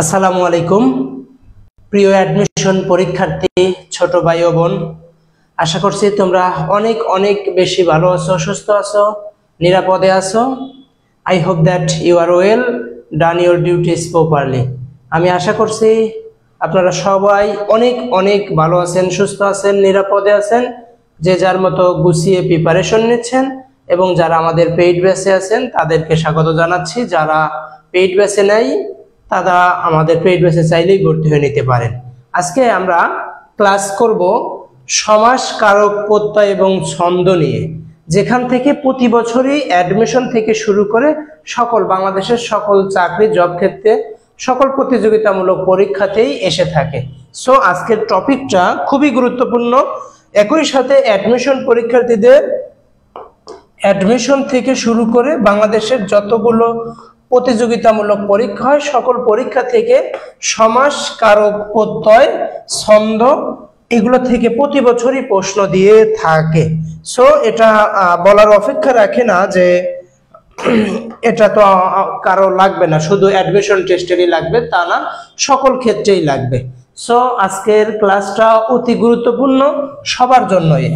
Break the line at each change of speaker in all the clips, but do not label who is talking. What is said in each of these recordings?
আসসালামু আলাইকুম প্রিয় অ্যাডমিশন পরীক্ষার্থী ছোট ভাই ও বোন, আশা করছি তোমরা অনেক অনেক বেশি ভালো আছো, সুস্থ আছো, নিরাপদে আছো। I hope that you are well done your duties properly. আমি আশা করছি আপনারা সবাই অনেক অনেক ভালো আছেন, সুস্থ আছেন, নিরাপদে আছেন, যে যার মতো গুছিয়ে প্রিপারেশন নিচ্ছেন। এবং যারা আমাদের পেইড ব্যাচে আছেন তাদেরকে স্বাগত জানাচ্ছি। যারা পেইড ব্যাচে নেই তারা আমাদের পেইড ব্যাচে চাইলেই ভর্তি হয়ে নিতে পারেন। আজকে আমরা ক্লাস করব সমাস, কারক, প্রত্যয় এবং ছন্দ নিয়ে, যেখান থেকে প্রতি বছরই অ্যাডমিশন থেকে শুরু করে সকল বাংলাদেশের সকল চাকরি, জব ক্ষেত্রে, সকল প্রতিযোগিতামূলক পরীক্ষাতেই এসে থাকে। সো আজকের টপিকটা খুবই গুরুত্বপূর্ণ। একই সাথে অ্যাডমিশন পরীক্ষার্থীদের অ্যাডমিশন থেকে শুরু করে বাংলাদেশের যতগুলো প্রতিযোগিতামূলক পরীক্ষা হয় সকল পরীক্ষা থেকে সমাস, কারক, প্রত্যয়, ছন্দ এগুলো থেকে প্রতি বছরই প্রশ্ন দিয়ে থাকে। সো এটা বলার অপেক্ষা রাখে না যে এটা তো কারো লাগবে না, শুধু অ্যাডমিশন টেস্টেরই লাগবে তা না, সকল ক্ষেত্রেই লাগবে। সো আজকের ক্লাসটা অতি গুরুত্বপূর্ণ সবার জন্যই।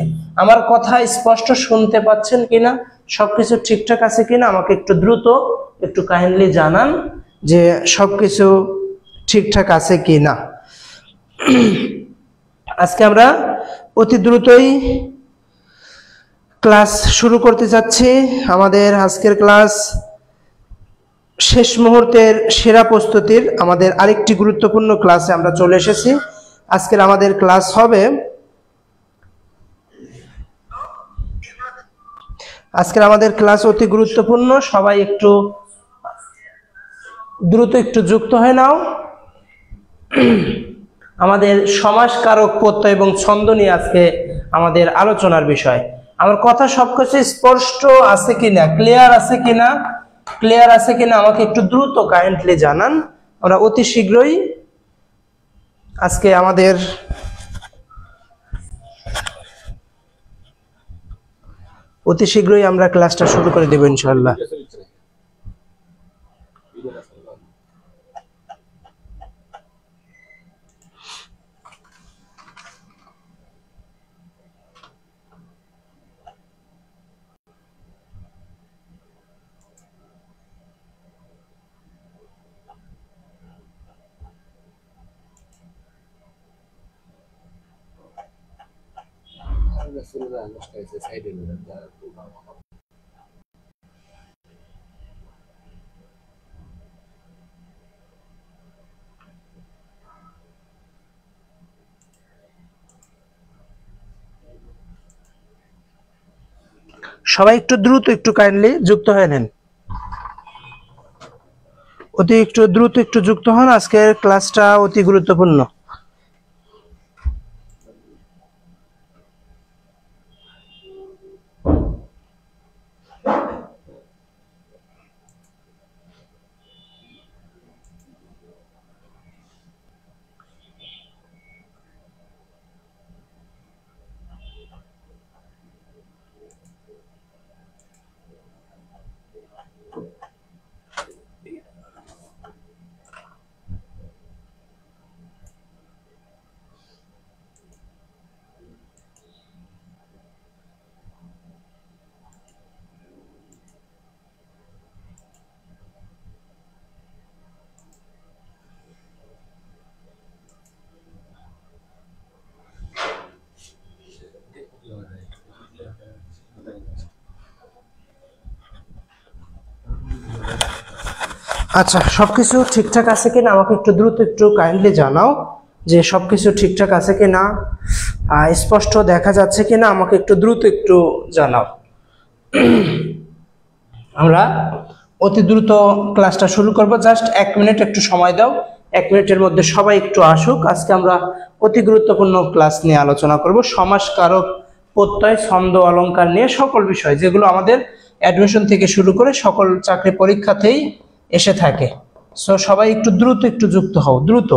আমার কথা স্পষ্ট শুনতে পাচ্ছেন কিনা, সবকিছু ঠিকঠাক আছে কিনা আমাকে একটু দ্রুত একটু কাইন্ডলি জানান যে সবকিছু ঠিকঠাক আছে কিনা। আজকে আমরা অতি দ্রুতই ক্লাস শুরু করতে যাচ্ছি। আমাদের আজকের ক্লাস শেষ মুহূর্তের সেরা প্রস্তুতির আমাদের আরেকটি গুরুত্বপূর্ণ ক্লাসে আমরা চলে এসেছি। আজকের আমাদের ক্লাস হবে, আজকের আমাদের ক্লাস অতি গুরুত্বপূর্ণ। সবাই একটু দ্রুত একটু যুক্ত হয়ে নাও। আমাদের সমাস, কারক, প্রত্যয় এবং ছন্দ নিয়ে আজকে আমাদের আলোচনার বিষয়। আমার কথা সবকিছু স্পষ্ট আছে কিনা, ক্লিয়ার আছে কিনা, ক্লিয়ার আছে কিনা আমাকে একটু দ্রুত কাইন্ডলি জানান। আমরা অতি শীঘ্রই আজকে আমাদের আমরা ক্লাসটা শুরু করে দেব ইনশাআল্লাহ। সবাই একটু দ্রুত একটু কাইন্ডলি যুক্ত হয়ে নেন, অতি একটু দ্রুত একটু যুক্ত হন। আজকের ক্লাসটা অতি গুরুত্বপূর্ণ। আচ্ছা, সবকিছু ঠিকঠাক আছে কিনা আমাকে একটু দ্রুত একটু কাইন্ডলি জানাও যে সবকিছু ঠিকঠাক আছে কিনা, স্পষ্ট দেখা যাচ্ছে কিনা আমাকে একটু দ্রুত একটু জানাও। আমরা অতি দ্রুত ক্লাসটা শুরু করব। জাস্ট 1 মিনিট একটু সময় দাও, 1 মিনিটের মধ্যে সবাই একটু আসুক। আজকে আমরা অতি গুরুত্বপূর্ণ ক্লাস নিয়ে আলোচনা করব, সমাস, কারক, প্রত্যয়, ছন্দ, অলংকার নিয়ে সকল বিষয় যেগুলো আমাদের অ্যাডমিশন থেকে শুরু করে সকল চাকরি পরীক্ষাতেই এসে থাকে। সো সবাই একটু দ্রুত একটু যুক্ত হও, দ্রুত।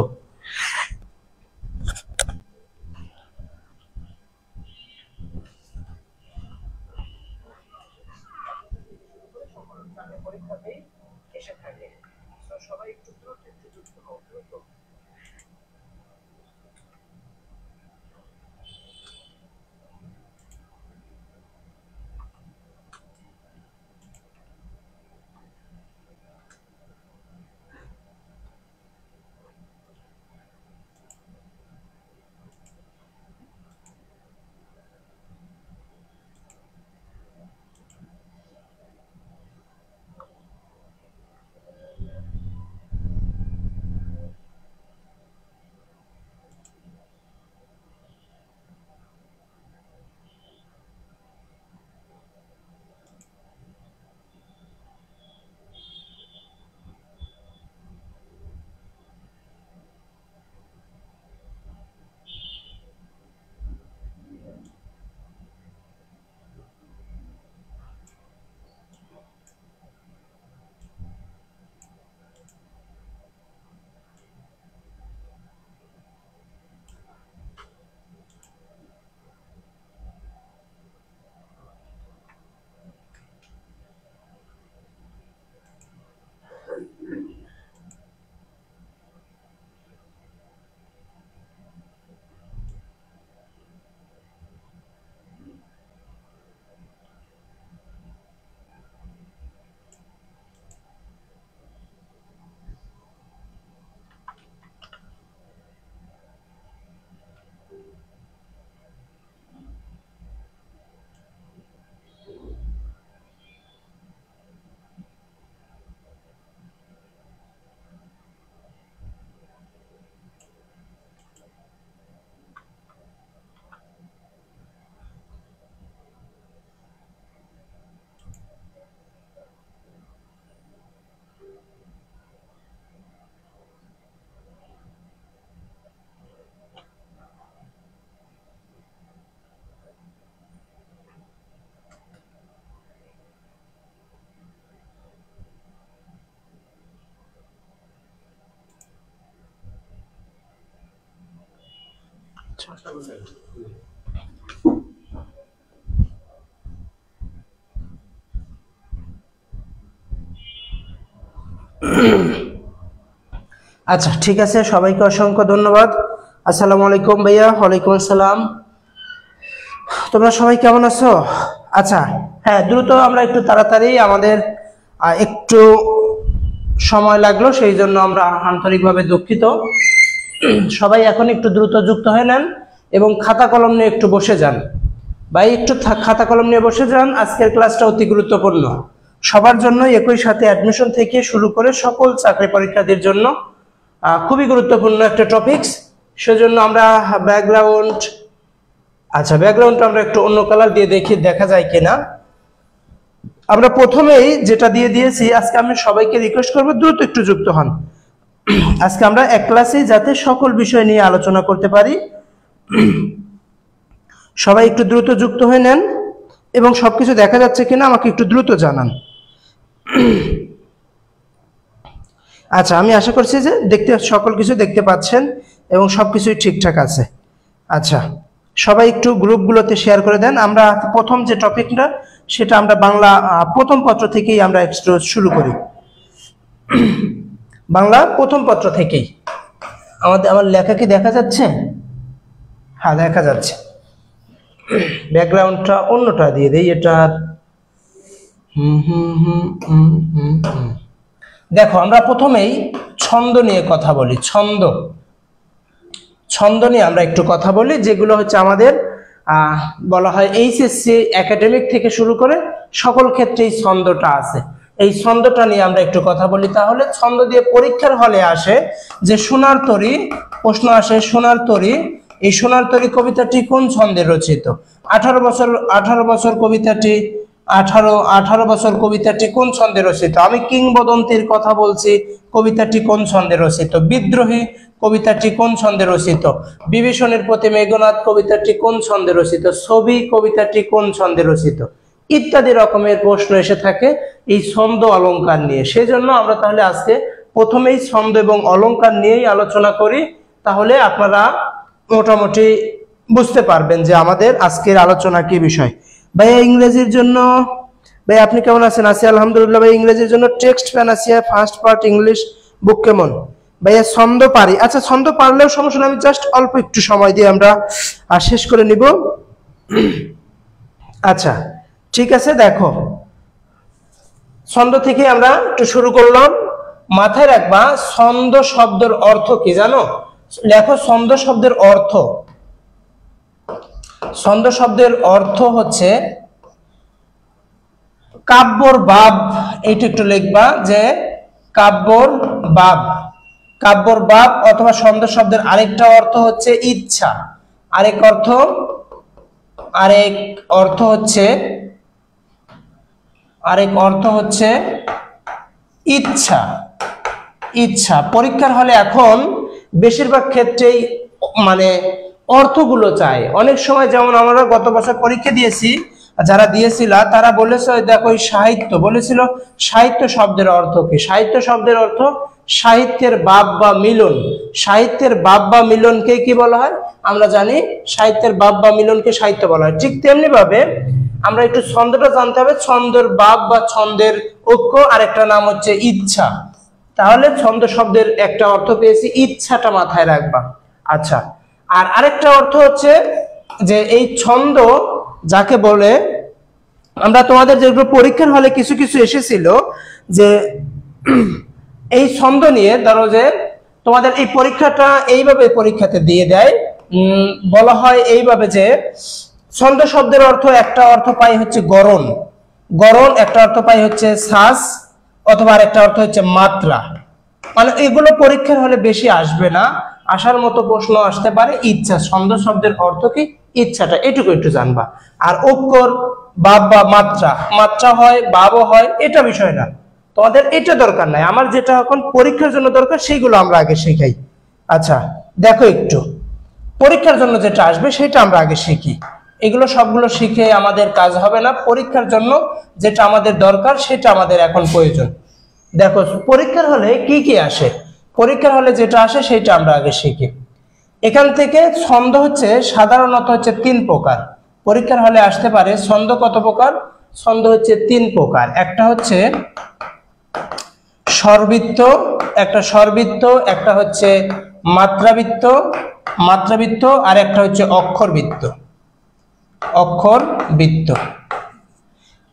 পরীক্ষাতেই এসে থাকে, সবাই একটু দ্রুত একটু যুক্ত হও, দ্রুত। আচ্ছা ঠিক আছে, সবাইকে অসংখ্য ধন্যবাদ। আসসালামু আলাইকুম ভাইয়া। ওয়ালাইকুম আসসালাম। তোমরা সবাই কেমন আছো? আচ্ছা হ্যাঁ, দ্রুত আমরা একটু তাড়াতাড়ি, আমাদের একটু সময় লাগলো, সেই জন্য আমরা আন্তরিকভাবে দুঃখিত। সবাই এখন একটু দ্রুত যুক্ত হয়ে নেন এবং খাতা কলম নিয়ে একটু বসে যান। ভাই একটু খাতা কলম নিয়ে বসে যান। আজকের ক্লাসটা অতি গুরুত্বপূর্ণ সবার জন্য, একই সাথে অ্যাডমিশন থেকে শুরু করে সকল চাকরি পরীক্ষার্থীর জন্য খুবই গুরুত্বপূর্ণ একটা টপিকস। সেজন্য আমরা ব্যাকগ্রাউন্ড, আচ্ছা ব্যাকগ্রাউন্ডটা আমরা একটু অন্য কালার দিয়ে দেখি, দেখা যায় কিনা। আমরা প্রথমেই যেটা দিয়ে দিয়েছি, আজকে আমি সবাইকে রিকোয়েস্ট করবো দ্রুত একটু যুক্ত হন। আজকে আমরা এক ক্লাসে যাতে সকল বিষয় নিয়ে আলোচনা করতে পারি, সবাই একটু দ্রুত যুক্ত হয়ে নেন এবং সবকিছু দেখা যাচ্ছে কিনা আমাকে একটু দ্রুত জানান। আচ্ছা, আমি আশা করছি যে সকল কিছু দেখতে পাচ্ছেন এবং সবকিছুই ঠিকঠাক আছে। আচ্ছা, সবাই একটু গ্রুপগুলোতে শেয়ার করে দেন। আমরা প্রথম যে টপিকটা, সেটা আমরা বাংলা প্রথম পত্র থেকেই আমরা শুরু করি। বাংলা প্রথম পত্র থেকেই। আমার লেখা কি দেখা যাচ্ছে? হ্যাঁ দেখা যাচ্ছে। ব্যাকগ্রাউন্ডটা অন্যটা দিয়ে দেই, এটা দেখো, আমরা প্রথমেই ছন্দ নিয়ে কথা বলি। ছন্দ নিয়ে আমরা একটু কথা বলি, যেগুলো হচ্ছে আমাদের বলা হয় এইচএসসি একাডেমিক থেকে শুরু করে সকল ক্ষেত্রেই ছন্দটা আছে। এই ছন্দটা নিয়ে আমরা একটু কথা বলি। তাহলে ছন্দ দিয়ে পরীক্ষার হলে আসে যে সোনার তরী, প্রশ্ন আসে সোনার তরী। এই সোনার তরী কবিতাটি কোন ছন্দে রচিত? 18 বছর কবিতাটি 18 বছর কবিতাটি কোন ছন্দে রচিত? আমি কিংবদন্তির কথা বলছি, কবিতাটি কোন ছন্দে রচিত? বিদ্রোহী কবিতাটি কোন ছন্দে রচিত? বিভীষণের প্রতি মেঘনাদ কবিতাটি কোন ছন্দে রচিত? ছবি কবিতাটি কোন ছন্দে রচিত? ইত্যাদি রকমের প্রশ্ন এসে থাকে এই ছন্দ অলঙ্কার নিয়ে। সেজন্য আমরা তাহলে আজকে প্রথমেই ছন্দ এবং অলঙ্কার নিয়েই আলোচনা করি। তাহলে আপনারা মোটামুটি বুঝতে পারবেন যে আমাদের আজকের আলোচনা কি বিষয়। ভাইয়া ইংরেজির জন্য, ভাই আপনি কেমন আছেন? আছি আলহামদুলিল্লাহ। ভাই ইংরেজির জন্য text panacea first part English book কেমন? ভাইয়া ছন্দ পারি। আচ্ছা, ছন্দ পারলেও সমস্যা নেই, আমি জাস্ট অল্প একটু সময় দিয়ে আমরা শেষ করে নিব। আচ্ছা ঠিক আছে, দেখো ছন্দ থেকে আমরা একটু শুরু করলাম। মাথায় রাখবা ছন্দ শব্দের অর্থ কি জানো? লেখো ছন্দ শব্দের অর্থ। ছন্দ শব্দের অর্থ হচ্ছে কাব্যর ভাব। এইটা একটু লিখবা যে কাব্যর ভাব। কাব্যর ভাব অথবা ছন্দ শব্দের আরেকটা অর্থ হচ্ছে ইচ্ছা। আরেক অর্থ হচ্ছে ইচ্ছা। ইচ্ছা পরীক্ষার হলে এখন বেশিরভাগ ক্ষেত্রেই মানে অর্থগুলো চাই। অনেক সময় যেমন আমরা গত বছর পরীক্ষা দিয়েছি, যারা দিয়েছিল তারা বলেছে দেখো এই সাহিত্য বলেছিল, সাহিত্য শব্দের অর্থ কি? সাহিত্য শব্দের অর্থ সাহিত্যের ভাব বা মিলন। সাহিত্যের ভাব বা মিলনকে কি বলা হয়? আমরা জানি সাহিত্যের ভাব বা মিলনকে সাহিত্য বলা হয়। ঠিক তেমনি ভাবে আমরা একটু ছন্দটা জানতে হবে। ছন্দের ভাব বা ছন্দের ঐক্য, আরেকটা নাম হচ্ছে ইচ্ছা। তাহলে ছন্দ শব্দের একটা অর্থ পেয়েছি, ইচ্ছাটা মাথায় রাখবা। আচ্ছা, আর আরেকটা অর্থ হচ্ছে যে এই ছন্দ যাকে বলে, আমরা তোমাদের যেগুলো পরীক্ষার হলে কিছু কিছু এসেছিল যে এই ছন্দ নিয়ে, ধরো যে তোমাদের এই পরীক্ষাটা এইভাবে পরীক্ষাতে দিয়ে দেয়, বলা হয় এইভাবে যে ছন্দ শব্দের অর্থ, একটা অর্থ পাই হচ্ছে গড়ন, একটা অর্থ পাই হচ্ছে শ্বাস, অথবা আরেকটা অর্থ হচ্ছে মাত্রা। মানে এগুলো পরীক্ষার হলে বেশি আসবে না, আসার মতো প্রশ্ন আসতে পারে ইচ্ছা। ছন্দ শব্দের অর্থ কি? ইচ্ছাটা, এটুকু একটু জানবা। আর অক্ষর ভাব বা মাত্রা হয়, ভাবও হয়, এটা বিষয় না, তোমাদের এটা দরকার নাই। আমার যেটা এখন পরীক্ষার জন্য দরকার সেইগুলো আমরা আগে শিখাই। আচ্ছা দেখো, একটু পরীক্ষার জন্য যেটা আসবে সেটা আমরা আগে শিখি। এগুলো সবগুলো শিখে আমাদের কাজ হবে না। পরীক্ষার জন্য যেটা আমাদের দরকার সেটা আমাদের এখন প্রয়োজন। দেখো পরীক্ষার হলে কি কি আসে, পরীক্ষার হলে যেটা আসে সেটা আমরা আগে শিখি। এখান থেকে ছন্দ হচ্ছে সাধারণত হচ্ছে 3 প্রকার। পরীক্ষার হলে আসতে পারে ছন্দ কত প্রকার? ছন্দ হচ্ছে 3 প্রকার। একটা হচ্ছে স্বরবৃত্ত, একটা স্বরবৃত্ত, একটা হচ্ছে মাত্রাবৃত্ত, মাত্রাবৃত্ত, আর একটা হচ্ছে অক্ষরবৃত্ত, অক্ষরবৃত্ত।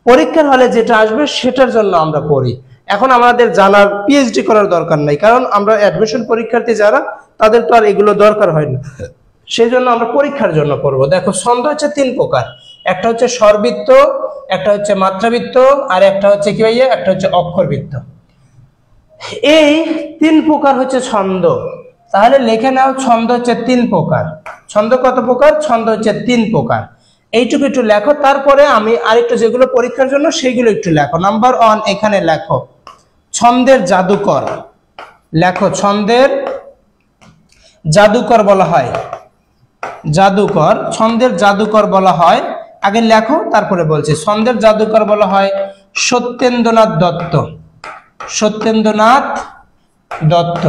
পরীক্ষার হলে যেটা আসবে সেটার জন্য আমরা পড়ি। এখন আমাদের জানার পিএইচডি করার দরকার নাই, কারণ আমরা অ্যাডমিশন পরীক্ষার্থী যারা, তাদের তো আর এগুলো দরকার হয় না, সেই জন্য আমরা পরীক্ষার জন্য পড়বো। দেখো ছন্দ হচ্ছে 3 প্রকার। একটা হচ্ছে স্বরবৃত্ত, একটা হচ্ছে মাত্রাবৃত্ত, আর একটা হচ্ছে কি ভাইয়া, একটা হচ্ছে অক্ষরবৃত্ত। এই 3 প্রকার হচ্ছে ছন্দ। তাহলে লিখে নাও, ছন্দ হচ্ছে 3 প্রকার। ছন্দ কত প্রকার? ছন্দ হচ্ছে 3 প্রকার। এইটুকু একটু লেখো, তারপরে আমি আরেকটু যেগুলো পরীক্ষার জন্য সেইগুলো একটু লেখো। নাম্বার 1 এখানে লেখো ছন্দের জাদুকর। লেখো ছন্দের জাদুকর বলা হয়, জাদুকর, ছন্দের জাদুকর বলা হয়। আগে লেখো তারপরে বলছি। ছন্দের জাদুকর বলা হয় সত্যেন্দ্রনাথ দত্ত, সত্যেন্দ্রনাথ দত্ত।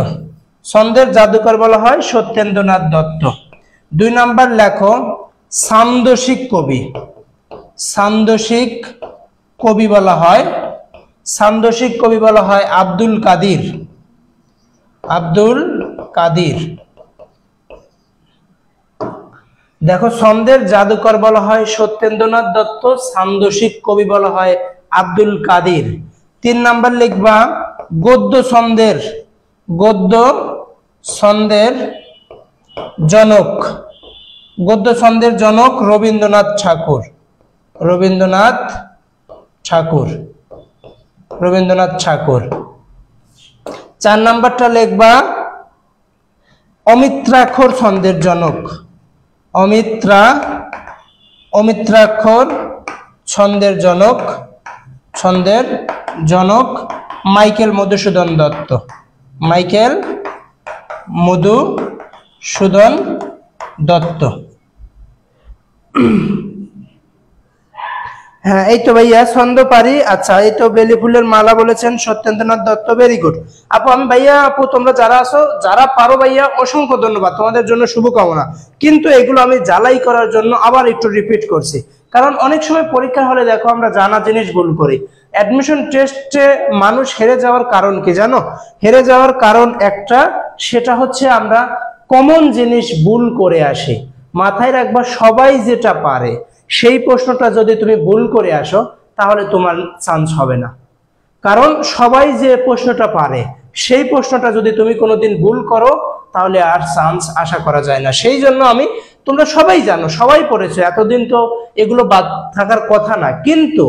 ছন্দের জাদুকর বলা হয় সত্যেন্দ্রনাথ দত্ত। 2 নাম্বার লেখো সান্দসিক কবি। সান্দসিক কবি বলা হয়, সান্দসিক কবি বলা হয় আব্দুল কাদির, আব্দুল কাদির। দেখো ছন্দের জাদুকর বলা হয় সত্যেন্দ্রনাথ দত্ত, সান্দসিক কবি বলা হয় আব্দুল কাদির। 3 নাম্বার লিখবা গদ্য ছন্দের, গদ্য ছন্দের জনক, গদ্য ছন্দের জনক রবীন্দ্রনাথ ঠাকুর, রবীন্দ্রনাথ ঠাকুর, রবীন্দ্রনাথ ঠাকুর। 4 নাম্বারটা লিখবা অমিত্রাক্ষর ছন্দের জনক, অমিত্রাক্ষর ছন্দের জনক, ছন্দের জনক মাইকেল মধুসূদন দত্ত, মাইকেল মধুসূদন দত্ত। হ্যাঁ এই তো ভাইয়া ছন্দ পারি। আচ্ছা এই তো বেলি ফুলের মালা বলেছেন সত্যেন্দ্রনাথ দত্ত, ভেরি গুড। আপু আমি ভাইয়া, আপু তোমরা যারা আছো, যারা পারো ভাইয়া অসংখ্য ধন্যবাদ, তোমাদের জন্য শুভকামনা। কিন্তু এগুলো আমি জ্বালাই করার জন্য আবার একটু রিপিট করছি, কারণ অনেক সময় পরীক্ষা হলে দেখো আমরা জানা জিনিস ভুল করি। অ্যাডমিশন টেস্টে মানুষ হেরে যাওয়ার কারণ কি জানো? হেরে যাওয়ার কারণ একটা, সেটা হচ্ছে আমরা কমন জিনিস ভুল করে আসি। মাথায় রাখবা সবাই যেটা পারে সেই প্রশ্নটা যদি তুমি ভুল করে আসো তাহলে তোমার চান্স হবে না। কারণ সবাই যে প্রশ্নটা পারে সেই প্রশ্নটা যদি তুমি কোনোদিন ভুল করো তাহলে আর চান্স আশা করা যায় না। সেই জন্য আমি, তোমরা সবাই জানো, সবাই পড়েছো, এতদিন তো এগুলো বাদ থাকার কথা না, কিন্তু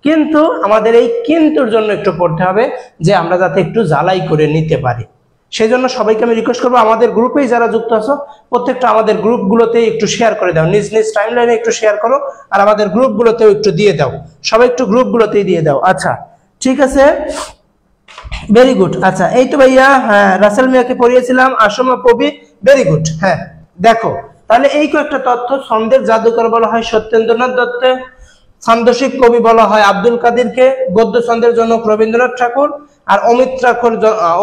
কিন্তু আমাদের এই কিন্তুর জন্য একটু পড়তে হবে, যে আমরা যাতে একটু জ্বালাই করে নিতে পারি। সেই জন্য সবাইকে আমি রিকোয়েস্ট করবো, আমাদের গ্রুপেই যারা যুক্ত আছো প্রত্যেকটা আমাদের গ্রুপগুলোতে একটু শেয়ার করে দাও, নিজ নিজ টাইমলাইনে একটু শেয়ার করো, আর আমাদের গ্রুপগুলোতেও একটু দিয়ে দাও, সবাই একটু গ্রুপগুলোতেই দিয়ে দাও। আচ্ছা ঠিক আছে, ভেরি গুড। আচ্ছা এই তো ভাইয়া, হ্যাঁ রাসেল মিয়াকে পড়িয়েছিলাম, আসমা কবি, ভেরি গুড। হ্যাঁ দেখো তাহলে এই কয়েকটা তথ্য, ছন্দের জাদুকর বলা হয় সত্যেন্দ্রনাথ দত্ত, সান্দসিক কবি বলা হয় আব্দুল কাদিরকে, গদ্য ছন্দের জনক রবীন্দ্রনাথ ঠাকুর, আর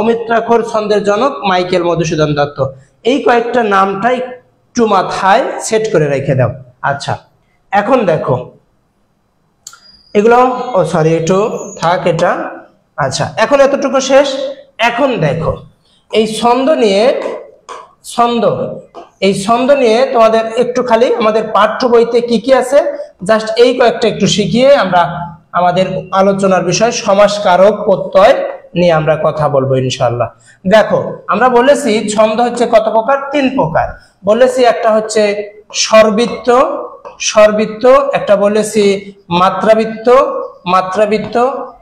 অমিত্রাক্ষর ছন্দের জনক মাইকেল মধুসূদন দত্ত। এই কয়েকটা নামটা একটু মাথায় সেট করে রেখে দাও। আচ্ছা এখন দেখো এগুলো, ও সরি একটু থাক এটা। আচ্ছা এখন এতটুকু শেষ। এখন দেখো এই ছন্দ নিয়ে, এই ছন্দ নিয়ে তোমাদের একটু খালি আমাদের পাঠ্য বইতে কি কি আছে জাস্ট এই কয়েকটা একটু শিখিয়ে আমরা আমাদের আলোচনার বিষয় সমাসকারক প্রত্যয় নিয়ে আমরা কথা বলবো ইনশাআল্লাহ। দেখো আমরা বলেছি ছন্দ হচ্ছে কত প্রকার? 3 প্রকার বলেছি। একটা হচ্ছে স্বরবৃত্ত, স্বরবৃত্ত, একটা বলেছি মাত্রাবৃত্ত,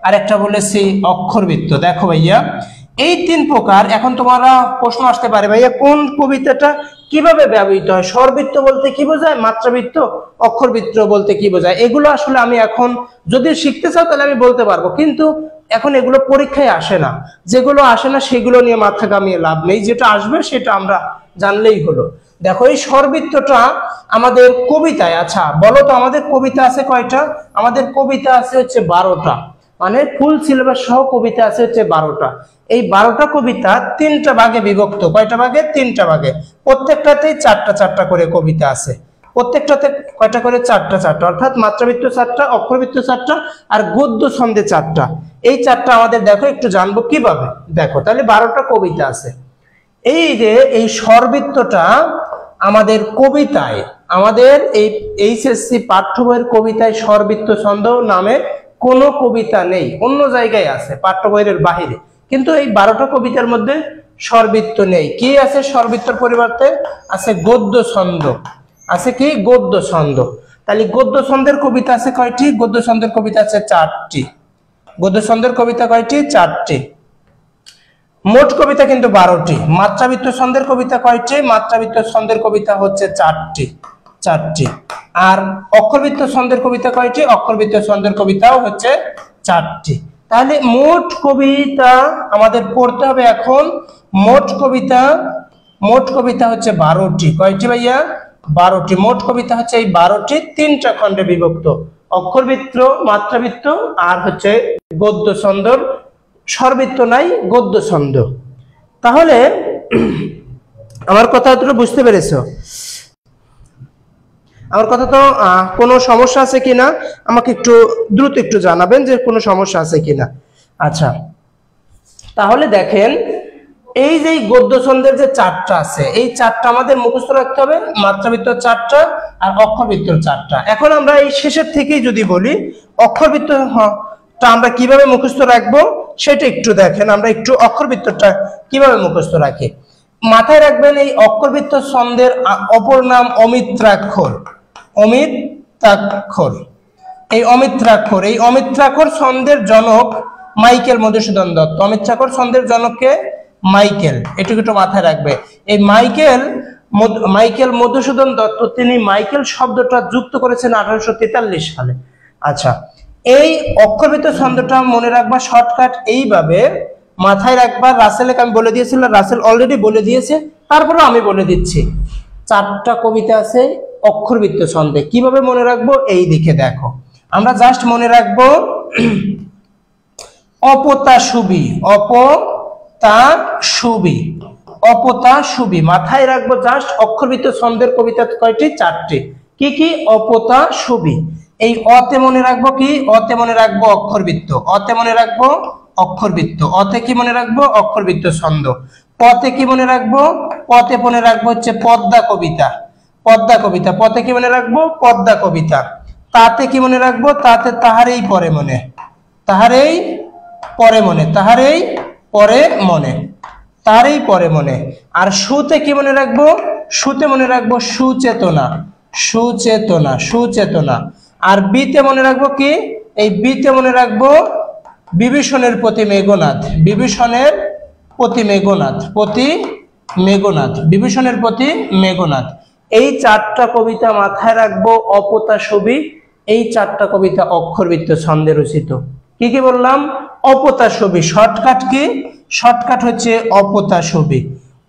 আর একটা বলেছি অক্ষরবৃত্ত। দেখো ভাইয়া এই 3 প্রকার। এখন তোমরা প্রশ্ন আসতে পারে ভাইয়া কোন কবিতাটা কিভাবে ব্যবহৃত হয়? স্বরবৃত্ত বলতে কি বোঝায়, মাত্রাবৃত্ত, অক্ষরবৃত্ত বলতে কি বোঝায়? এগুলো আসলে আমি এখন যদি শিখতে চাও তাহলে আমি বলতে পারবো, কিন্তু এখন এগুলো পরীক্ষায় আসে না। যেগুলো আসে না সেগুলো নিয়ে মাথা কামিয়ে লাভ নেই, যেটা আসবে সেটা আমরা জানলেই হলো। দেখো এই স্বরবৃত্তটা আমাদের কবিতায়, আচ্ছা বলো তো আমাদের কবিতা আছে কয়টা? আমাদের কবিতা আছে হচ্ছে 12টা। মানে ফুল সিলেবাস সহ কবিতা আছে হচ্ছে 12টা। এই 12টা কবিতা 3টা ভাগে বিভক্ত। কয়টা ভাগে? 3টা ভাগে। প্রত্যেকটাতেই 4টা 4টা করে কবিতা আছে। প্রত্যেকটাতে কয়টা করে? 4টা 4টা, অর্থাৎ মাত্রাবৃত্ত 4টা, অক্ষরবৃত্ত 4টা, আর গদ্য ছন্দে 4টা। এই 4টা আমাদের দেখো একটু জানবো কিভাবে। দেখো তাহলে 12টা কবিতা আছে। এই যে এই স্বরবৃত্তটা আমাদের কবিতায়, আমাদের এই এইচএসসি পাঠ্য বইয়ের কবিতায় স্বরবৃত্ত ছন্দ নামে কোনো কবিতা নেই, অন্য জায়গায় আছে পাঠ্য বইয়ের বাহিরে, কিন্তু এই 12টা কবিতার মধ্যে স্বরবৃত্ত নেই। কি আছে স্বরবৃত্তর পরিবর্তে? আছে গদ্য ছন্দ। আছে কি? গদ্য ছন্দ। তাহলে গদ্য ছন্দের কবিতা আছে কয়টি? গদ্য ছন্দের কবিতা আছে 4টি। গদ্য ছন্দের কবিতা কয়টি? 4টি। মোট কবিতা কিন্তু 12টি। মাত্রাবৃত্ত ছন্দের কবিতা কয়টি? মাত্রাবৃত্ত ছন্দের কবিতা হচ্ছে 4টি। 4টি। আর অক্ষরবৃত্ত ছন্দের কবিতা কয়টি? অক্ষরবৃত্ত ছন্দের কবিতাও হচ্ছে 4টি। তাহলে মোট কবিতা আমাদের পড়তে হবে এখন। মোট কবিতা হচ্ছে 12টি। কয়টি ভাইয়া? 12টি। মোট কবিতা হচ্ছে এই 12টি, 3টা খণ্ডে বিভক্ত। অক্ষরবৃত্ত, মাত্রাবৃত্ত, আর হচ্ছে গদ্য ছন্দর। স্বরবৃত্ত নাই, গদ্য ছন্দ। তাহলে আমার কথা তো বুঝতে পেরেছো? আমার কথা তো কোনো সমস্যা আছে কিনা আমাকে একটু দ্রুত একটু জানাবেন যে কোনো সমস্যা আছে কিনা। আচ্ছা, তাহলে দেখেন এই যে গদ্য ছন্দের যে 4টা আছে, এই 4টা আমাদের মুখস্থ রাখতে হবে। মাত্রাবৃত্ত 4টা আর অক্ষরবৃত্ত 4টা। এখন আমরা এই শেষের থেকেই যদি বলি অক্ষরবৃত্তটা আমরা কিভাবে মুখস্থ রাখবো সেটা একটু দেখেন। আমরা একটু অক্ষরবৃত্তটা কিভাবে মুখস্থ রাখি মাথায় রাখবেন। এই অক্ষরবৃত্ত ছন্দের অপর নাম অমিত্রাক্ষর। অমিত্রাক্ষর, এই অমিত্রাক্ষর, এই অমিত্রাক্ষর ছন্দের জনক মাইকেল মধুসূদন দত্ত। অমিত্রাক্ষর ছন্দের জনককে? মাইকেল। এটুকু একটু মাথায় রাখবে। এই মাইকেল মধুসূদন দত্ত, তিনি মাইকেল শব্দটা যুক্ত করেছেন 1843 সালে। আচ্ছা, এই অক্ষরবৃত্ত ছন্দটা মনে রাখবা শর্টকাট এইভাবে মাথায় রাখবা। রাসেলকে আমি বলে দিয়েছিলাম, রাসেল অলরেডি বলে দিয়েছে, তারপরে আমি বলে দিচ্ছি। 4টা কবিতা আছে অক্ষরবৃত্ত ছন্দে। কিভাবে মনে রাখবো? এই দিকে দেখো, আমরা জাস্ট মনে রাখবো অপতাশুবি। অপতাশুবি, অপতাশুবি মাথায় রাখবো। জাস্ট অক্ষরবৃত্ত ছন্দের কবিতা কয়টি? 4টি। কি কি? অপতাশুবি। এই অতে মনে রাখবো কি? অতে মনে রাখবো অক্ষরবৃত্ত। অতে মনে রাখবো অক্ষরবৃত্ত। অতে কি মনে রাখবো? অক্ষরবৃত্ত ছন্দ। পতে কি মনে রাখবো? পতে মনে রাখবো হচ্ছে পদ্মা কবিতা। পদ্মা কবিতা। পতে কি মনে রাখবো? পদ্মা কবিতা। তাতে কি মনে রাখবো? তাতে তাহারেই পরে মনে। তাহারেই পরে মনে। তাহারেই পরে মনে। তাহারেই পরে মনে। আর সুতে কি মনে রাখবো? সুতে মনে রাখবো সুচেতনা। সুচেতনা, সুচেতনা। আর বিতে মনে রাখবো কি? এই বিতে মনে রাখবো বিভীষণের প্রতি মেঘনাদ। বিভীষণের প্রতি মেঘনাদ। প্রতি মেঘনাদ, বিভীষণের প্রতি মেঘনাদ। এই 4টা কবিতা মাথায় রাখবো। অপতাশুবি, এই 4টা কবিতা অক্ষরবৃত্ত ছন্দে রচিত। কি কি বললাম? অপতাশুবি। Shortcut key? শর্টকাট হচ্ছে অপতাশুবি।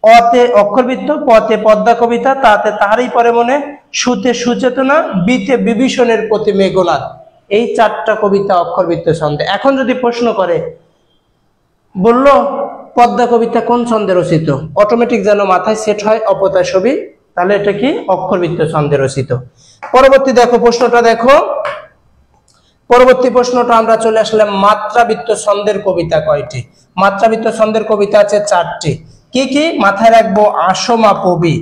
অতে অক্ষরবৃত্ত, পতে পদ্মা কবিতা, তাতে তাহারই পরে মনে, সুতে সুচেতনা, বিতে বিভীষণের প্রতি মেঘনাদ। এই 4টা কবিতা অক্ষরবৃত্ত ছন্দে। এখন যদি প্রশ্ন করে বললো পদ্মা কবিতা কোন ছন্দে রচিত, অটোমেটিক যেন মাথায় সেট হয় অপতাশুবি, তাহলে এটা কি? অক্ষরবৃত্ত ছন্দে রচিত। পরবর্তী দেখো, প্রশ্নটা দেখো। পরবর্তী প্রশ্নটা আমরা চলে আসলাম মাত্রাবৃত্ত ছন্দের কবিতা কয়টি? মাত্রাবৃত্ত ছন্দের কবিতা আছে 4টি। কি কি? মাথায় রাখবো আশোমাপবি।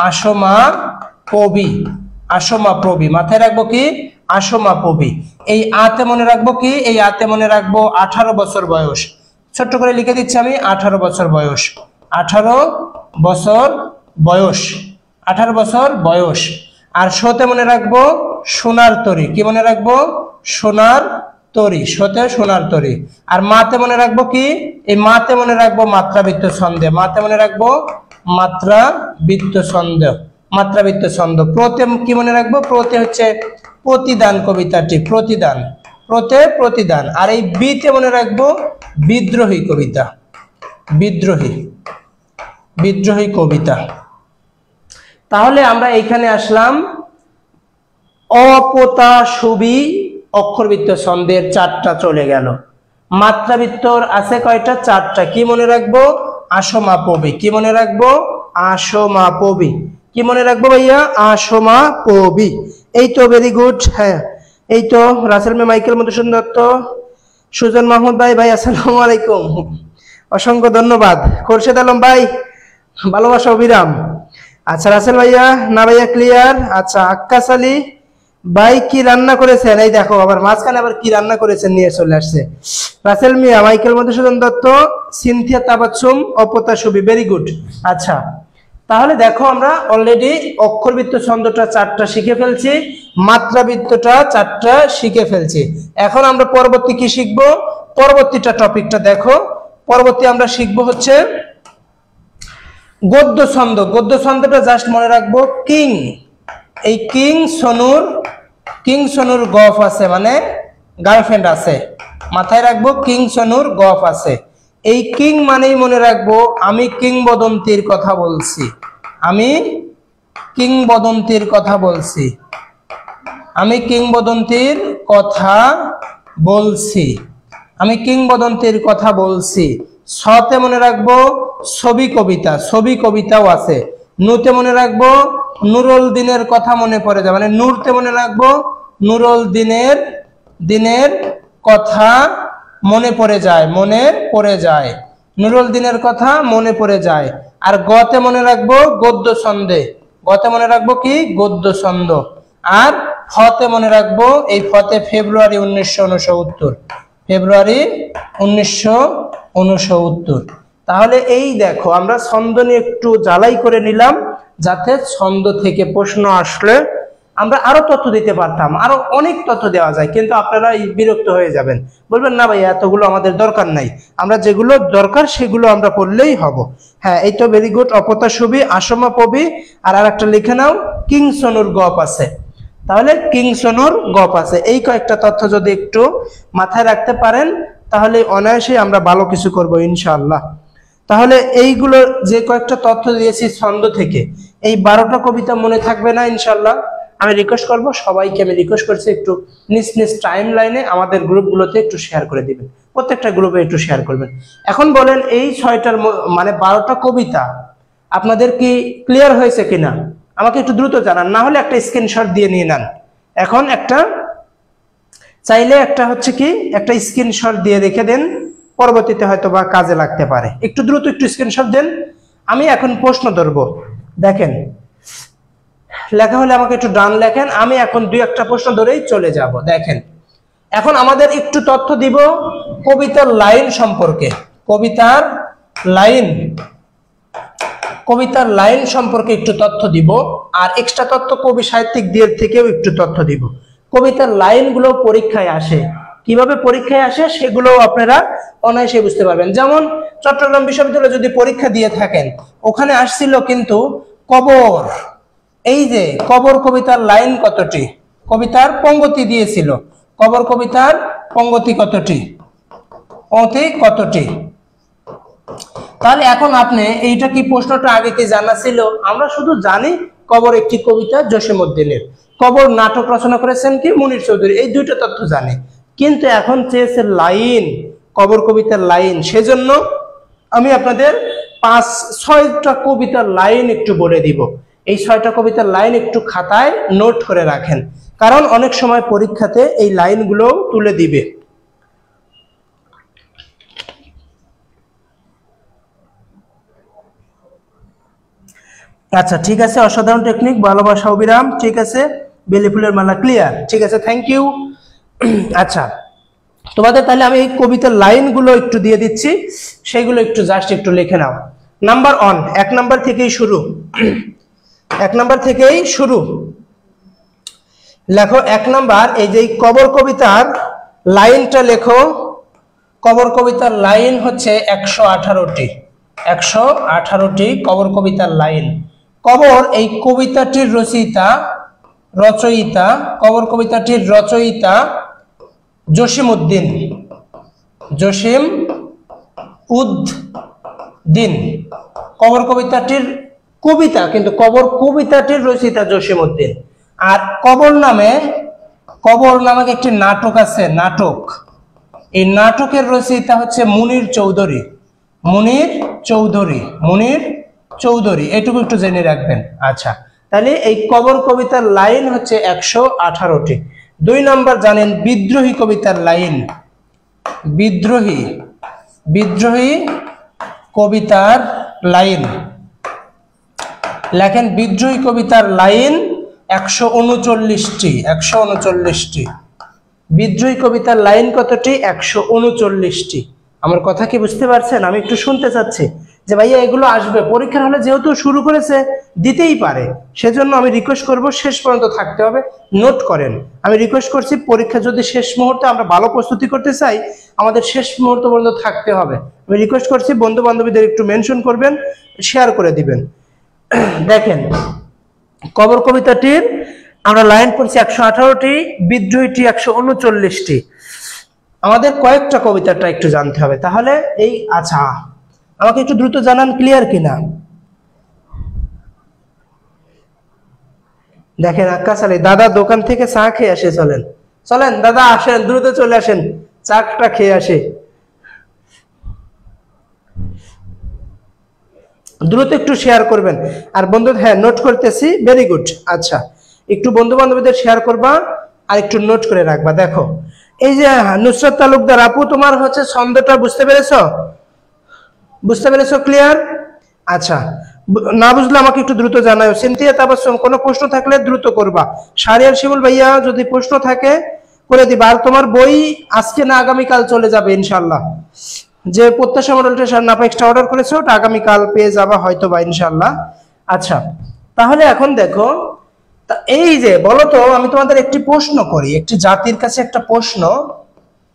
আশোমাপবি, আশোমাপবি মাথায় রাখবো কি? আশোমাপবি। এই আতে মনে রাখবো কি? এই আতে মনে রাখবো 18 বছর বয়স। ছোট্ট করে লিখে দিচ্ছি আমি, 18 বছর বয়স। 18 বছর বয়স। 18 বছর বয়স। আর শোতে মনে রাখবো সোনার তরী। কি মনে রাখবো? সোনার তরী। শোতে সোনার তরী। আর মাতে মনে রাখবো কি? এই মাতে মনে রাখবো মাত্রাবৃত্ত ছন্দে। মাতে মনে রাখবো মাত্রাবৃত্ত ছন্দ। মাত্রাবৃত্ত ছন্দ। প্রতে কি মনে রাখবো? প্রতে হচ্ছে প্রতিদান কবিতাটি। প্রতিদান, প্রতে প্রতিদান। আর এই বিতে মনে রাখবো বিদ্রোহী কবিতা। বিদ্রোহী, বিদ্রোহী কবিতা। তাহলে আমরা এইখানে আসলাম অপতাশুবি, অক্ষরবৃত্ত ছন্দের 4টা চলে গেল। মাত্রাবৃত্তর আছে কয়টা? 4টা। কি মনে রাখবো? আসমাপবি। কি মনে রাখবো? আসমাপবি। কি মনে রাখবো ভাইয়া? আসমাপবি। এই তো, ভেরি গুড। হ্যাঁ, এই তো রাসেল মে মাইকেল মধুসূদন দত্ত, সুজন মাহমুদ ভাই, ভাই আসসালামু আলাইকুম, অসংখ্য ধন্যবাদ। খোরশেদ আলম ভাই, ভালোবাসা অবিরাম। আচ্ছা রাসেল ভাইয়া, না ভাইয়া ক্লিয়ার। আচ্ছা আক্কাস আলী ভাই, কি রান্না করেছেন? এই দেখো আবার মাঝখানে আবার কি রান্না করেছেন নিয়ে চলে আসছে। রাসেল মিয়া, মাইকেল মধুসূদন দত্ত, সিনথিয়া তাবাচ্ছুম, অপতা সুবি, ভেরি গুড। আচ্ছা, তাহলে দেখো আমরা অলরেডি অক্ষরবৃত্ত ছন্দটা 4টা শিখে ফেলছি, মাত্রাবৃত্তটা 4টা শিখে ফেলছি। এখন আমরা পরবর্তী কি শিখবো? পরবর্তীটা টপিকটা দেখো। পরবর্তী আমরা শিখবো হচ্ছে গদ্য ছন্দ। গদ্য ছন্দটা জাস্ট মনে রাখবো কিং। এই কিং সনুর গফ আছে, মানে গার্লফ্রেন্ড আছে, মাথায় রাখবো কিং সনুর গফ আছে। এই কিং মানেই মনে রাখবো আমি কিংবদন্তির কথা বলছি, আমি কিংবদন্তির কথা বলছি, আমি কিংবদন্তির কথা বলছি, আমি কিংবদন্তির কথা বলছি। ছতে মনে রাখবো ছবি কবিতা, ছবি কবিতাও আছে। নুতে মনে রাখবো নুরুল দিনের কথা মনে পড়ে যায়, মানে নূরতে মনে রাখবো নুরুল দিনের কথা মনে পড়ে যায়, মনে পড়ে যায়, নুরুল দিনের কথা মনে পড়ে যায়। আর গতে মনে রাখবো গদ্য ছন্দে, গতে মনে রাখবো কি? গদ্য ছন্দ। আর ফতে মনে রাখবো, এই ফতে ফেব্রুয়ারি 1969, ফেব্রুয়ারি 1969। তাহলে এই দেখো আমরা ছন্দ নিয়ে একটু জ্বালাই করে নিলাম, যাতে ছন্দ থেকে প্রশ্ন আসলে আমরা আরো তথ্য দিতে পারতাম। আরো অনেক তথ্য দেওয়া যায়, কিন্তু আপনারা বিরক্ত হয়ে যাবেন, বলবেন না ভাই এতগুলো আমাদের দরকার নাই, আমরা যেগুলো দরকার সেগুলো আমরা পড়লেই হব। হ্যাঁ, এই তো, ভেরি গুড। অপতা সুবি, আসমাপবি, আর একটা লিখে নাও কিং সনুর গপ আছে। তাহলে কিং সনুর গপ আছে, এই কয়েকটা তথ্য যদি একটু মাথায় রাখতে পারেন তাহলে অনায়াসেই আমরা ভালো কিছু করব ইনশাআল্লাহ। তাহলে এইগুলো যে কয়েকটা তথ্য দিয়েছি ছন্দ থেকে, এই 12টা কবিতা মনে থাকবে না ইনশাআল্লাহ? আমি রিকোয়েস্ট করব সবাইকে, আমি রিকোয়েস্ট করছি একটু নিজ নিজ টাইম লাইনে আমাদের গ্রুপগুলোতে একটু শেয়ার করে দিবেন, প্রত্যেকটা গ্রুপে একটু শেয়ার করবেন। এখন বলেন এই 6টার মানে 12টা কবিতা আপনাদের কি ক্লিয়ার হয়েছে কিনা আমাকে একটু দ্রুত জানান, না হলে একটা স্ক্রিনশট দিয়ে নিয়ে নেন। এখন একটা চাইলে একটা হচ্ছে কি একটা স্ক্রিনশট দিয়ে রেখে দেন, পরবর্তীতে হয়তো বা কাজে লাগতে পারে। একটু দ্রুত একটু স্ক্রিনশট দেন। আমি এখন প্রশ্ন ধরব, দেখেন লেখা হলে আমাকে একটু ডান লেখেন, আমি এখন 2-1টা প্রশ্ন ধরেই চলে যাব। দেখেন এখন আমাদের একটু তথ্য দিব কবিতার লাইন সম্পর্কে, কবিতার লাইন সম্পর্কে একটু তথ্য দিব, আর এক্সট্রা তথ্য কবি সাহিত্যিক দিক থেকেও একটু তথ্য দিব। কবিতার লাইনগুলো পরীক্ষায় আসে, কিভাবে পরীক্ষায় আসে সেগুলো আপনারা অনায়াসে বুঝতে পারবেন। যেমন চট্টগ্রাম বিশ্ববিদ্যালয়ে যদি পরীক্ষা দিয়ে থাকেন, ওখানে আসছিল কিন্তু কবর, এই যে কবর কবিতার লাইন কতটি, কবিতার পঙ্গতি দিয়েছিল, কবর কবিতার পঙ্গতি কতটি, কতটি। তাহলে এখন আপনি এইটা কি প্রশ্নটা আগে কি জানা ছিল? আমরা শুধু জানি কবর একটি কবিতা জসীমউদ্দিনের, কবর নাটক রচনা করেছেন কি মুনির চৌধুরী, এই 2টা তথ্য জানি। কিন্তু এখন চেয়েছে লাইন, কবর কবিতার লাইন, সেজন্য আমি আপনাদের 5-6টা কবিতার লাইন একটু বলে দিব। এই 6টা কবিতার লাইন একটু খাতায় নোট করে রাখেন, কারণ অনেক সময় পরীক্ষাতে এই লাইনগুলো তুলে দিবে। আচ্ছা ঠিক আছে, অসাধারণ টেকনিক, ভালোবাসা অবিরাম, ঠিক আছে, বেলি ফুলের মালা ক্লিয়ার, ঠিক আছে, থ্যাংক ইউ। আচ্ছা তোমাদের তাহলে আমি এই কবিতার লাইনগুলো একটু দিয়ে দিচ্ছি, সেগুলো একটু জাস্ট একটু লিখে নাও। নাম্বার 1, 1 নাম্বার থেকেই শুরু, 1 নাম্বার থেকেই শুরু। লেখো 1 নাম্বার, এই যে কবর কবিতার লাইনটা লেখো। কবর কবিতার লাইন হচ্ছে 118টি, 118টি কবর কবিতার লাইন। কবর এই কবিতাটির রচয়িতা, কবর কবিতাটির রচয়িতা জসীমউদ্দিন, জসীমউদ্দিন। কবর কবিতাটির কবিতা, কিন্তু কবর কবিতাটির রচয়িতা জসীমউদ্দিন। আর কবর নামে কবর নামক একটি নাটক আছে, নাটক। এই নাটকের রচয়িতা হচ্ছে মুনির চৌধুরী। মুনির চৌধুরী, মুনির চৌধুরী, এটুকু একটু জেনে রাখবেন। আচ্ছা, তাহলে এই কবর কবিতার লাইন হচ্ছে 118টি। 2 নম্বর জানেন বিদ্রোহী কবিতার লাইন। বিদ্রোহী, বিদ্রোহী কবিতার লাইন লেখেন। বিদ্রোহী কবিতার লাইন 139টি। 139টি। বিদ্রোহী কবিতার লাইন কতটি? 139টি। আমার কথা কি বুঝতে পারছেন? আমি একটু শুনতে চাচ্ছি যে ভাইয়া এগুলো আসবে পরীক্ষার হলে, যেহেতু শুরু করেছে দিতেই পারে, সেজন্য আমি রিকোয়েস্ট করব শেষ পর্যন্ত থাকতে হবে। নোট করেন, আমি রিকোয়েস্ট করছি পরীক্ষা যদি শেষ মুহূর্তে আমরা ভালো প্রস্তুতি করতে চাই, আমাদের শেষ মুহূর্ত পর্যন্ত থাকতে হবে। আমি রিকোয়েস্ট করছি বন্ধু বান্ধবীদের একটু মেনশন করবেন, শেয়ার করে দিবেন। দেখেন, কবর কবিতাটির আমরা লাইন পড়ছি 118টি, বিদ্রোহীটি 139টি। আমাদের কয়েকটা কবিতাটা একটু জানতে হবে তাহলে। এই আচ্ছা, আমাকে একটু দ্রুত জানান ক্লিয়ার কিনা। দেখেন আক্কাস আলী দাদা দোকান থেকে চা খেয়ে আসে, চলেন চলেন দাদা আসেন, দ্রুত চলে আসেন, চাটা খেয়ে আসে, দ্রুত একটু শেয়ার করবেন। আর বন্ধু, হ্যাঁ নোট করতেছি, ভেরি গুড। আচ্ছা, একটু বন্ধু বান্ধবীদের শেয়ার করবা আর একটু নোট করে রাখবা। দেখো, এই যে নুসরাত তালুকদার আপু, তোমার হচ্ছে ছন্দটা বুঝতে পেরেছো? বুঝতে পেরেছো? ক্লিয়ার? আচ্ছা, না বুঝলে আমাকে একটু দ্রুত জানাও। সিনথিয়া তাবাসসুম, কোনো প্রশ্ন থাকলে দ্রুত করবা। শাহরিয়ার শিমুল ভাইয়া, যদি প্রশ্ন থাকে করে দিবা। আর তোমার বই আজকে না আগামীকাল চলে যাবে ইনশাআল্লাহ। যে প্রত্যাশা মডেলটা নাপা এক্সট্রা অর্ডার করেছো ওটা আগামীকাল পেয়ে যাবা হয়তো বা ইনশাআল্লাহ। আচ্ছা, তাহলে এখন দেখো, এই যে বলো তো, আমি তোমাদের একটি প্রশ্ন করি, একটি জাতির কাছে একটা প্রশ্ন,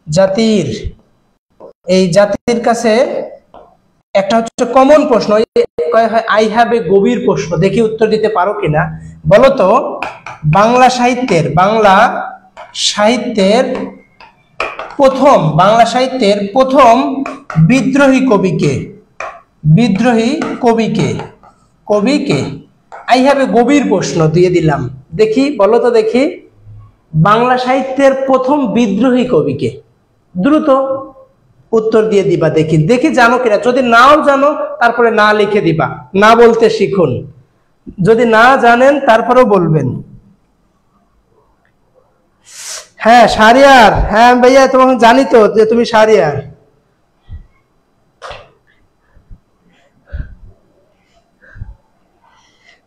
জাতির, এই জাতির কাছে একটা হচ্ছে কমন প্রশ্ন, আই হ্যাভ এ গভীর প্রশ্ন, দেখি উত্তর দিতে পারো কিনা। বলো তো, বাংলা সাহিত্যের প্রথম বিদ্রোহী কবিকে? বিদ্রোহী কবিকে আই হ্যাভ এ গভীর প্রশ্ন দিয়ে দিলাম। দেখি বলো তো, দেখি বাংলা সাহিত্যের প্রথম বিদ্রোহী কবিকে? দ্রুত উত্তর দিয়ে দিবা, দেখি দেখি জানো কিনা। যদি নাও জানো তারপরে না লিখে দিবা, না বলতে শিখুন। যদি না জানেন তারপরেও বলবেন। হ্যাঁ শাহরিয়ার, হ্যাঁ ভাইয়া তোমাকে জানি তো যে তুমি শাহরিয়ার।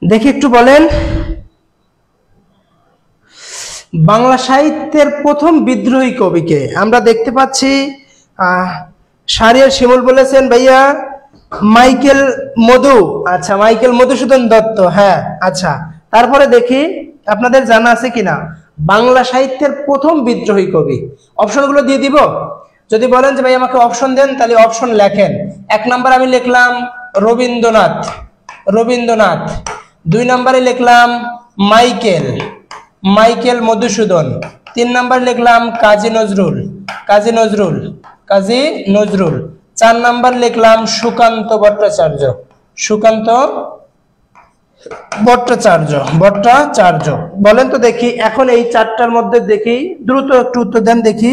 দেখি একটু বলেন, বাংলা সাহিত্যের প্রথম বিদ্রোহী কবিকে? আমরা দেখতে পাচ্ছি শাহরিয়ার শিমুল বলেছেন ভাইয়া মাইকেল মধু। আচ্ছা, মাইকেল মধুসূদন দত্ত। হ্যাঁ, আচ্ছা, তারপরে দেখি আপনাদের জানা আছে কিনা বাংলা সাহিত্যের প্রথম বিদ্রোহী কবি। অপশনগুলো দিয়ে দিব। যদি বলেন যে ভাই আমাকে অপশন দেন, তাহলে অপশন লেখেন। 1 নাম্বার আমি লিখলাম রবীন্দ্রনাথ। 2 নম্বরে লিখলাম মাইকেল মধুসূদন। 3 নাম্বার লিখলাম কাজী নজরুল। 4 নাম্বার লিখলাম সুকান্ত ভট্টাচার্য। বলেন তো দেখি, এখন এই 4টার মধ্যে দেখি, দ্রুত একটু উত্তর দেন দেখি।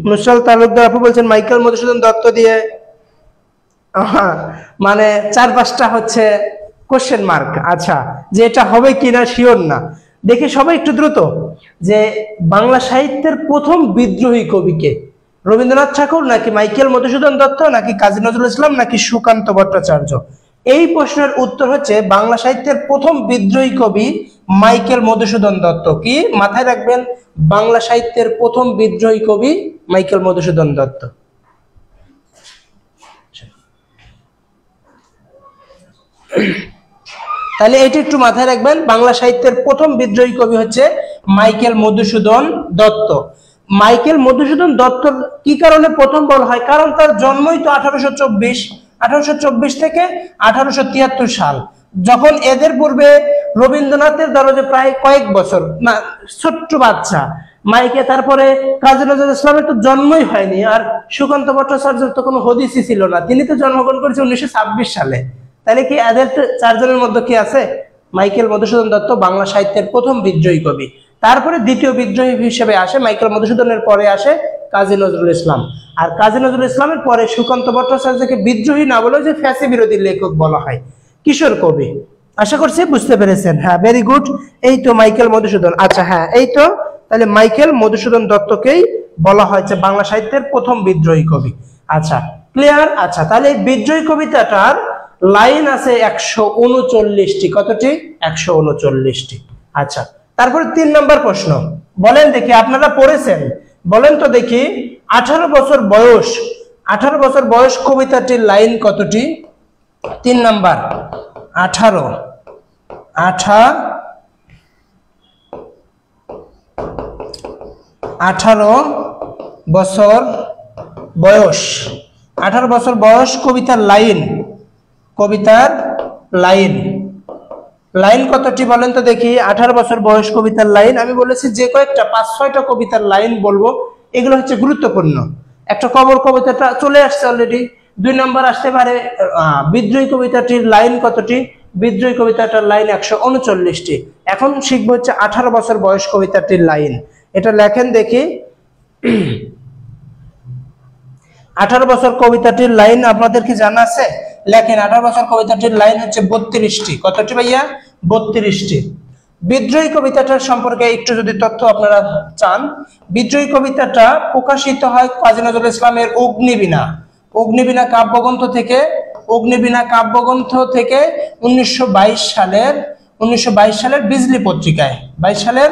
নুসরাত তালুকদার আপু বলছেন মাইকেল মধুসূদন দত্ত দিয়ে, মানে 4-5টা হচ্ছে কোশ্চেন মার্ক। আচ্ছা, যে এটা হবে কিনা শিওর না। দেখি সবাই একটু দ্রুত, যে বাংলা সাহিত্যের প্রথম বিদ্রোহী কবিকে? রবীন্দ্রনাথ ঠাকুর, নাকি মাইকেল মধুসূদন দত্ত, নাকি কাজী নজরুল ইসলাম, নাকি সুকান্ত ভট্টাচার্য? এই প্রশ্নের উত্তর হচ্ছে বাংলা সাহিত্যের প্রথম বিদ্রোহী কবি মাইকেল মধুসূদন দত্ত। কি মাথায় রাখবেন? বাংলা সাহিত্যের প্রথম বিদ্রোহী কবি মাইকেল মধুসূদন দত্ত। তাহলে এটা একটু মাথায় রাখবেন, বাংলা সাহিত্যের প্রথম বিদ্রোহী কবি হচ্ছে মাইকেল মধুসূদন দত্ত। মাইকেল মধুসূদন দত্ত কি কারণে প্রথম বলা হয়? কারণ তার জন্মই তো 1824 থেকে 1873 সাল। যখন এদের পূর্বে রবীন্দ্রনাথের দরজে প্রায় কয়েক বছর, না ছোট্ট বাচ্চা মাইকে, তারপরে কাজী নজরুল ইসলামের তো জন্মই হয়নি, আর সুকান্ত ভট্টাচার্যের তো কোনো হদিসই ছিল না, তিনি তো জন্মগ্রহণ করেছেন 1926 সালে। তাহলে কি এদের 4 জনের মধ্যে কি আছে? মাইকেল মধুসূদন দত্ত বাংলা সাহিত্যের প্রথম বিদ্রোহী কবি। তারপরে দ্বিতীয় বিদ্রোহী হিসেবে আসে মাইকেল মধুসূদনের পরে আসে কাজী নজরুল ইসলাম। আর কাজী নজরুল ইসলামের পরে সুকান্ত ভট্টাচার্যকে বিদ্রোহী না বলে যে ফ্যাসি বিরোধী লেখক বলা হয়, কিশোর কবি। আশা করছি বুঝতে পেরেছেন। হ্যাঁ, ভেরি গুড। এই তো মাইকেল মধুসূদন। আচ্ছা, হ্যাঁ, এই তো তাহলে মাইকেল মধুসূদন দত্তকেই বলা হয়েছে বাংলা সাহিত্যের প্রথম বিদ্রোহী কবি। আচ্ছা, ক্লিয়ার। আচ্ছা, তাহলে এই বিদ্রোহী কবিতাটার লাইন আছে 139টি। কতটি? 139টি। আচ্ছা, তারপরে 3 নম্বর প্রশ্ন। বলেন দেখি, আপনারা পড়েছেন, বলেন তো দেখি 18 বছর বয়স, 18 বছর বয়স কবিতাটির লাইন কতটি? 3 নাম্বার 18 বছর বয়স, 18 বছর বয়স কবিতার লাইন, কবিতার লাইন, লাইন কতটি বলেন তো দেখি? 18 বছর বয়স কবিতার লাইন। আমি বলেছি যে কয়েকটা 5-6টা কবিতার লাইন বলবো, এগুলো হচ্ছে গুরুত্বপূর্ণ। একটা কবিতাটা চলে আসছে অলরেডি। 2 নম্বর আসতে পারে বিদ্রোহী কবিতাটির লাইন কতটি? বিদ্রোহী কবিতাটার লাইন 139টি। এখন শিখবো হচ্ছে 18 বছর বয়স কবিতাটির লাইন। এটা লেখেন দেখি। 18 বছর কবিতাটির লাইন আপনাদের কি জানা আছে? লেখেন। 18 বছর কবিতাটির লাইন হচ্ছে 32টি। কতটি ভাইয়া? 32টি। বিদ্রোহী কবিতাটার সম্পর্কে একটু যদি তথ্য আপনারা চান, বিদ্রোহী কবিতাটা প্রকাশিত হয় কাজী নজরুল ইসলামের অগ্নিবীণা, অগ্নিবীণা কাব্যগ্রন্থ থেকে, অগ্নিবীণা কাব্যগ্রন্থ থেকে 1922 সালের বিজলি পত্রিকায়, 22 সালের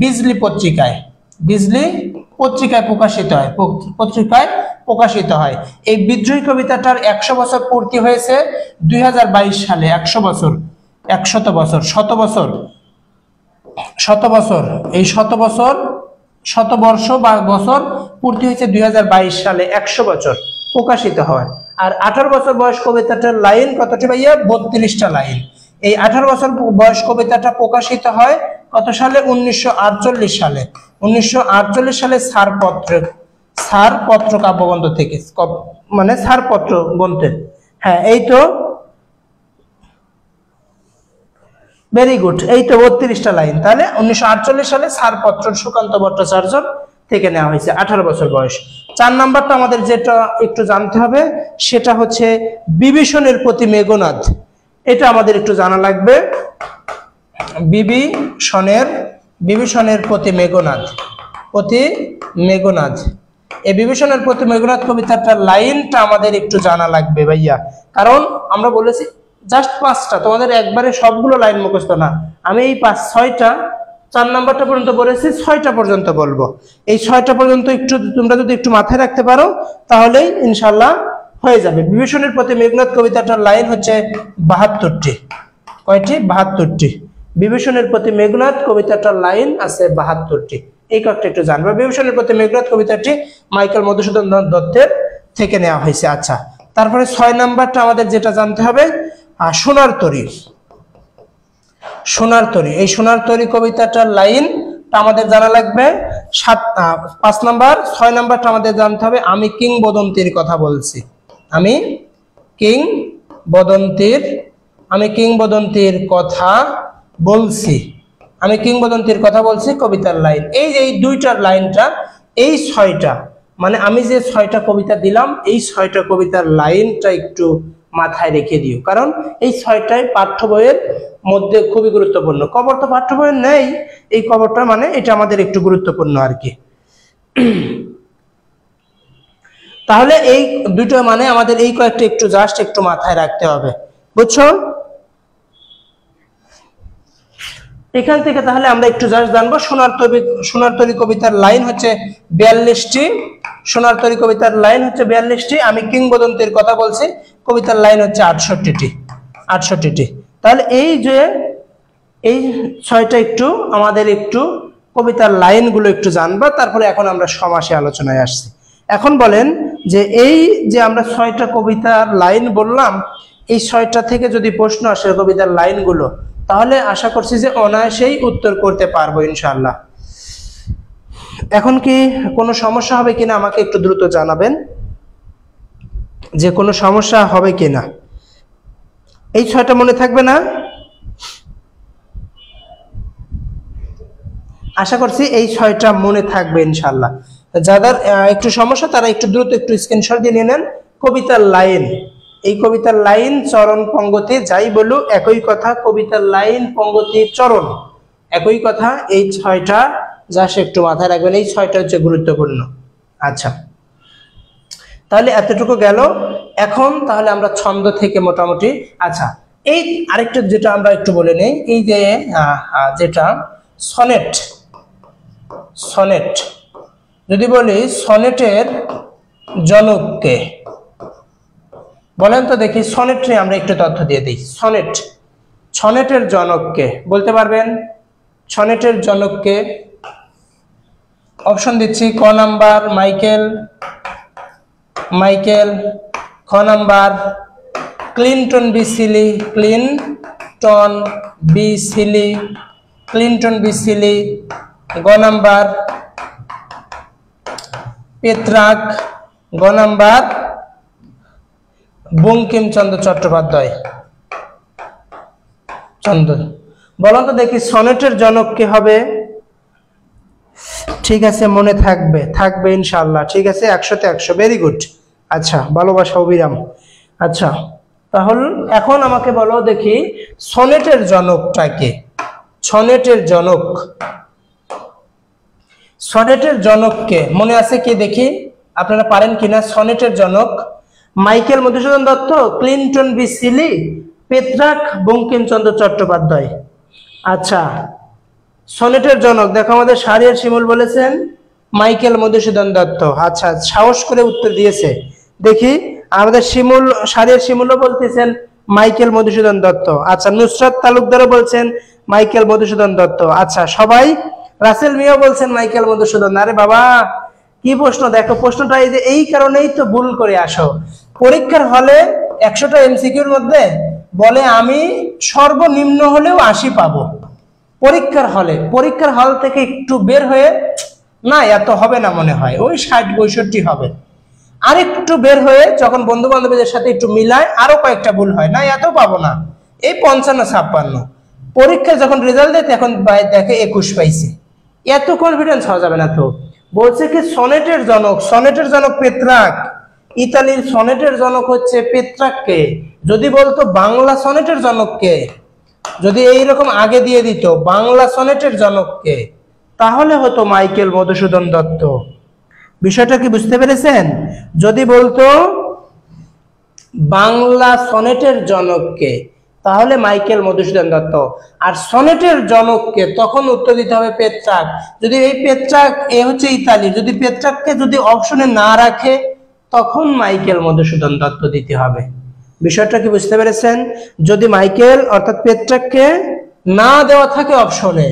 বিজলি পত্রিকায়, বিজলি পত্রিকায় প্রকাশিত হয়, পত্রিকায় প্রকাশিত হয়। এই বিদ্রোহী কবিতাটার 100 বছর পূর্তি হয়েছে 2022 সালে। 100 বছর, 100 বছর, 100 বছর, 100 বছর, এই 100 বছর, 100 বর্ষ বা বছর পূর্তি হয়েছে 2022 সালে। 100 বছর প্রকাশিত হয়। আর 18 বছর বয়স কবিতাটার লাইন কতটি ভাইয়া? 32টা লাইন। এই 18 বছর বয়স কবিতাটা প্রকাশিত হয় কত সালে? 1948 সালে। 1948 সালে ছাড়পত্র কাব্যগ্রন্থ থেকে, মানে ছাড়পত্র গ্রন্থে। হ্যাঁ, এই তো, ভেরি গুড। এই তো 32টা লাইন। তাহলে 1948 সালে ছাড়পত্র সুকান্ত ভট্টাচার্য থেকে নেওয়া হয়েছে। 18 বছর বয়স। 4 নাম্বারটা আমাদের যেটা একটু জানতে হবে সেটা হচ্ছে বিভীষণের প্রতি মেঘনাদ। এটা আমাদের একটু জানা লাগবে। বিভীষণের প্রতি মেঘনাদ, এই বিভীষণের প্রতি মেঘনাদ কবিতাটার লাইনটা আমাদের একটু জানা লাগবে ভাইয়া। কারণ আমরা বলেছি জাস্ট 5টা, তোমাদের একবারে সবগুলো লাইন মুখস্থ না। আমি এই 5-6টা, 4 নাম্বারটা পর্যন্ত বলেছি, 6টা পর্যন্ত বলবো। এই 6টা পর্যন্ত একটু তোমরা যদি একটু মাথায় রাখতে পারো তাহলেই ইনশাল্লাহ হয়ে যাবে। বিভীষণের প্রতি মেঘনাদ কবিতাটার লাইন হচ্ছে 72টি। কয়টি? 72টি। বিভীষণের প্রতি মেঘনাদ কবিতাটার লাইন আছে 72টি। এই কয়েকটা একটু জানবে। বিভীষণের প্রতি মেঘনাদ কবিতাটি মাইকেল মধুসূদন দত্তের থেকে নেওয়া হয়েছে। আচ্ছা, তারপরে 6 নাম্বারটা আমাদের যেটা জানতে হবে, সোনার তরী। এই সোনার তরী কবিতাটার লাইন আমাদের জানা লাগবে 5 নাম্বার। 6 নাম্বারটা আমাদের জানতে হবে আমি কিংবদন্তির কথা বলছি। আমি কিংবদন্তির কথা বলছি কবিতার লাইন। এই যে এই 2টার লাইনটা, এই 6টা, মানে আমি যে 6টা কবিতা দিলাম, এই 6টা কবিতার লাইনটা একটু মাথায় রেখে দিও। কারণ এই 6টাই পাঠ্য বইয়ের মধ্যে খুবই গুরুত্বপূর্ণ। কবর তো পাঠ্য বইয়ের নেই, এই কবরটা মানে এটা আমাদের একটু গুরুত্বপূর্ণ আর কি। তাহলে এই 2টা মানে আমাদের এই কয়েকটা একটু জাস্ট একটু মাথায় রাখতে হবে, বুঝছো? এখান থেকে তাহলে আমরা একটু জাস্ট জানবো সোনার তরী কবিতার লাইন হচ্ছে 42টি। সোনার তরী কবিতার লাইন হচ্ছে 42টি। আমি কিংবদন্তির কথা বলছি কবিতার লাইন হচ্ছে 68টি। তাহলে এই যে এই 6টা একটু আমাদের একটু কবিতার লাইনগুলো একটু জানবা। তারপরে এখন আমরা সমাসে আলোচনায় আসছি। এখন বলেন যে এই যে আমরা 6টা কবিতার লাইন বললাম, এই 6টা থেকে যদি প্রশ্ন আসে কবিতার লাইনগুলো, তাহলে আশা করছি যে অনায়াসেই উত্তর করতে পারবো ইনশাআল্লাহ। এখন কি কোনো সমস্যা হবে কিনা আমাকে একটু দ্রুত জানাবেন, যে কোনো সমস্যা হবে কিনা। এই 6টা মনে থাকবে না? আশা করছি এই 6টা মনে থাকবে ইনশাআল্লাহ। যাদের একটু সমস্যা তারা একটু দ্রুত একটু স্ক্রিনশট দিয়ে নিয়ে নেন। কবিতার লাইন, এই কবিতার লাইন, চরণ, পঙ্গতি যাই বলু একই কথা, কবিতার লাইন, পঙ্গতি, চরণ একই কথা। এই 6টা জাস্ট একটু মাথায় রাখবেন, এই 6টা হচ্ছে গুরুত্বপূর্ণ। আচ্ছা, তাহলে এতটুকু গেল। এখন তাহলে আমরা ছন্দ থেকে মোটামুটি, আচ্ছা এই আরেকটা যেটা আমরা একটু বলে নেই, এই যে যেটা সনেট, সনেট যদি বলি সনেটের জনককে বলেন তো দেখি, সনেট নিয়ে আমরা একটু তথ্য দিয়ে দিই। সনেট, সনেটের জনককে বলতে পারবেন? সনেটের জনককে অপশন দিচ্ছি, ক নাম্বার মাইকেল, মাইকেল, খ number Clinton B Seely, Clinton B Seely, Clinton B Seely, গ নাম্বার পেত্রাক, গ নাম্বার বঙ্কিমচন্দ্র চট্টোপাধ্যায়। চন্দ্র বলো তো দেখি সনেটের জনক কে হবে? ঠিক আছে, মনে থাকবে, থাকবে ইনশাআল্লাহ। ঠিক আছে, 100-তে 100, ভেরি গুড। আচ্ছা, ভালোবাসা অবিরাম। আচ্ছা, তাহলে এখন আমাকে বলো দেখি সনেটের জনকটা কে? সনেটের জনক, সনেটের জনক কে মনে আছে কি দেখি, আপনারা পারেন কিনা? সনেটের জনক Michael Madhusudan Dutta, Clinton B Seely, Petrarch, Bankimchandra Chattopadhyay. আচ্ছা, সনেটের জনক দেখো আমাদের শাহরিয়ার শিমুল বলেছেন মাইকেল মধুসূদন দত্ত। আচ্ছা, সাহস করে উত্তর দিয়েছে। দেখি আমাদের শিমুল, শাহরিয়ার শিমুলও বলতেছেন মাইকেল মধুসূদন দত্ত। আচ্ছা, নুসরাত তালুকদারও বলছেন মাইকেল মধুসূদন দত্ত। আচ্ছা, সবাই, রাসেল মিয়া বলছেন মাইকেল মধুসূদন। আরে বাবা, কি প্রশ্ন দেখো, প্রশ্নটা এই যে এই কারণেই তো ভুল করে আসো। পরীক্ষার হলে 100টা এমসিকিউর মধ্যে বলে আমি সর্বনিম্ন হলেও 80 পাবো। পরীক্ষার হলে, পরীক্ষার হল থেকে একটু বের হয়ে না এত হবে না মনে হয়, ওই 60-65 হবে। আর একটু বের হয়ে যখন বন্ধু বান্ধবীদের সাথে একটু মিলায় আরো কয়েকটা ভুল হয়, না এত পাবো না, এই 55-56। পরীক্ষা যখন রেজাল্ট দেয় তখন দেখে 21 পাইছে। এত কনফিডেন্স হওয়া যাবে না। তো বলছে কি সনেটের জনক, সনেটের জনক পেত্রাক। ইতালির সনেটের জনক হচ্ছে পেত্রাককে। যদি বলতো বাংলা সনেটের জনককে, যদি এইরকম আগে দিয়ে দিত বাংলা সনেটের জনককে, তাহলে হতো মাইকেল মধুসূদন দত্ত। বিষয়টা কি বুঝতে পেরেছেন? যদি বলতো বাংলা সনেটের জনককে, তাহলে মাইকেল মধুসূদন দত্ত। আর সনেটের জনককে তখন উত্তর দিতে হবে পেত্রাক। যদি এই পেত্রাক এ হচ্ছে ইতালি, যদি পেত্রাককে যদি অপশনে না রাখে তখন মাইকেল মধুসূদন দত্ত দিতে হবে। বিষয়টা কি বুঝতে পেরেছেন? যদি মাইকেল অর্থাৎ পেত্রাককে না দেওয়া থাকে অপশনে,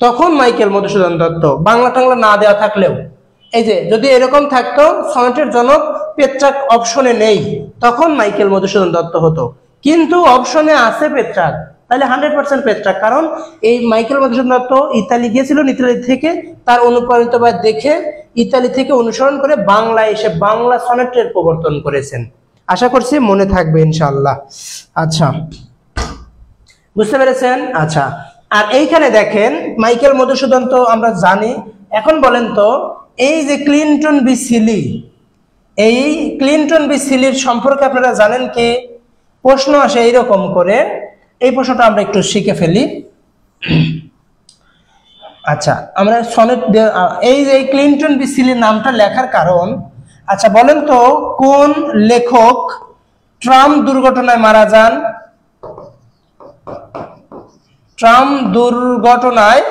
তখন মাইকেল মধুসূদন দত্ত। বাংলা টাংলা না দেওয়া থাকলেও, এই যে যদি এরকম থাকতো সনেটের জনক পেত্রাক অপশনে নেই, তখন মাইকেল মধুসূদন দত্ত হতো। কিন্তু অপশনে আছে পেত্রাক, তাহলে 100% পেত্রাক। কারণ এই মাইকেল মধুসূদন দত্ত ইতালি গিয়েছিলেন, ইতালি থেকে তার অনুপ্রাণিত বা দেখে ইতালি থেকে অনুসরণ করে বাংলায় এসে বাংলা সনেটের প্রবর্তন করেছেন। আশা করছি মনে থাকবে ইনশাআল্লাহ। আচ্ছা, বুঝতে পেরেছেন? আচ্ছা, আর এইখানে দেখেন মাইকেল মধুসূদন তো আমরা জানি। এখন বলেন তো এই যে ক্লিনটন বি সিলি, এই ক্লিনটন বি সিলির সম্পর্কে আপনারা জানেন কি? প্রশ্ন আসে এইরকম করে, এই প্রশ্নটা আমরা একটু শিখে ফেলি। আচ্ছা, আমরা সনেট, এই যে ক্লিনটন বি সিলির নামটা লেখার কারণ, আচ্ছা বলেন তো কোন লেখক ট্রাম দুর্ঘটনায় মারা যান? ট্রাম দুর্ঘটনায়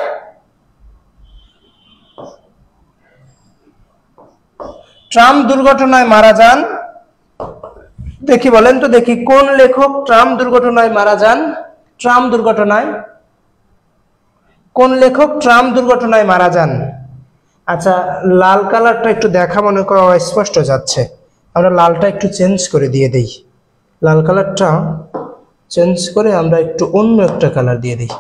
মারা যান। দেখি বলেন তো দেখি কোন লেখক ট্রাম দুর্ঘটনায় মারা যান? ট্রাম দুর্ঘটনায় কোন লেখক ট্রাম দুর্ঘটনায় মারা যান? আচ্ছা, লাল কালারটা একটু দেখা মনে করো স্পষ্ট যাচ্ছে, আমরা লালটা একটু চেঞ্জ করে দিয়ে দেই। লাল কালারটা চেঞ্জ করে আমরা একটু অন্য একটা কালার দিয়ে দিই।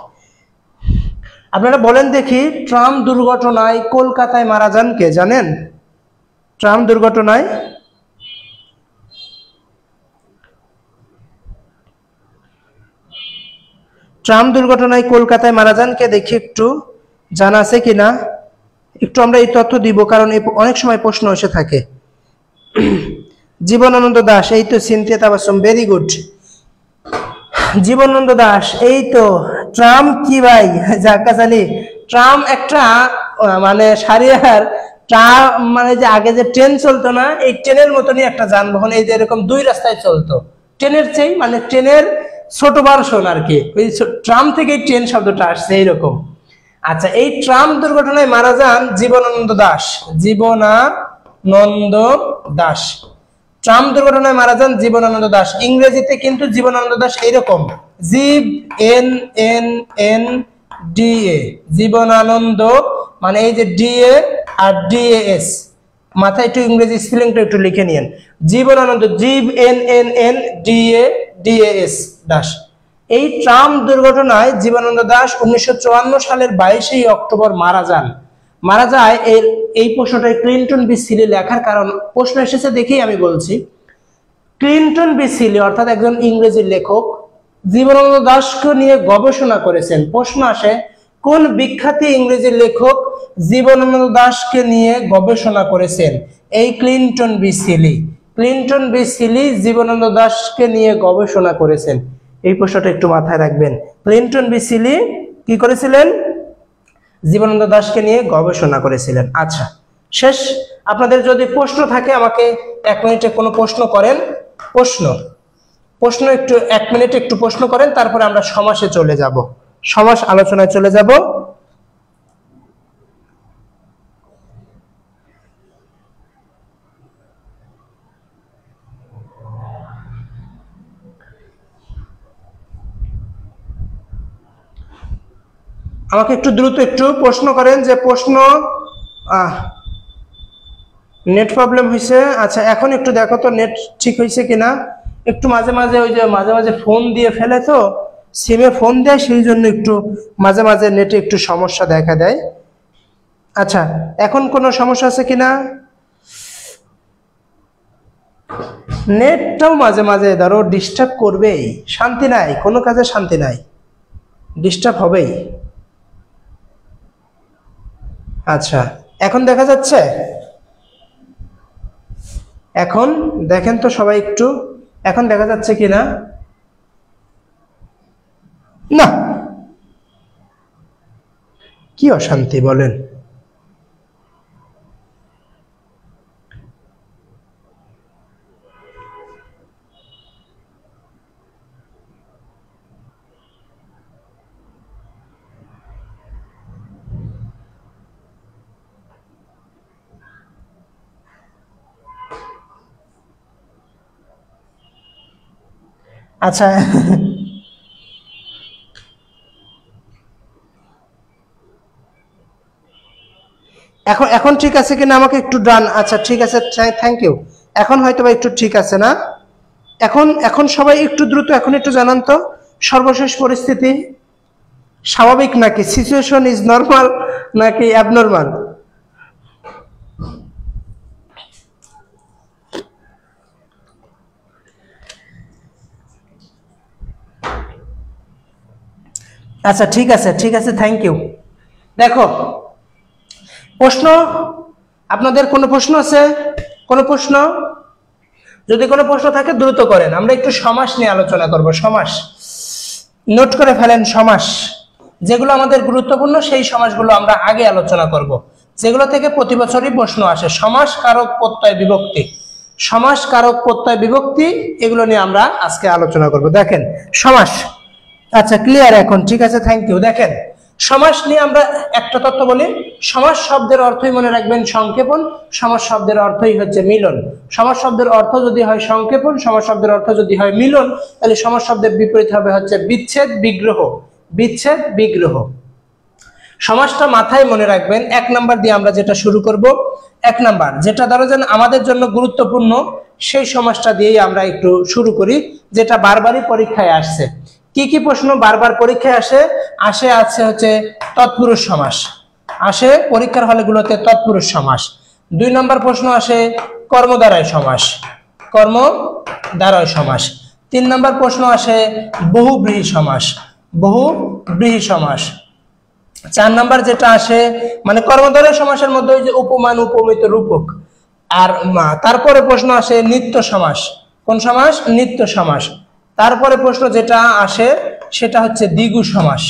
আপনারা বলেন দেখি ট্রাম দুর্ঘটনায় কলকাতায় মারা যান কে জানেন? ট্রাম দুর্ঘটনায় কলকাতায় মারা যান কে দেখি একটু। জানা আছে কিনা একটু আমরা এই তথ্য দিব, কারণ অনেক সময় প্রশ্ন এসে থাকে। জীবনানন্দ দাশ, এই তো Cynthia Tabassum, very good. Jibanananda Das, এই তো। ট্রাম কি ভাই? জাক্কাস আলী, ট্রাম একটা মানে সারিয়ার ট্রাম, মানে যে আগে যে ট্রেন চলতো না, এই ট্রেনের মতনই একটা যানবাহন, এই যে এরকম দুই রাস্তায় চলতো, ট্রেনের চেয়ে মানে ট্রেনের ছোট ভার্সন আর কি। ওই ট্রাম থেকে ট্রেন শব্দটা আসছে এইরকম। আচ্ছা, এই ট্রাম দুর্ঘটনায় মারা যান জীবনানন্দ দাশ। জীবনানন্দ দাশ, ট্রাম দুর্ঘটনায় মারা যান জীবনানন্দ দাশ। ইংরেজিতে কিন্তু জীবনানন্দ দাশ এইরকম, জীব N N N D A, Jibanananda, মানে এই যে D A R D A S, মাথায় একটু ইংরেজি স্পেলিংটা একটু লিখে নিন। জীবনানন্দ, জীব N N N D A S Das. এই ট্রাম দুর্ঘটনায় জীবনানন্দ দাশ 1954 সালের 22 অক্টোবর মারা যান। মারা যায় এই প্রশ্নটা ক্লিন্টন বি সিলি লেখার কারণ, প্রশ্ন এসেছে দেখেই আমি বলছি। ক্লিন্টন বি সিলি অর্থাৎ একজন ইংরেজি লেখক জীবনানন্দ দাশকে নিয়ে গবেষণা করেছেন। প্রশ্ন আসে, কোন বিখ্যাত ইংরেজি লেখক জীবনানন্দ দাশকে নিয়ে গবেষণা করেছেন? এই Clinton B Seely. Clinton B Seely Jibanananda দাশকে নিয়ে গবেষণা করেছেন। এই প্রশ্নটা একটু মাথায় রাখবেন। ক্লিন্টন বি সিলি কি করেছিলেন? জীবনানন্দ দাশকে নিয়ে গবেষণা করেছিলেন। আচ্ছা, শেষ। আপনাদের যদি প্রশ্ন থাকে আমাকে 1 মিনিটে কোনো প্রশ্ন করেন। প্রশ্ন একটু 1 মিনিটে একটু প্রশ্ন করেন, তারপরে আমরা সমাসে চলে যাব, সমাস আলোচনায় চলে যাব। আমাকে একটু দ্রুত একটু প্রশ্ন করেন, যে প্রশ্ন। নেট প্রবলেম হয়েছে। আচ্ছা, এখন একটু দেখো তো নেট ঠিক হয়েছে কিনা। একটু মাঝে মাঝে ওই যে মাঝে মাঝে ফোন দিয়ে ফেলে, তো সিমে ফোন দেয়, সেই জন্য একটু মাঝে মাঝে নেটে একটু সমস্যা দেখা দেয়। আচ্ছা, এখন কোনো সমস্যা আছে কিনা? নেটটাও মাঝে মাঝে ধরো ডিস্টার্ব করবেই, শান্তি নাই, কোনো কাজে শান্তি নাই, ডিস্টার্ব হবেই। আচ্ছা, এখন দেখা যাচ্ছে? এখন দেখেন তো সবাই একটু, এখন দেখা যাচ্ছে কিনা? না, কি অশান্তি বলেন। আচ্ছা, এখন ঠিক আছে কিনা আমাকে একটু ডান। আচ্ছা, ঠিক আছে, থ্যাংক ইউ। এখন হয়তো বা একটু ঠিক আছে না? এখন সবাই একটু দ্রুত এখন একটু জানান তো, সর্বশেষ পরিস্থিতি স্বাভাবিক নাকি, সিচুয়েশন ইজ নরমাল নাকি অ্যাবনর্মাল? আচ্ছা, ঠিক আছে, থ্যাংক ইউ। দেখো, প্রশ্ন, আপনাদের কোনো প্রশ্ন আছে? কোনো প্রশ্ন? যদি কোনো প্রশ্ন থাকে দ্রুত করেন। আমরা একটু সমাস নিয়ে আলোচনা করব। সমাস নোট করে ফেলেন। সমাস যেগুলো আমাদের গুরুত্বপূর্ণ, সেই সমাসগুলো আমরা আগে আলোচনা করব, যেগুলো থেকে প্রতি বছরই প্রশ্ন আসে। সমাস, কারক, প্রত্যয়, বিভক্তি। সমাস, কারক, প্রত্যয়, বিভক্তি, এগুলো নিয়ে আমরা আজকে আলোচনা করব। দেখেন সমাস। আচ্ছা, ক্লিয়ার এখন? ঠিক আছে, থ্যাংক ইউ। দেখেন, সমাস নিয়ে আমরা একটা তথ্য বলি। সমাস শব্দের অর্থই মনে রাখবেন সংক্ষেপণ। সমাস শব্দের অর্থই হচ্ছে মিলন। সমাস শব্দের অর্থ যদি হয় সংক্ষেপণ, সমাস শব্দের অর্থ যদি হয় মিলন, তাহলে সমাস শব্দের বিপরীত হবে হচ্ছে বিচ্ছেদ, বিগ্রহ। বিচ্ছেদ, বিগ্রহ। সমাসটা মাথায় মনে রাখবেন। 1 নাম্বার দিয়ে আমরা যেটা শুরু করব, 1 নাম্বার যেটা ধরো যেন আমাদের জন্য গুরুত্বপূর্ণ, সেই সমাসটা দিয়েই আমরা একটু শুরু করি, যেটা বারবারই পরীক্ষায় আসছে। কি কি প্রশ্ন বারবার পরীক্ষায় আছে হচ্ছে তৎপুরুষ সমাস, আসে পরীক্ষার হলগুলোতে তৎপুরুষ সমাস। 2 নম্বর প্রশ্ন আসে কর্মদ্বারয় সমাস, কর্মদ্বারয় সমাস। 3 নম্বর প্রশ্ন আসে বহুব্রীহি সমাস, বহুব্রীহি সমাস। 4 নাম্বার যেটা আসে মানে কর্মধারয় সমাসের মধ্যে ওই যে উপমান উপমিত রূপক। আর তারপরে প্রশ্ন আসে নিত্য সমাস। কোন সমাস? নিত্য সমাস। তারপরে প্রশ্ন যেটা আসে সেটা হচ্ছে দ্বিগু সমাস।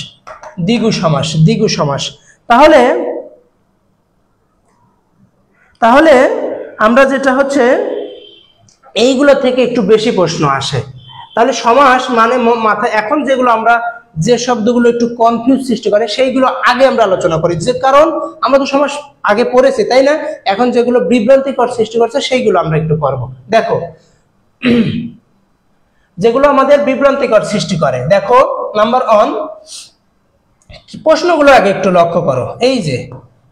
দ্বিগু সমাস, দ্বিগু সমাস। তাহলে তাহলে আমরা যেটা হচ্ছে এইগুলো থেকে একটু বেশি প্রশ্ন আসে। তাহলে সমাস মানে মাথায় এখন যেগুলো আমরা যে শব্দগুলো একটু কনফিউজ সৃষ্টি করে সেইগুলো আগে আমরা আলোচনা করি, যে কারণ আমরা তো সমাস আগে পড়েছি তাই না। এখন যেগুলো বিভ্রান্তিকর সৃষ্টি করছে সেইগুলো আমরা একটু করব। দেখো যেগুলো আমাদের বিভ্রান্তিকর সৃষ্টি করে, দেখো নাম্বার 1 প্রশ্নগুলো আগে একটু লক্ষ্য করো। এই যে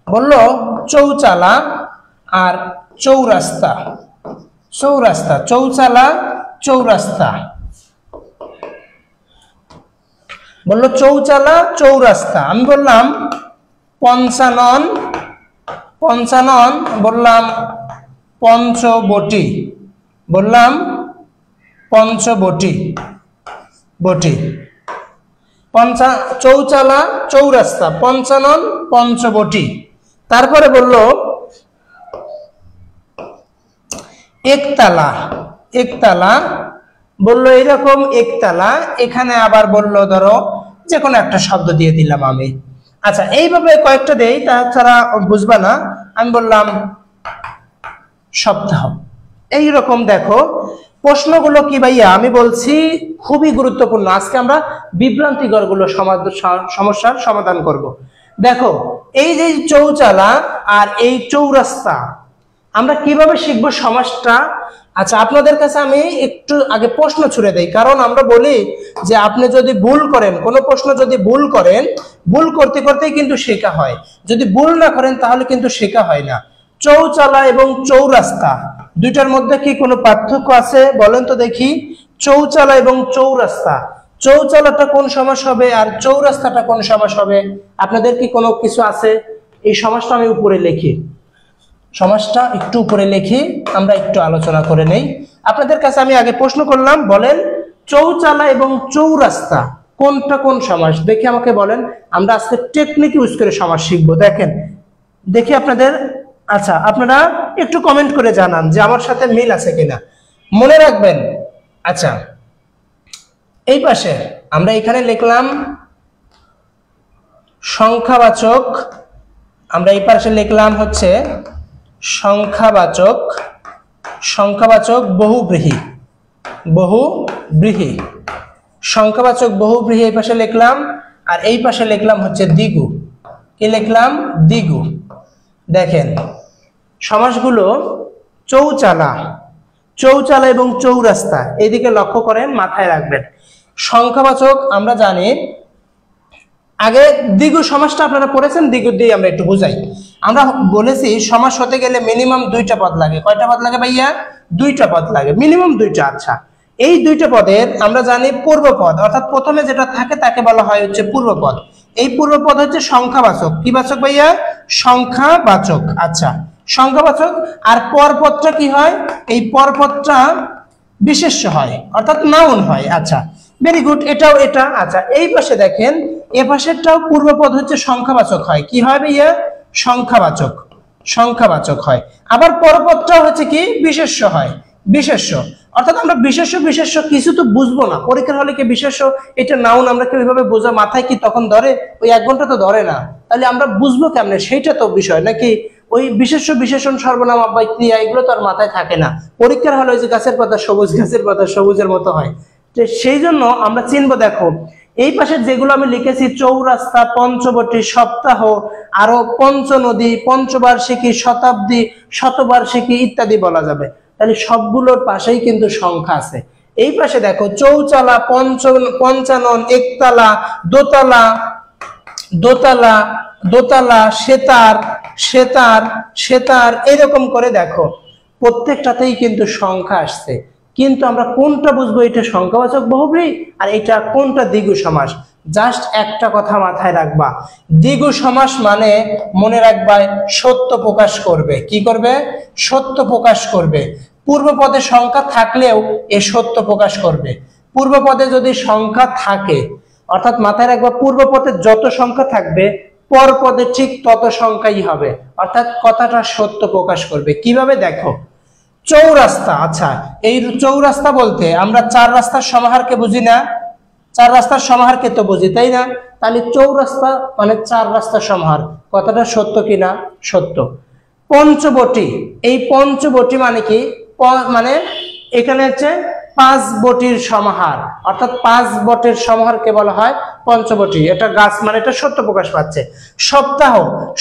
বললো চৌচালা আর চৌরাস্তা, চৌরাস্তা, চৌচালা চৌরাস্তা, বললো চৌচালা চৌরাস্তা। আমি বললাম পঞ্চানন, পঞ্চানন বললাম পঞ্চবটি, বললাম পঞ্চবটি, বটি, চৌচালা চৌরাস্তা, পঞ্চানন পঞ্চবটি। তারপরে বললো একতলা, একতলা বললো এরকম একতলা। এখানে আবার বললো ধরো যে কোনো একটা শব্দ দিয়ে দিলাম আমি। আচ্ছা এইভাবে কয়েকটা দেই, তাছাড়া বুঝবা না। আমি বললাম সপ্তাহ। এইরকম দেখো প্রশ্নগুলো কি ভাইয়া আমি বলছি খুবই গুরুত্বপূর্ণ। আজকে আমরা বিভ্রান্তিকর গুলো সমস্যার সমাধান করব। দেখো এই যে চৌচালা আর এই চৌরাস্তা আমরা কিভাবে শিখবো সমাসটা। আচ্ছা আপনাদের কাছে আমি একটু আগে প্রশ্ন ছুড়ে দেই, কারণ আমরা বলি যে আপনি যদি ভুল করেন, কোনো প্রশ্ন যদি ভুল করেন, ভুল করতে করতেই কিন্তু শেখা হয়। যদি ভুল না করেন তাহলে কিন্তু শেখা হয় না। চৌচালা এবং চৌরাস্তা দুইটার মধ্যে কি কোনো পার্থক্য আছে বলেন তো দেখি। চৌচালা এবং চৌরাস্তা, চৌচালাটা কোন সমাস হবে আর চৌরাস্তাটা কোন সমাস হবে? আপনাদের কি কোনো কিছু আছে? এই সমাসটা আমি উপরে লিখি, সমাসটা একটু উপরে লিখি, আমরা একটু আলোচনা করে নেই। আপনাদের কাছে আমি আগে প্রশ্ন করলাম, বলেন চৌচালা এবং চৌরাস্তা কোনটা কোন সমাস? দেখি আমাকে বলেন। আমরা আজকে টেকনিক ইউজ করে সমাস শিখবো। দেখেন দেখি আপনাদের, আচ্ছা আপনারা একটু কমেন্ট করে জানান যে আমার সাথে মিল আছে কিনা। মনে রাখবেন, আচ্ছা এই পাশে আমরা এখানে লিখলাম সংখ্যাবাচক, আমরা এই পাশে লিখলাম হচ্ছে সংখ্যাবাচক, সংখ্যাবাচক বহুব্রীহি, বহুব্রীহি, সংখ্যাবাচক বহুব্রীহি এই পাশে লিখলাম। আর এই পাশে লিখলাম হচ্ছে দ্বিগু। কি লিখলাম? দ্বিগু। দেখেন সমাসগুলো চৌচালা, চৌচালা এবং চৌরাস্তা এইদিকে লক্ষ্য করেন, মাথায় রাখবেন। সংখ্যাবাচক আমরা জানি, আগে দ্বিগু সমাসটা আপনারা পড়েছেন, দ্বিগু দিয়ে আমরা একটু বুঝাই। আমরা বলেছি সমাস হতে গেলে মিনিমাম 2টা পদ লাগে। কয়টা পদ লাগে ভাইয়া? 2টা পদ লাগে, মিনিমাম 2টা। আচ্ছা এই 2টা পদের আমরা জানি পূর্বপদ, অর্থাৎ প্রথমে যেটা থাকে তাকে বলা হয় হচ্ছে পূর্বপদ। এই পূর্বপদ হচ্ছে সংখ্যাবাচক। কি বাচক ভাইয়া? সংখ্যাবাচক। আচ্ছা সংখ্যাবাচক। আর পরপদটা কি হয়? এই পরপদটা বিশেষ্য হয়, অর্থাৎ নাউন হয়। আচ্ছা ভেরি গুড, এটাও এটা। আচ্ছা এই পাশে দেখেন, এ পাশেরটাও পূর্বপদ হচ্ছে সংখ্যাবাচক হয়। কি হয় ভাইয়া? সংখ্যাবাচক, সংখ্যাবাচক হয়। আবার পরপদটাও হচ্ছে কি? বিশেষ্য হয়, বিশেষ্য। অর্থাৎ আমরা বিশেষ্য বিশেষ্য কিছু তো বুঝবো না। পরীক্ষার হলে কি বিশেষ্য এটা নাউন আমরা কি ওইভাবে বোঝা মাথায় কি তখন ধরে? ওই 1 ঘন্টা তো ধরে না, তাহলে আমরা বুঝবো কেমনে? সেইটা তো বিষয় নাকি। ওই বিশেষ্য বিশেষণ সর্বনাম অব্যয় ক্রিয়া এগুলো তো আর মাথায় থাকে না। পরীক্ষার হলে ওই যে গাছের পাতা সবুজ, গাছের পাতা সবুজের মতো হয়। সেই জন্য আমরা চিনবো। দেখো এই পাশে যেগুলো আমি লিখেছি চৌরাস্তা, পঞ্চবটি, সপ্তাহ, আরো পঞ্চনদী, পঞ্চবার্ষিকী, শতাব্দী, শতবার্ষিকী ইত্যাদি বলা যাবে। তাহলে সবগুলোর পাশেই কিন্তু সংখ্যা আছে। এই পাশে দেখো চৌচালা, পঞ্চানন, একতলা, দোতলা, দোতলা, দোতলা, সেতার, সেতার, সেতার, এরকম করে দেখো প্রত্যেকটাতেই কিন্তু সংখ্যা আসছে। কিন্তু আমরা কোনটা বুঝবো এটা সংখ্যাবাচক বহুব্রীহি আর এটা কোনটা দ্বিগু সমাস? জাস্ট একটা কথা মাথায় রাখবা, দ্বিগু সমাস মানে মনে রাখবা সত্য প্রকাশ করবে। কি করবে? সত্য প্রকাশ করবে। পূর্বপদে সংখ্যা থাকলেও এ সত্য প্রকাশ করবে। পূর্বপদে যদি সংখ্যা থাকে, অর্থাৎ মাথায় রাখবা পূর্বপদে যত সংখ্যা থাকবে পরপদে ঠিক তত সংখ্যাই হবে, অর্থাৎ কথাটা সত্য প্রকাশ করবে। কিভাবে দেখো, চৌরাস্তা, আচ্ছা এই চৌরাস্তা বলতে আমরা চার রাস্তার সমাহারকে বুঝি না? চার রাস্তার সমাহারকে তো বুঝি, তাই না? তাহলে চৌরাস্তা মানে চার রাস্তার সমাহার, কথাটা সত্য কিনা? সত্য। পঞ্চবটি, এই পঞ্চবটি মানে কি? মানে এখানে হচ্ছে পাঁচ বটির সমাহার, অর্থাৎ পাঁচ বটের সমাহারকে বলা হয় পঞ্চবটি। এটা গাছ মানে এটা সত্য প্রকাশ পাচ্ছে। সপ্তাহ,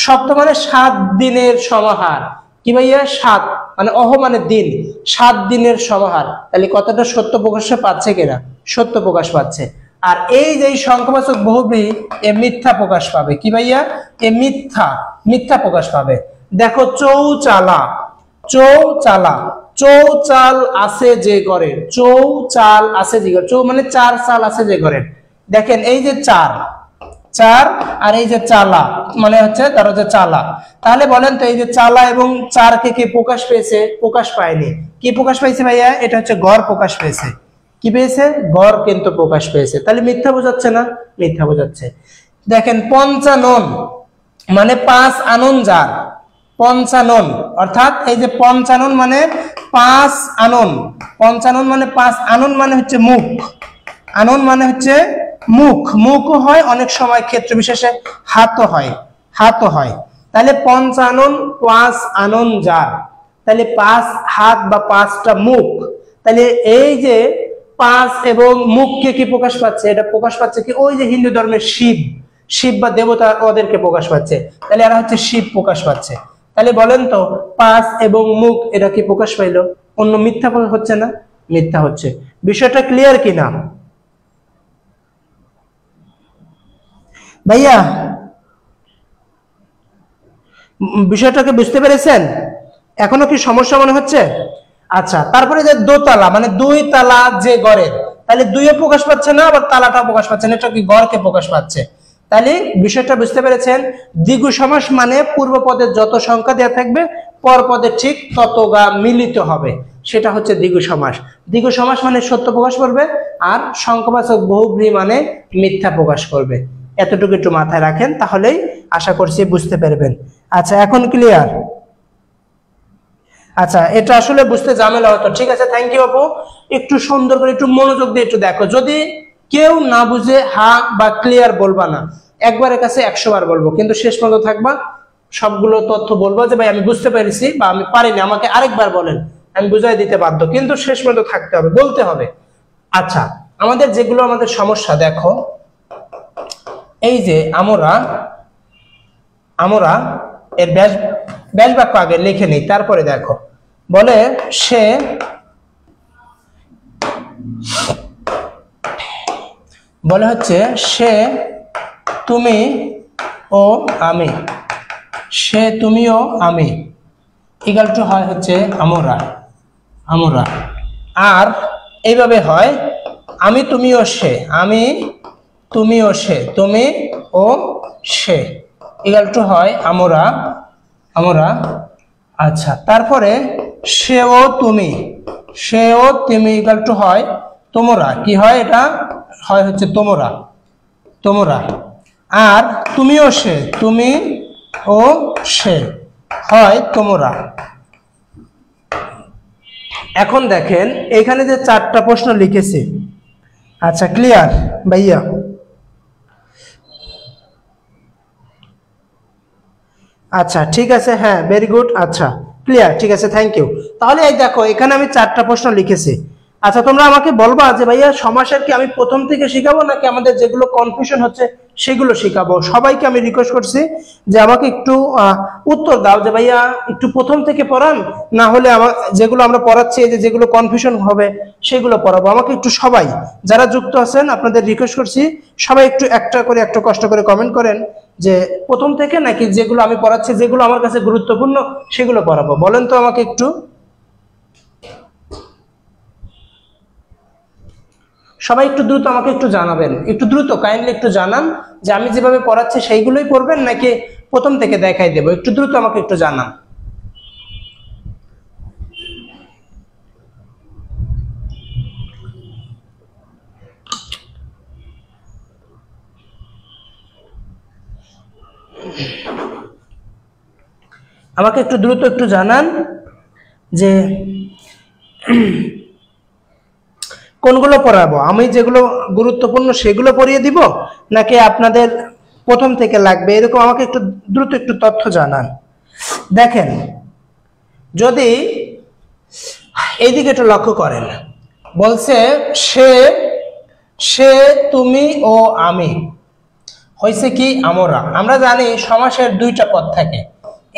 সপ্তাহ মানে 7 দিনের সমাহার। কি ভাইয়া? 7 মানে অহ মানে দিন, 7 দিনের সমাহার। তাহলে কথাটা সত্য প্রকাশ পাচ্ছে কিনা? সত্য প্রকাশ পাচ্ছে। আর এই যে সংখ্যাবাচক বহুব্রীহি এ মিথ্যা প্রকাশ পাবে। কি ভাইয়া? এ মিথ্যা, মিথ্যা প্রকাশ পাবে। দেখো চৌচালা, চৌচালা, চৌচাল আছে যে ঘরে, চৌচাল আছে যে ঘরে, চৌ মানে চার চাল আছে যে ঘরে। দেখেন এই যে চার, চার আর এই যে চালা মানে হচ্ছে ধরো যে চালা, তাহলে বলেন তো এই যে চালা এবং চারকে কি প্রকাশ পেয়েছে? প্রকাশ পায়নি। কি প্রকাশ পাইছে ভাইয়া? এটা হচ্ছে গড় প্রকাশ পেয়েছে। কি পেয়েছে? গড় কিন্তু প্রকাশ পেয়েছে। তাহলে মিথ্যা বোঝাচ্ছে না? মিথ্যা বোঝাচ্ছে। দেখেন পঞ্চানন মানে 5 আনন যার, পঞ্চানন অর্থাৎ এই যে পঞ্চানন মানে 5 আনন, পঞ্চানন মানে 5 আনন মানে হচ্ছে মুখ, আনন মানে হচ্ছে মুখ, মুখও হয় অনেক সময় ক্ষেত্র বিশেষে হাতও হয়, হাতও হয়। তাহলে পঞ্চানন 5 আনন যার, তাহলে 5 হাত বা 5টা মুখ। তাহলে এই যে 5 এবং মুখকে কি প্রকাশ পাচ্ছে? এটা প্রকাশ পাচ্ছে কি? ওই যে হিন্দু ধর্মের শিব, শিব বা দেবতা ওদেরকে প্রকাশ পাচ্ছে। তাহলে এরা হচ্ছে শিব প্রকাশ পাচ্ছে। তাহলে বলেন তো 5 এবং মুখ এটা কি প্রকাশ পাইলো? অন্য মিথ্যা হচ্ছে না? মিথ্যা হচ্ছে। বিষয়টা ক্লিয়ার কিনা ভাইয়া? বিষয়টাকে বুঝতে পেরেছেন? এখনো কি সমস্যা মনে হচ্ছে? আচ্ছা, তারপরে যে দোতলা মানে 2 তালা যে ঘরের, তাহলে 2 প্রকাশ পাচ্ছে না, আবার তালাটা প্রকাশ পাচ্ছে না, এটা কি ঘরকে প্রকাশ পাচ্ছে। তাহলে বিষয়টা বুঝতে পেরেছেন? দ্বিগু সমাস মানে পূর্ব পদের যত সংখ্যা দেওয়া থাকবে পর পদের ঠিক তত গা মিলিত হবে, সেটা হচ্ছে দ্বিগু সমাস। দ্বিগু সমাস মানে সত্য প্রকাশ করবে, আর সংখ্যাবাচক বহুব্রীহি মানে মিথ্যা প্রকাশ করবে। এতটুকু একটু মাথায় রাখেন, তাহলেই আশা করছি বুঝতে পারবেন। আচ্ছা, এখন ক্লিয়ার? আচ্ছা, এটা আসলে বুঝতে ঝামেলা হতো। ঠিক আছে, থ্যাংক ইউ আপু। একটু সুন্দর করে একটু মনোযোগ দিয়ে একটু দেখো। যদি কেউ না বুঝে হা বা ক্লিয়ার বলবা না, একবারের কাছে 100 বার বলবো, কিন্তু শেষ পর্যন্ত থাকবা, সবগুলো তথ্য বলবো যে ভাই আমি বুঝতে পেরেছি বা আমি পারিনি, আমাকে আরেকবার বলেন, আমি বুঝাই দিতে বাধ্য, কিন্তু শেষ পর্যন্ত থাকতে হবে, বলতে হবে। আচ্ছা, আমাদের যেগুলো আমাদের সমস্যা দেখো, এই যে আমরা আমরা এর ব্যাস বাক্য আগে লিখে নেই, তারপরে দেখো। বলে সে, বলে হচ্ছে সে তুমি ও আমি, সে তুমি ও আমি ইকুয়াল টু হয় হচ্ছে আমরা, আমরা। আর এইভাবে হয় আমি তুমি ও সে, আমি তুমি ও সে, তুমি ও সে ইকুয়াল টু হয় আমরা, আমরা। আচ্ছা, তারপরে সে ও তুমি, সে ও তুমি ইকুয়াল টু হয় তোমরা। কি হয়? এটা হয় হচ্ছে তোমরা, তোমরা। আর তুমি ও সে, তুমি ও সে হয় তোমরা। এখন দেখেন এখানে যে 4টা প্রশ্ন লিখেছি, আচ্ছা ক্লিয়ার ভাইয়া? আচ্ছা ঠিক আছে, হ্যাঁ ভেরি গুড, আচ্ছা ক্লিয়ার, ঠিক আছে, থ্যাংক ইউ। তাহলে এই দেখো এখানে আমি 4টা প্রশ্ন লিখেছি। আচ্ছা, তোমরা আমাকে বলবা যে ভাইয়া সমাসের কি আমি প্রথম থেকে শিখাবো নাকি আমাদের যেগুলো কনফিউশন হচ্ছে সেগুলো শিখাবো? সবাইকে আমি রিকোয়েস্ট করছি যে আমাকে একটু উত্তর দাও যে ভাইয়া একটু প্রথম থেকে পড়ান, না হলে আমার যেগুলো আমরা পড়াচ্ছি এই যে যেগুলো কনফিউশন হবে সেগুলো পড়াবো। আমাকে একটু সবাই যারা যুক্ত আছেন আপনাদের রিকোয়েস্ট করছি, সবাই একটু একটা করে একটু কষ্ট করে কমেন্ট করেন যে প্রথম থেকে নাকি যেগুলো আমি পড়াচ্ছি যেগুলো আমার কাছে গুরুত্বপূর্ণ সেগুলো পড়াবো। বলেন তো আমাকে একটু, সবাই একটু দ্রুত আমাকে একটু জানাবেন, একটু দ্রুত কাইন্ডলি একটু জানান যে আমি যেভাবে পড়াচ্ছি সেইগুলোই পড়বেন নাকি প্রথম থেকে দেখাই দেবো। একটু দ্রুত আমাকে একটু জানান। আমাকে একটু দ্রুত একটু জানান যে কোনগুলো পড়াবো, আমি যেগুলো গুরুত্বপূর্ণ সেগুলো পড়িয়ে দিব নাকি আপনাদের প্রথম থেকে লাগবে, এরকম আমাকে একটু দ্রুত একটু তথ্য জানান। দেখেন, যদি এইদিকে একটু লক্ষ্য করেন, বলছে সে, সে, তুমি ও আমি, হয়েছে কি আমরা। আমরা জানি সমাসের দুইটা পদ থাকে,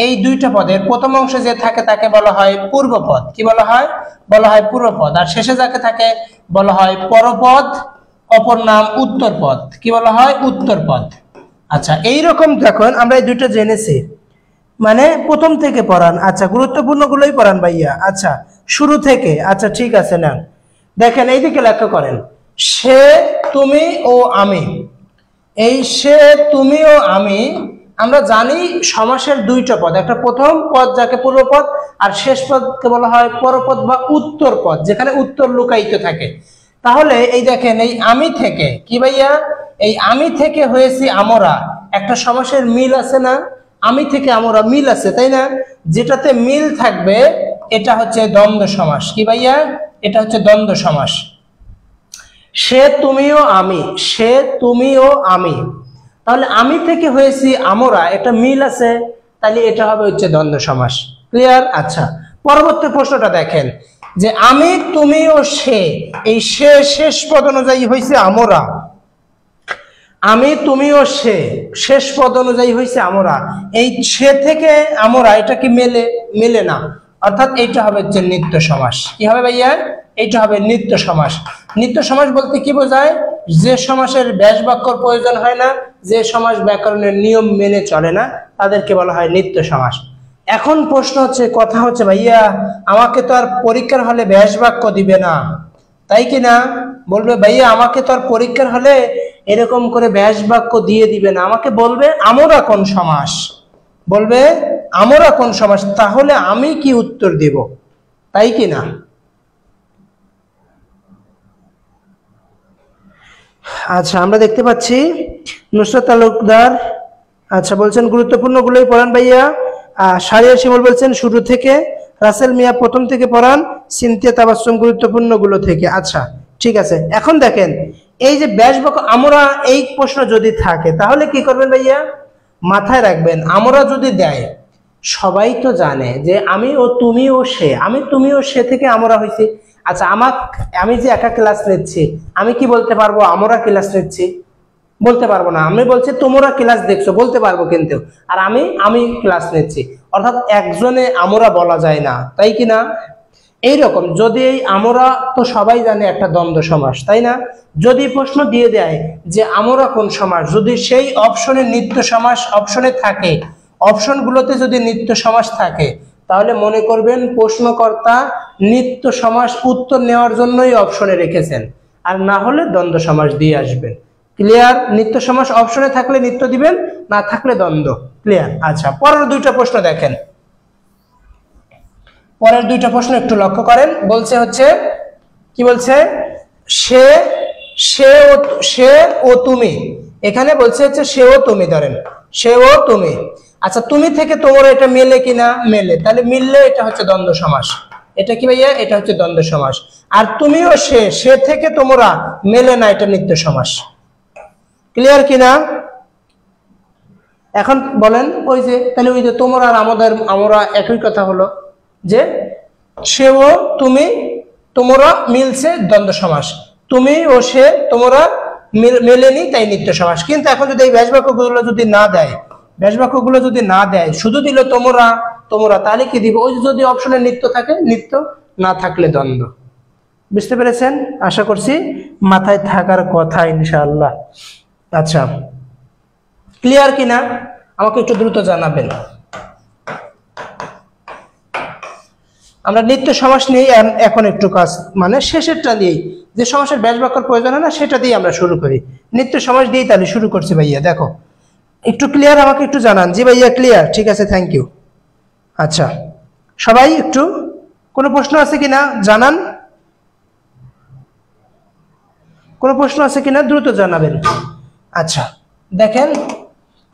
এই দুইটা পদের প্রথম অংশে যে থাকে তাকে বলা হয় পূর্বপদ। কি বলা হয়? বলা হয় পূর্বপদ। আর শেষে যাকে থাকে বলা হয় পরপদ, অপর নাম উত্তরপদ। কি বলা হয়? উত্তরপদ। আচ্ছা, এইরকম যখন আমরা এই দুইটা জেনেছি, মানে প্রথম থেকে পড়ান। আচ্ছা, গুরুত্বপূর্ণ গুলোই পড়ান ভাইয়া। আচ্ছা, শুরু থেকে। আচ্ছা ঠিক আছে, না দেখেন এইদিকে লক্ষ্য করেন, সে, তুমি ও আমি। এই সে, তুমি ও আমি, আমরা জানি সমাসের দুইটা পদ, একটা প্রথম পদ যাকে পূর্বপদ, আর শেষ পদকে বলা হয় পরপদ বা উত্তর পদ, যেখানে উত্তর লুকায়িত থাকে। তাহলে এই দেখেন, এই আমি থেকে, কি ভাইয়া, এই আমি থেকে হয়েছি আমরা, একটা সমাসের মিল আছে না? আমি থেকে আমরা মিল আছে, তাই না? যেটাতে মিল থাকবে এটা হচ্ছে দ্বন্দ্ব সমাস। কি ভাইয়া? এটা হচ্ছে দ্বন্দ্ব সমাস। সে, তুমিও আমি, সে, তুমিও আমি, তাহলে আমি থেকে হয়েছি আমরা, এটা মিল আছে, তাহলে এটা হবে হচ্ছে দ্বন্দ্ব সমাস। ক্লিয়ার? আচ্ছা, পরবর্তী প্রশ্নটা দেখেন, যে আমি, তুমি ও সে, এই সে শেষ পদ অনুযায়ী হয়েছে আমরা। আমি, তুমি ও সে শেষ পদ অনুযায়ী হয়েছে আমরা। এই সে থেকে আমরা, এটা কি মেলে? মেলে না, অর্থাৎ এইটা হবে হচ্ছে নিত্য সমাস। কি হবে ভাইয়া? এইটা হবে নিত্য সমাস। নিত্য সমাস বলতে কি বোঝায়? যে সমাসের ব্যাস বাক্যর প্রয়োজন হয় না, যে সমাস ব্যাকরণের নিয়ম মেনে চলে না, তাদেরকে বলা হয় নিত্য সমাস। এখন প্রশ্ন হচ্ছে, কথা হচ্ছে ভাইয়া, আমাকে তো আর পরীক্ষার হলে ব্যাস বাক্য দিবে না, তাই কি না? বলবে ভাইয়া আমাকে তো আর পরীক্ষার হলে এরকম করে ব্যাস বাক্য দিয়ে দিবে না, আমাকে বলবে আমরা কোন সমাস, বলবে আমরা কোন সমাস, তাহলে আমি কি উত্তর দেব, তাই কি না? আচ্ছা, আমরা দেখতে পাচ্ছি নুসরাত তালুকদার আচ্ছা বলছেন গুরুত্বপূর্ণ গুলোই পড়ান ভাইয়া। সারিয়া শিমুল বলছেন শুরু থেকে, রাসেল মিয়া প্রথম থেকে পড়ান, সিনথিয়া তাবাসসুম গুরুত্বপূর্ণ গুলো থেকে। আচ্ছা ঠিক আছে, এখন দেখেন এই যে ব্যাস বাক্য আমরা, এই প্রশ্ন যদি থাকে তাহলে কি করবেন ভাইয়া? মাথায় রাখবেন, আমরা যদি দেয়, সবাই তো জানে যে আমি ও তুমি ও সে, আমি, তুমি ও সে থেকে আমরা হয়েছি। আচ্ছা, আমি যে একা ক্লাস নিচ্ছি, আমি কি বলতে পারবো আমরা ক্লাস নিচ্ছি? বলতে পারবো না। আমি বলছি তোমরা ক্লাস দেখছো, বলতে পারবো, কিন্তু আর আমি ক্লাস নিচ্ছি, অর্থাৎ একজনে আমরা বলা যায় না, তাই কি না? এইরকম যদি এই আমরা, তো সবাই জানে একটা দ্বন্দ্ব সমাস, তাই না? যদি প্রশ্ন দিয়ে দেয় যে আমরা কোন সমাস, যদি সেই অপশনে নিত্য সমাস অপশনে থাকে, অপশনগুলোতে যদি নিত্য সমাস থাকে, তাহলে মনে করবেন প্রশ্নকর্তা নিত্য সমাস উত্তর নেওয়ার জন্যই অপশনে রেখেছেন, আর না হলে দ্বন্দ্ব সমাস দিয়ে আসবেন। ক্লিয়ার? নিত্য সমাস অপশনে থাকলে নিত্য দিবেন, না থাকলে দ্বন্দ্ব। ক্লিয়ার? আচ্ছা, পরের দুইটা প্রশ্ন দেখেন, পরের দুইটা প্রশ্ন একটু লক্ষ্য করেন। বলছে হচ্ছে, কি বলছে? সে ও তুমি, এখানে বলছে হচ্ছে সে ও তুমি, ধরেন সে ও তুমি। আচ্ছা, তুমি থেকে তোমরা, এটা মেলে কিনা? মেলে, তাহলে মিললে এটা হচ্ছে দ্বন্দ্ব সমাস। এটা কি ভাইয়া? এটা হচ্ছে দ্বন্দ্ব সমাস। আর তুমি ও সে থেকে তোমরা মেলে না, এটা নিত্য সমাস। ক্লিয়ার কিনা? এখন বলেন, ওই যে তাহলে ওই যে তোমরা আর আমরা একই কথা হলো, যে সে ও তুমি তোমরা মিলছে দ্বন্দ্ব সমাস, তুমি ও সে তোমরা মেলেনি, তাই নিত্য সমাস। কিন্তু এখন যদি এই ব্যাস বাক্যগুলো যদি না দেয়, ব্যাস বাক্যগুলো যদি না দেয়, শুধু দিল তোমরা, তাহলে কি দিব? ওই যদি অপশনে নিত্য থাকে নিত্য, না থাকলে দ্বন্দ্ব। বুঝতে পেরেছেন? আশা করছি মাথায় থাকার কথা ইনশাআল্লাহ। আচ্ছা, ক্লিয়ার কিনা আমাকে একটু দ্রুত জানাবেন। আমরা নিত্য সমাস নিয়ে এখন একটু কাজ, মানে শেষেরটা দিয়েই, যে সমাসের ব্যাস বাক্যের প্রয়োজন হয় না সেটা দিয়ে আমরা শুরু করি, নিত্য সমাস দিয়েই তাহলে শুরু করছি ভাইয়া। দেখো একটু ক্লিয়ার, আমাকে একটু জানান। জি ভাইয়া ক্লিয়ার, ঠিক আছে, থ্যাংক ইউ। আচ্ছা, সবাই একটু, কোনো প্রশ্ন আছে কিনা জানান, কোনো প্রশ্ন আছে কিনা দ্রুত জানাবেন। আচ্ছা দেখেন,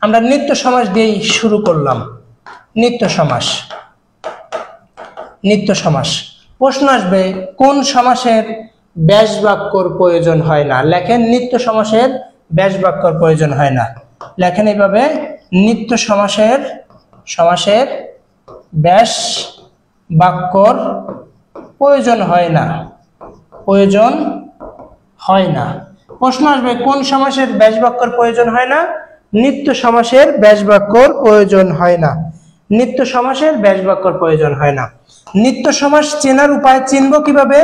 আমরা নিত্য সমাস দিয়েই শুরু করলাম। নিত্য সমাস, নিত্য সমাস। প্রশ্ন আসবে কোন সমাসের ব্যাস বাক্যর প্রয়োজন হয় না? লেখেন নিত্য সমাসের ব্যাস বাক্যর প্রয়োজন হয় না। লেখেন এইভাবে, নিত্য সমাসের ব্যাস বাক্যর প্রয়োজন হয় না, প্রয়োজন হয় না। প্রশ্ন আসবে কোন সমাসের ব্যাস বাক্যর প্রয়োজন হয় না? নিত্য সমাসের ব্যাস বাক্যর প্রয়োজন হয় না। নিত্য সমাসের ব্যাস বাক্যর প্রয়োজন হয় না। নিত্য সমাস চেনার উপায়, চিনব কিভাবে?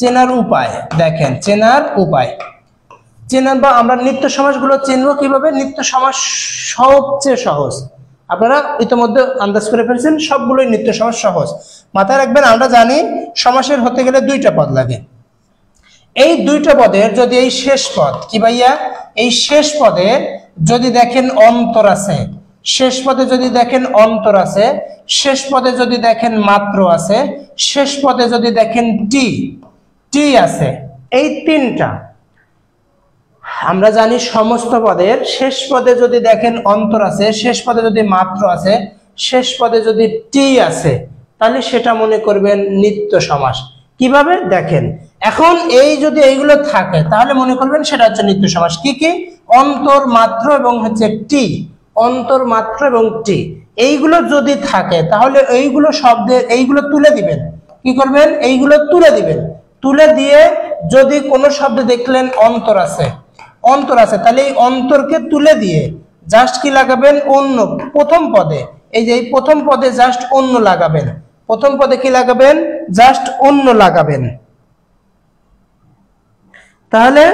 চেনার উপায় দেখেন, চেনার উপায়, চেনার বা আমরা নিত্য সমাসগুলো চিনব কিভাবে? নিত্য সমাস সবচেয়ে সহজ, আপনারা ইতিমধ্যে আন্দাজ করে ফেলছেন, সবগুলোই নিত্য সমাস সহজ। মাথায় রাখবেন, আমরা জানি সমাসের হতে গেলে দুইটা পদ লাগে। এই দুইটা পদের যদি এই শেষ পদ, কি ভাইয়া? এই শেষ পদে যদি দেখেন অন্তর আছে, শেষ পদে যদি দেখেন অন্তর আছে, শেষ পদে যদি দেখেন মাত্র আছে, শেষ পদে যদি দেখেন টি আছে, এই তিনটা আমরা জানি সমস্ত পদের শেষ পদে যদি দেখেন অন্তর আছে, শেষ পদে যদি মাত্র আছে, শেষ পদে যদি টি আছে, তাহলে সেটা মনে করবেন নিত্য সমাস। কিভাবে দেখেন, এখন এই যদি এইগুলো থাকে তাহলে মনে করবেন সেটা হচ্ছে নিত্য সমাস। কি কি? অন্তর, মাত্র এবং হচ্ছে টি, অন্তর, মাত্র এবং টি, এইগুলো যদি থাকে তাহলে এইগুলো শব্দের এইগুলো তুলে দিবেন। কি করবেন? এইগুলো তুলে দিবেন। তুলে দিয়ে যদি কোনো শব্দে দেখলেন অন্তর আছে, অন্তর আছে, তাহলে এই অন্তরকে তুলে দিয়ে জাস্ট কি লাগাবেন? অন্য। প্রথম পদে, এই যে এই প্রথম পদে জাস্ট অন্য লাগাবেন। প্রথম পদে কি লাগাবেন? জাস্ট অন্য লাগাবেন। তাহলে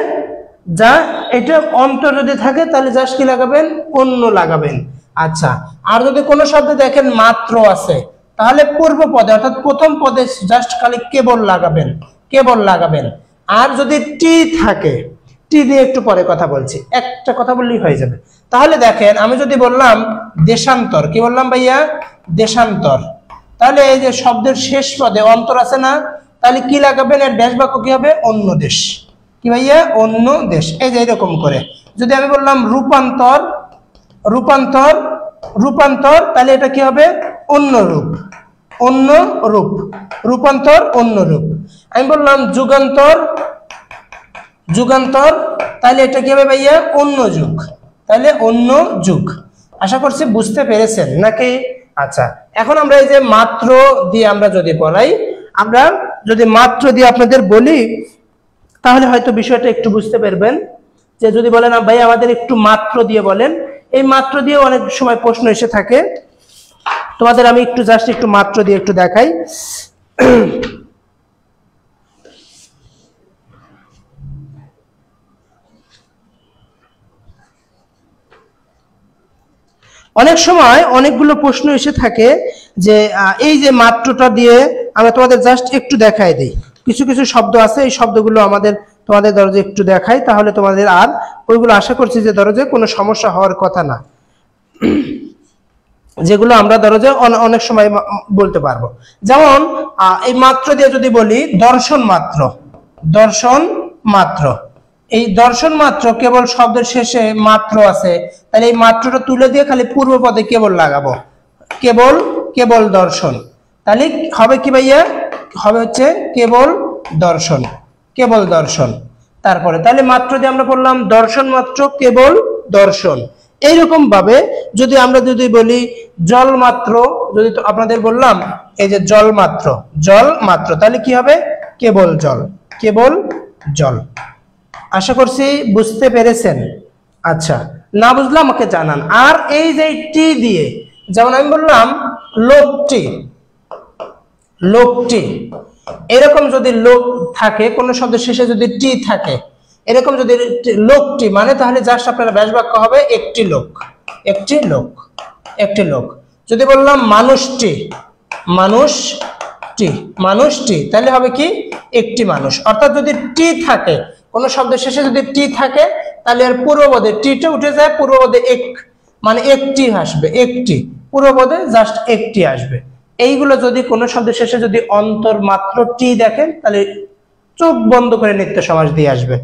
যা এটা অন্তর যদি থাকে তাহলে জাস্ট কি লাগাবেন? অন্য লাগাবেন। আচ্ছা, আর যদি কোনো শব্দে দেখেন মাত্র আছে তাহলে পূর্ব পদে অর্থাৎ প্রথম পদে জাস্ট খালি কেবল লাগাবেন, কেবল লাগাবেন। আর যদি টি থাকে, টি দিয়ে একটু পরে কথা বলছি, একটা কথা বললেই হয়ে যাবে। তাহলে দেখেন, আমি যদি বললাম দেশান্তর, কি বললাম ভাইয়া? দেশান্তর। তাহলে এই যে শব্দের শেষ পদে অন্তর আছে না, তাহলে কি লাগাবেন? এর ব্যাস বাক্য কি হবে? অন্য দেশ। কি ভাইয়া? অন্য দেশ। এই যে এরকম করে যদি আমি বললাম রূপান্তর, রূপান্তর, রূপান্তর, তাহলে এটা কি হবে? অন্য রূপ, অন্য রূপ, রূপান্তর, অন্য রূপ। আমি বললাম যুগান্তর, যুগান্তর, তাহলে এটা কি হবে ভাইয়া? অন্য যুগ, তাহলে অন্য যুগ। আশা করছি বুঝতে পেরেছেন নাকি? আচ্ছা, এখন আমরা এই যে মাত্র দিয়ে আমরা যদি পড়াই, আমরা যদি মাত্র দিয়ে আপনাদের বলি তাহলে হয়তো বিষয়টা একটু বুঝতে পারবেন। যে যদি বলেন ভাই আমাদের একটু মাত্র দিয়ে বলেন, এই মাত্র দিয়ে অনেক সময় প্রশ্ন এসে থাকে। তোমাদের আমি একটু জাস্ট একটু মাত্র দিয়ে একটু দেখাই। অনেক সময় অনেকগুলো প্রশ্ন এসে থাকে যে এই যে মাত্রটা দিয়ে আমরা তোমাদের জাস্ট একটু দেখাই দিই। কিছু কিছু শব্দ আছে, এই শব্দগুলো আমাদের তোমাদের দরজে একটু দেখাই, তাহলে তোমাদের আর ওইগুলো আশা করছি যে দরজে কোনো সমস্যা হওয়ার কথা না, যেগুলো আমরা দরজে অনেক সময় বলতে পারবো। যেমন এই মাত্র দিয়ে যদি বলি দর্শন মাত্র, দর্শন মাত্র, এই দর্শন মাত্র কেবল শব্দের শেষে মাত্র আছে, তাহলে এই মাত্রটা তুলে দিয়ে খালি পূর্ব পদে কেবল লাগাবো, কেবল, কেবল দর্শন। তাহলে হবে কি ভাইয়া? হবে হচ্ছে কেবল দর্শন, কেবল দর্শন। তারপরে তাহলে মাত্র দিয়ে আমরা বললাম দর্শন মাত্র, কেবল দর্শন। এইরকম ভাবে যদি আমরা যদি বলি জল মাত্র, যদি আপনাদের বললাম এই যে জল মাত্র, জল মাত্র, তাহলে কি হবে? কেবল জল, কেবল জল। আশা করছি বুঝতে পেরেছেন। আচ্ছা, না বুঝলে আমাকে জানান। আর এই যে টি দিয়ে, যেমন আমি বললাম লোকটি, লোকটি, এরকম যদি লোক থাকে, কোন শব্দের শেষে যদি টি থাকে, এরকম যদি লোকটি মানে, তাহলে জাস্ট আপনারা ব্যাস বাক্য হবে একটি লোক, একটি লোক, একটি লোক। যদি বললাম মানুষটি, মানুষটি, মানুষটি, তাহলে হবে কি? একটি মানুষ। অর্থাৎ যদি টি থাকে, কোন শব্দের শেষে যদি টি থাকে, তাহলে এর পূর্বপদে টিটা উঠে যায়, পূর্বপদে এক মানে একটি আসবে, একটি, পূর্বপদে জাস্ট একটি আসবে। এইগুলো যদি কোনো শব্দের শেষে যদি অন্তর মাত্র টি দেখেন, তাহলে চোখ বন্ধ করে নিত্য সমাস দিয়ে আসবে।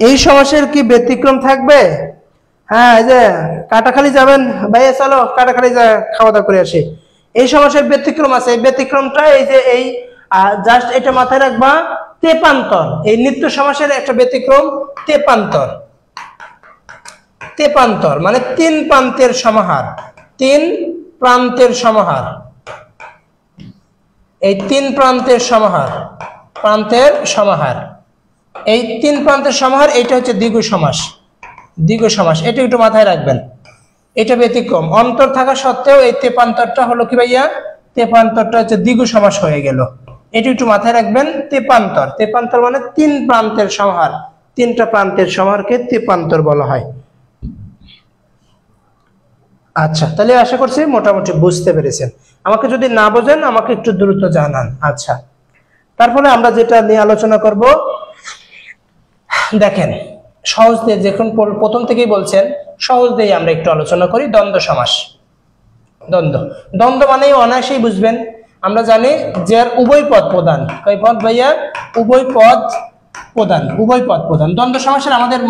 এই সমাসের কি ব্যতিক্রম থাকবে? হ্যাঁ, এই যে কাটাখালি যাবেন ভাইয়া, চলো কাটাখালি যা খাওয়া দাওয়া করে আসি। এই সমাসের ব্যতিক্রম আছে। এই ব্যতিক্রমটা এই যে এই জাস্ট এটা মাথায় রাখবা, তেপান্তর। এই নিত্য সমাসের একটা ব্যতিক্রম তেপান্তর। তেপান্তর মানে তিন প্রান্তের সমাহার। তিন প্রান্তের সমাহার। এই তিন প্রান্তের সমাহার, প্রান্তের সমাহার, এই তিন প্রান্তের সমাহার, এটা হচ্ছে দ্বিগু সমাস। দ্বিগু সমাস এটা একটু মাথায় রাখবেন। এটা ব্যতিক্রম, অন্তর থাকা সত্ত্বেও এই তেপান্তরটা হলো কি ভাইয়া, তেপান্তরটা হচ্ছে দ্বিগু সমাস হয়ে গেল। এটা একটু মাথায় রাখবেন। তেপান্তর, তেপান্তর মানে তিন প্রান্তের সমাহার। তিনটা প্রান্তের সমাহারকে তেপান্তর বলা হয়। আচ্ছা, তাহলে আশা করছি মোটামুটি বুঝতে পেরেছেন। আমাকে যদি না বোঝেন আমাকে একটু দ্রুত জানান। আচ্ছা, তারপরে আমরা যেটা নিয়ে আলোচনা করব, দেখেন সহজ দিয়ে, যখন প্রথম থেকেই বলছেন সহজ দিয়ে আমরা একটু আলোচনা করি। দ্বন্দ্ব সমাস। দ্বন্দ্ব, দ্বন্দ্ব মানেই অনায়াসেই বুঝবেন। আমরা জানি যে উভয় পদ প্রধান। কয় পদ ভাইয়া? উভয় পদ প্রধান। উভয় পদ প্রধান। দ্বন্দ্ব সমাসের আমাদের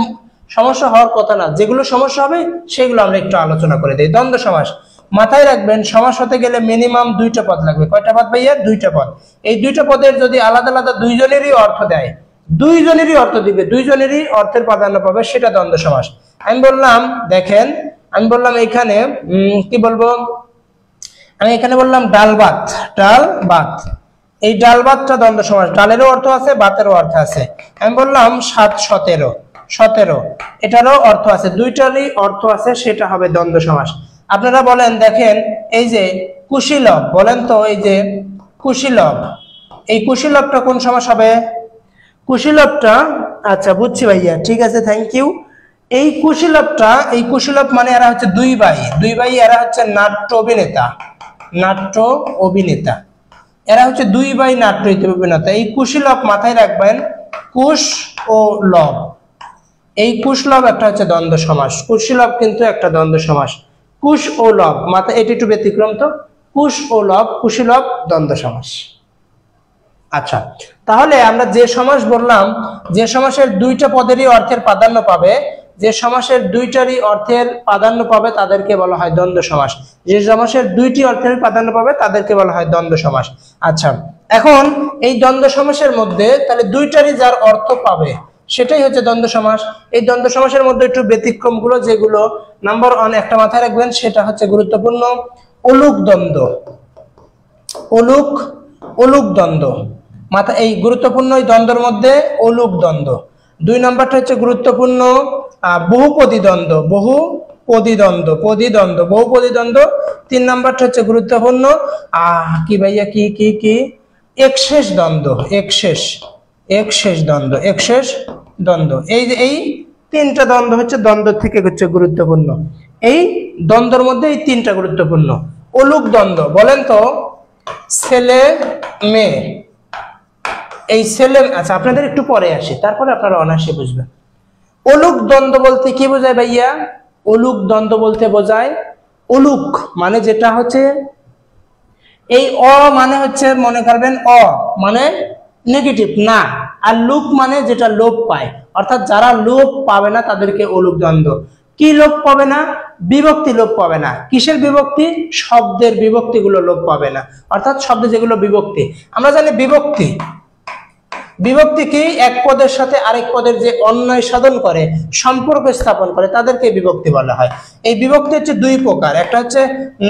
সমস্যা হওয়ার কথা না, যেগুলো সমস্যা হবে সেগুলো আমরা একটু আলোচনা করে দিই। দ্বন্দ্ব সমাস মাথায় রাখবেন, সমাস হতে গেলে মিনিমাম দুইটা পদ লাগবে। কয়টা পদ ভাইয়া? দুইটা পদ। এই দুইটা পদের যদি আলাদা আলাদা দুইজনেরই অর্থ দেয়, দুইজনেরই অর্থ দিবে, দুইজনেরই অর্থের প্রাধান্য পাবে, সেটা দ্বন্দ্ব সমাস। আমি বললাম, দেখেন আমি বললাম এখানে কি বলবো, আমি এখানে বললাম ডাল ভাত। ডাল ভাত, এই ডাল ভাতটা দ্বন্দ্ব সমাস। ডালেরও অর্থ আছে, ভাতেরও অর্থ আছে। আমি বললাম 7 17, 17 এটারও অর্থ আছে, দুইটারই অর্থ আছে, সেটা হবে দ্বন্দ্ব সমাস। আপনারা বলেন, দেখেন এই যে কুশীলব, বলেন তো এই যে কুশীলব, এই কুশীলবটা কোন সমাস হবে? কুশীলবটা, আচ্ছা বুঝছি ভাইয়া, ঠিক আছে, থ্যাংক ইউ। এই কুশীলবটা, এই কুশীলব মানে এরা হচ্ছে দুই ভাই। দুই ভাই, এরা হচ্ছে নাট্য অভিনেতা। নাট্য অভিনেতা, এরা হচ্ছে দুই ভাই নাট্য অভিনেতা। এই কুশীলব মাথায় রাখবেন, কুশ ও লব। এই কুশলব একটা হচ্ছে দ্বন্দ্ব সমাস। কুশীলব কিন্তু একটা দ্বন্দ্ব সমাস। কুশ ও লব মাথা, এটি একটু ব্যতিক্রম তো। কুশ ও লব, কুশীলব দ্বন্দ্ব সমাস। আচ্ছা, তাহলে আমরা যে সমাস বললাম, যে সমাসের দুইটা পদেরই অর্থের প্রাধান্য পাবে, যে সমাসের দুইটারই অর্থের প্রাধান্য পাবে তাদেরকে বলা হয় দ্বন্দ্ব সমাস। যে সমাসের দুইটি অর্থের প্রাধান্য পাবে তাদেরকে বলা হয় দ্বন্দ্ব সমাস। আচ্ছা, এখন এই দ্বন্দ্ব সমাসের মধ্যে তাহলে দুইটারই যার অর্থ পাবে সেটাই হচ্ছে দ্বন্দ্ব সমাস। এই দ্বন্দ্ব সমাসের মধ্যে একটু ব্যতিক্রম গুলো, যেগুলো নাম্বার 1 একটা মাথায় রাখবেন, সেটা হচ্ছে গুরুত্বপূর্ণ অলুক দ্বন্দ্ব। অলুক, অলুক দ্বন্দ্ব মাথা, এই গুরুত্বপূর্ণ এই দ্বন্দ্বের মধ্যে অলুক দ্বন্দ্ব। 2 নম্বরটা হচ্ছে গুরুত্বপূর্ণ বহুপদী দ্বন্দ্ব। বহুপদী দ্বন্দ্ব, পদী দ্বন্দ্ব, বহুপদী দ্বন্দ্ব। 3 নম্বরটা হচ্ছে গুরুত্বপূর্ণ কি ভাইয়া, কি কি কি একশেষ দ্বন্দ্ব। একশেষ, একশেষ দ্বন্দ্ব, একশেষ দ্বন্দ্ব। এই যে এই তিনটা দ্বন্দ্ব হচ্ছে দ্বন্দ্ব থেকে হচ্ছে গুরুত্বপূর্ণ। এই দ্বন্দ্বের মধ্যে এই তিনটা গুরুত্বপূর্ণ। অলুক দ্বন্দ্ব, বলেন তো ছেলে মেয়ে, এই ছেলে, আচ্ছা আপনাদের একটু পরে আসি, তারপরে আপনারা অনায়াসে বুঝবেন। অলুক দ্বন্দ্ব বলতে কি বোঝায় ভাইয়া? অলুক দ্বন্দ্ব বলতে বোঝায়, অলুক মানে যেটা হচ্ছে এই অ মানে হচ্ছে, মনে করবেন অ মানে নেগেটিভ না, আর লুক মানে যেটা লোপ পায়, অর্থাৎ যারা লোপ পাবে না তাদেরকে অলুক দ্বন্দ্ব। কি লোপ পাবে না? বিভক্তি লোপ পাবে না। কিসের বিভক্তি? শব্দের বিভক্তি গুলো লোপ পাবে না, অর্থাৎ শব্দে যেগুলো বিভক্তি। আমরা জানি বিভক্তি, বিভক্তি কি? এক পদের সাথে আরেক পদের যে অন্যয় সাধন করে, সম্পর্ক স্থাপন করে, তাদেরকে বিভক্তি বলা হয়। এই বিভক্তি হচ্ছে দুই প্রকার, একটা হচ্ছে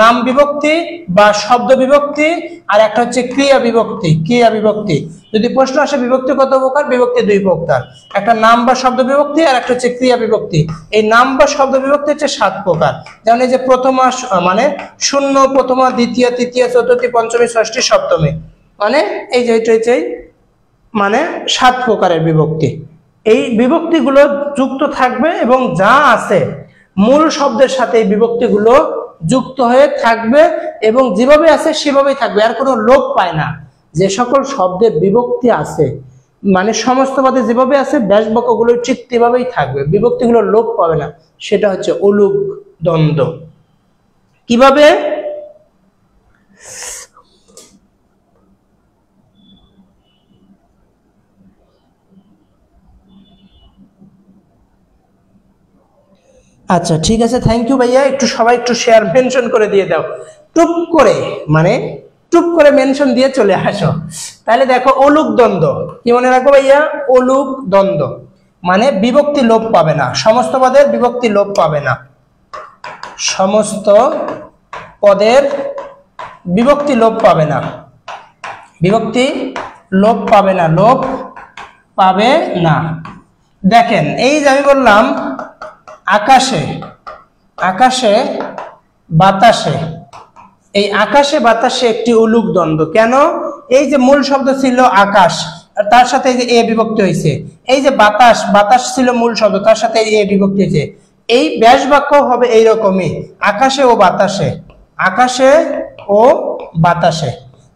নাম বিভক্তি বা শব্দ বিভক্তি, আর একটা হচ্ছে ক্রিয়া বিভক্তি। ক্রিয়া বিভক্তি, যদি প্রশ্ন আসে বিভক্তি কত প্রকার, বিভক্তি দুই প্রকার, একটা নাম বা শব্দ বিভক্তি, আর একটা হচ্ছে ক্রিয়া বিভক্তি। এই নাম বা শব্দ বিভক্তি হচ্ছে 7 প্রকার। যেমন এই যে প্রথমা মানে শূন্য, প্রথমা, দ্বিতীয়, তৃতীয়, চতুর্থী, পঞ্চমী, ষষ্ঠী, সপ্তমী, মানে এই যে এটা মানে 7 প্রকারের বিভক্তি। এই বিভক্তিগুলো যুক্ত থাকবে এবং যা আছে মূল শব্দের সাথে এই বিভক্তিগুলো যুক্ত হয়ে থাকবে এবং যেভাবে আছে সেভাবেই থাকবে, আর কোনো লোপ পায় না। যে সকল শব্দের বিভক্তি আছে, মানে সমস্ত পদে যেভাবে আছে ব্যাসবাক্যগুলো ঠিক তেভাবেই থাকবে, বিভক্তিগুলো লোপ পাবে না, সেটা হচ্ছে অলুক দ্বন্দ্ব। কিভাবে? আচ্ছা ঠিক আছে, থ্যাংক ইউ ভাইয়া। একটু সবাই একটু শেয়ার মেনশন করে দিয়ে দাও, টুপ করে, মানে টুপ করে মেনশন দিয়ে চলে আসো। তাহলে দেখো অলুক দ্বন্দ্ব কি মনে রাখবো ভাইয়া, অলুক দ্বন্দ্ব মানে বিভক্তি লোপ পাবে না, সমস্ত পদের বিভক্তি লোপ পাবে না, সমস্ত পদের বিভক্তি লোপ পাবে না, বিভক্তি লোপ পাবে না, লোপ পাবে না। দেখেন এই যে আমি বললাম আকাশে, আকাশে বাতাসে, এই আকাশে বাতাসে একটি অলুক দ্বন্দ্ব। কেন? এই যে মূল শব্দ ছিল আকাশ, তার সাথে এই যে এ বিভক্তি হয়েছে, এই যে বাতাস, বাতাস ছিল মূল শব্দ, তার সাথে এ বিভক্তি হয়েছে। এই ব্যাস বাক্য হবে এইরকমই, আকাশে ও বাতাসে, আকাশে ও বাতাসে।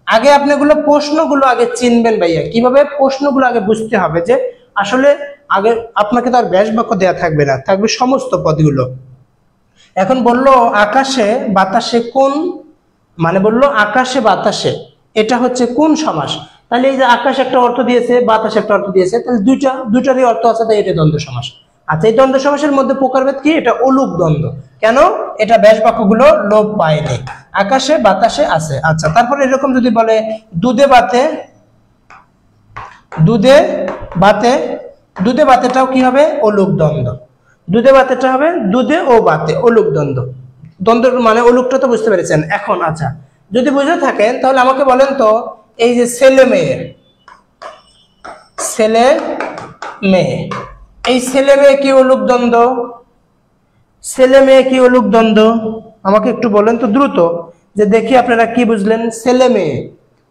আগে আপনি এগুলো প্রশ্নগুলো আগে চিনবেন ভাইয়া, কিভাবে প্রশ্নগুলো আগে বুঝতে হবে যে আসলে আগে আপনাকে তো আর ব্যাস বাক্য দেওয়া থাকবে না, থাকবে সমস্ত পদগুলো। এখন বললো আকাশে বাতাসে কোন, মানে বললো আকাশে বাতাসে, এটা হচ্ছে কোন সমাস? তাহলে এই যে আকাশ একটা অর্থ দিয়েছে, বাতাস একটা অর্থ দিয়েছে, তাহলে দুইটারই অর্থ আছে, তাই এটা দ্বন্দ্ব সমাস। আচ্ছা এই দ্বন্দ্ব সমাসের মধ্যে প্রকারভেদ কি? এটা অলুক দ্বন্দ্ব। কেন? এটা ব্যাস বাক্যগুলো লোপ পায়নি, আকাশে বাতাসে আছে। আচ্ছা তারপরে এরকম যদি বলে দুধে বাতে, দুধে বাতে, দুধে বাতেটাও কি হবে? অলুক দ্বন্দ্ব। দুধে বাতেটা হবে দুধে ও বাতে, অলুক দ্বন্দ্ব। দ্বন্দ্বের মানে অলুকটা তো বুঝতে পেরেছেন এখন। আচ্ছা যদি বুঝে থাকেন তাহলে আমাকে বলেন তো, এই যে ছেলে মেয়ে, ছেলে মেয়ে, এই ছেলে মেয়ে কি অলুক দ্বন্দ্ব? ছেলে মেয়ে কি অলুক দ্বন্দ্ব? আমাকে একটু বলেন তো দ্রুত, যে দেখি আপনারা কি বুঝলেন। ছেলে মেয়ে,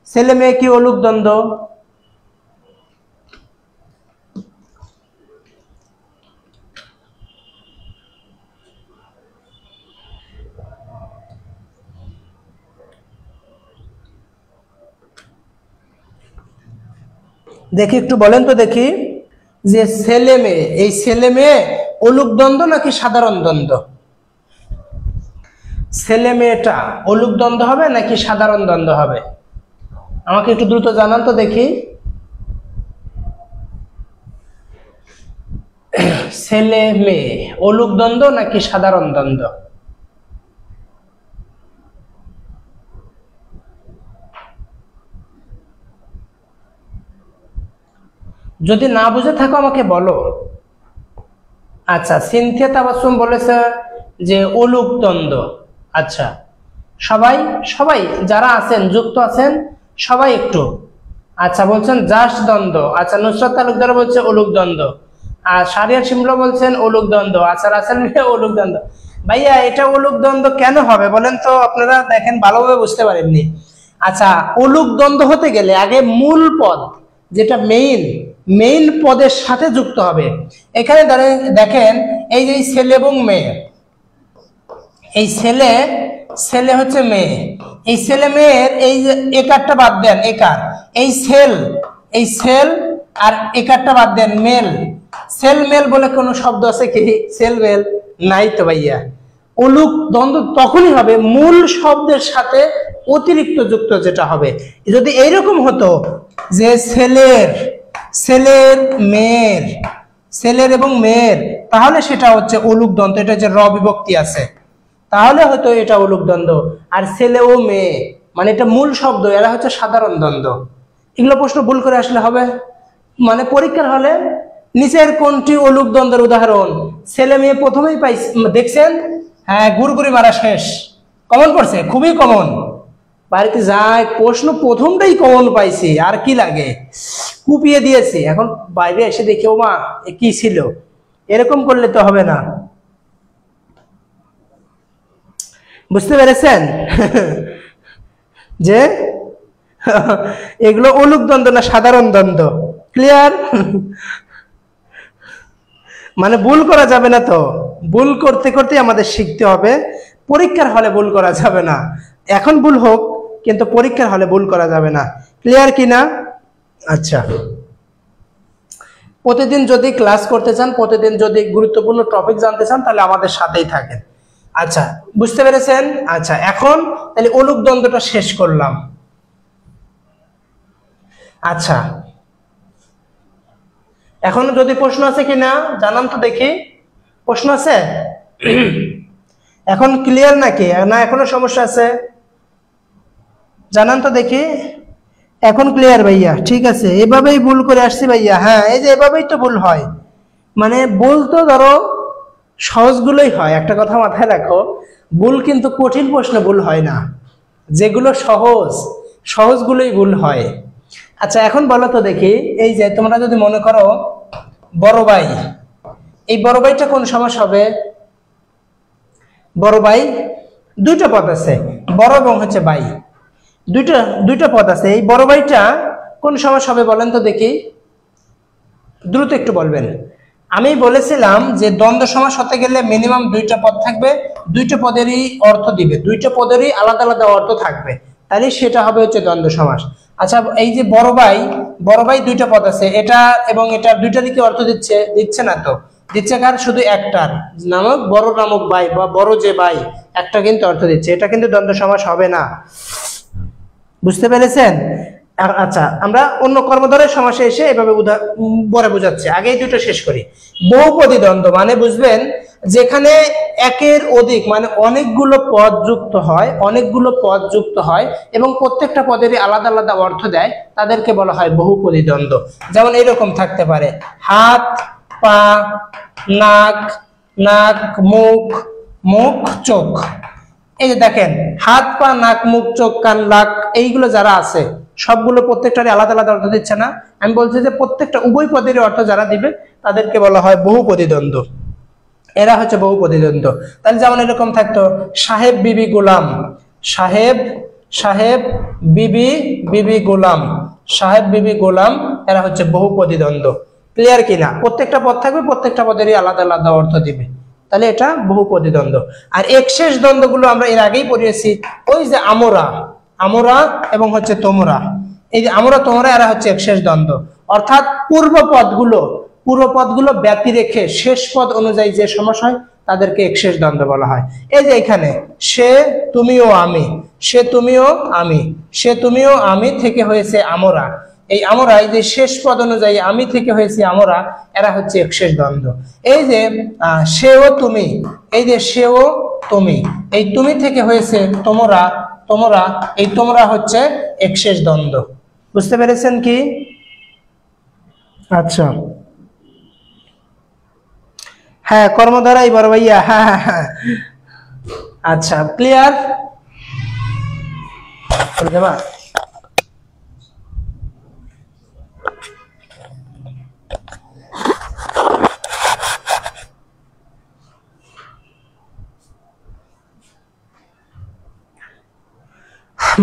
ছেলে মেয়ে কি অলুক দ্বন্দ্ব? দেখি একটু বলেন তো দেখি, যে ছেলে মেয়ে, এই ছেলে মেয়ে অলুক দ্বন্দ্ব নাকি সাধারণ দ্বন্দ্ব? ছেলে মেয়েটা অলুক দ্বন্দ্ব হবে নাকি সাধারণ দ্বন্দ্ব হবে? আমাকে একটু দ্রুত জানান তো দেখি। ছেলে মেয়ে অলুক দ্বন্দ্ব নাকি সাধারণ দ্বন্দ্ব? যদি না বুঝে থাকো আমাকে বলো। আচ্ছা সিনথিয়া তাবাসসুম বলেছে যে অলুক দ্বন্দ্ব। আচ্ছা সবাই সবাই যারা আছেন যুক্ত আছেন সবাই একটু, আচ্ছা বলছেন জাস দ্বন্দ্ব। আচ্ছা নুসরাত তালুকদার বলছে অলুক দ্বন্দ্ব, আর সারিয়া শিমলা বলছেন অলুক দ্বন্দ্ব। আচ্ছা রাসেল মিয়া অলুক দ্বন্দ্ব। ভাইয়া এটা অলুক দ্বন্দ্ব কেন হবে বলেন তো? আপনারা দেখেন ভালোভাবে বুঝতে পারেননি। আচ্ছা অলুক দ্বন্দ্ব হতে গেলে আগে মূল পদ, যেটা মেইন, মেইন পদের সাথে যুক্ত হবে। এখানে দেখেন এই যে ছেলে এবং মেয়ে, এই ছেলে, ছেলে হচ্ছে মেয়ে, এই ছেলে মেয়ের এই যে একারটা বাদ দেন, একার, এই সেল, এই সেল আর একারটা বাদ দেন, মেল। সেল মেল বলে কোনো শব্দ আছে কি? সেল মেল নাই তো ভাইয়া। অলুক দ্বন্দ্ব তখনই হবে মূল শব্দের সাথে অতিরিক্ত যুক্ত যেটা হবে। যদি এইরকম হতো যে ছেলের, ছেলের মেয়ের, ছেলের এবং মেয়ের, তাহলে সেটা হচ্ছে অলুক দ্বন্দ্ব, এটা যে র বিভক্তি আছে, তাহলে হয়তো এটা অলুক দ্বন্দ্ব। আর ছেলে ও মেয়ে মানে এটা মূল শব্দ, এরা হচ্ছে সাধারণ দ্বন্দ্ব। এগুলো প্রশ্ন ভুল করে আসলে হবে, মানে পরীক্ষার হলে নিচের কোনটি অলুক দ্বন্দ্বের উদাহরণ? ছেলে মেয়ে প্রথমেই দেখছেন, হ্যাঁ গুড়গুড়ি মারা শেষ, কমন পড়ছে, খুবই কমন। বাড়িতে যায় প্রশ্ন প্রথমটাই কমন পাইছি, আর কি লাগে, কুপিয়ে দিয়েছি। এখন বাইরে এসে দেখি ও মা কি ছিল, এরকম করলে তো হবে না। বুঝতে পেরেছেন যে এগুলো অলুক দ্বন্দ্ব না সাধারণ দ্বন্দ্ব? ক্লিয়ার? মানে ভুল করা যাবে না তো, ভুল করতে করতে আমাদের শিখতে হবে, পরীক্ষার হলে ভুল করা যাবে না। এখন ভুল হোক কিন্তু পরীক্ষার হলে ভুল করা যাবে না। ক্লিয়ার কিনা? আচ্ছা প্রতিদিন যদি ক্লাস করতে চান, প্রতিদিন যদি গুরুত্বপূর্ণ টপিক জানতে চান, তাহলে আমাদের সাথেই থাকেন। আচ্ছা বুঝতে পেরেছেন? আচ্ছা এখন তাহলে অলুক দ্বন্দ্বটা শেষ করলাম। আচ্ছা এখনো যদি প্রশ্ন আছে কিনা জানান তো দেখি, প্রশ্ন আছে? এখন ক্লিয়ার নাকি, না এখনো সমস্যা আছে? জানান তো দেখি। এখন ক্লিয়ার ভাইয়া? ঠিক আছে, এভাবেই ভুল করে আসছি ভাইয়া। হ্যাঁ, এই যে এভাবেই তো ভুল হয়। মানে ভুল তো ধরো সহজগুলোই হয়, একটা কথা মাথায় রাখো, ভুল কিন্তু কঠিন প্রশ্নে ভুল হয় না, যেগুলো সহজ সহজগুলোই ভুল হয়। আচ্ছা এখন বলো তো দেখি, এই যে তোমরা যদি মনে করো বড় ভাই, এই বড় ভাইটা কোন সমাস হবে? বড় ভাই দুইটা পদ আছে, বড় এবং হচ্ছে ভাই, দুইটা পদ আছে। এই বড় ভাইটা কোন সমাস হবে বলেন তো দেখি, দ্রুত একটু বলবেন। আমি বলেছিলাম যে দ্বন্দ্ব সমাস হতে গেলে মিনিমাম দুইটা পদ থাকবে, দুইটা পদেরই অর্থ দিবে, দুইটা পদেরই আলাদা আলাদা অর্থ থাকবে, তাহলে সেটা হবে হচ্ছে দ্বন্দ্ব সমাস। আচ্ছা এই যে বড় ভাই দুইটা পদ আছে, এটা এবং এটা দুইটারই কি অর্থ দিচ্ছে না তো? দিচ্ছে কার? শুধু একটার, নামক বড় নামক ভাই বা বড় যে ভাই, একটা কিন্তু অর্থ দিচ্ছে, এটা কিন্তু দ্বন্দ্ব সমাস হবে না। বুঝতে পেরেছেন? আচ্ছা আমরা অন্য কর্মধারয় সমাসে এসে এভাবে পরে বোঝাচ্ছি, আগে এই দুটো শেষ করি। বহুপদী দ্বন্দ্ব মানে বুঝবেন যেখানে একের অধিক মানে অনেকগুলো পদ যুক্ত হয় এবং প্রত্যেকটা পদেরই আলাদা আলাদা অর্থ দেয়, তাদেরকে বলা হয় বহুপদী দ্বন্দ্ব। যেমন এরকম থাকতে পারে হাত, পা, নাক, মুখ, চোখ। এই যে দেখেন হাত, পা, নাক, মুখ, চোখ, কান, নাক, এইগুলো যারা আছে সবগুলো প্রত্যেকটারই আলাদা আলাদা অর্থ দিচ্ছে না? আমি বলছি যে প্রত্যেকটা উভয় পদেরই অর্থ যারা দিবে তাদেরকে বলা হয় বহুপদী দ্বন্দ্ব, এরা হচ্ছে বহুপদী দ্বন্দ্ব। তাহলে যেমন এরকম থাকতো সাহেব, বিবি, গোলাম, সাহেব, বিবি, গোলাম, সাহেব, বিবি, গোলাম, এরা হচ্ছে বহুপদী দ্বন্দ্ব। ক্লিয়ার কিনা? প্রত্যেকটা পদ থাকবে, প্রত্যেকটা পদেরই আলাদা আলাদা অর্থ দিবে, তাহলে এটা বহুপদী দ্বন্দ্ব। আর একশেষ দ্বন্দ্বগুলো আমরা এর আগেই পড়িয়েছি, ওই যে আমরা এবং হচ্ছে তোমরা, এই যে আমরা তোমরা এরা হচ্ছে একশেষ দ্বন্দ্ব, অর্থাৎ পূর্ব পদগুলো ব্যতি রেখে শেষ পদ অনুযায়ী যে সমাস হয় তাদেরকে একশেষ দ্বন্দ্ব বলা হয়। এই যে এখানে সে, তুমিও, আমি, সে, তুমিও, আমি থেকে হয়েছে আমরা, এই আমরা, এই যে শেষ পদ অনুযায়ী আমি থেকে হয়েছে আমরা, এরা হচ্ছে একশেষ দ্বন্দ্ব। এই যে সেও তুমি, এই যে সেও তুমি, এই তুমি থেকে হয়েছে তোমরা, এই তোমরা হচ্ছে একশেষ দ্বন্দ্ব। বুঝতে পেরেছেন কি? আচ্ছা হ্যাঁ, কর্মধারাই বড় ভাইয়া। হ্যাঁ আচ্ছা ক্লিয়ার?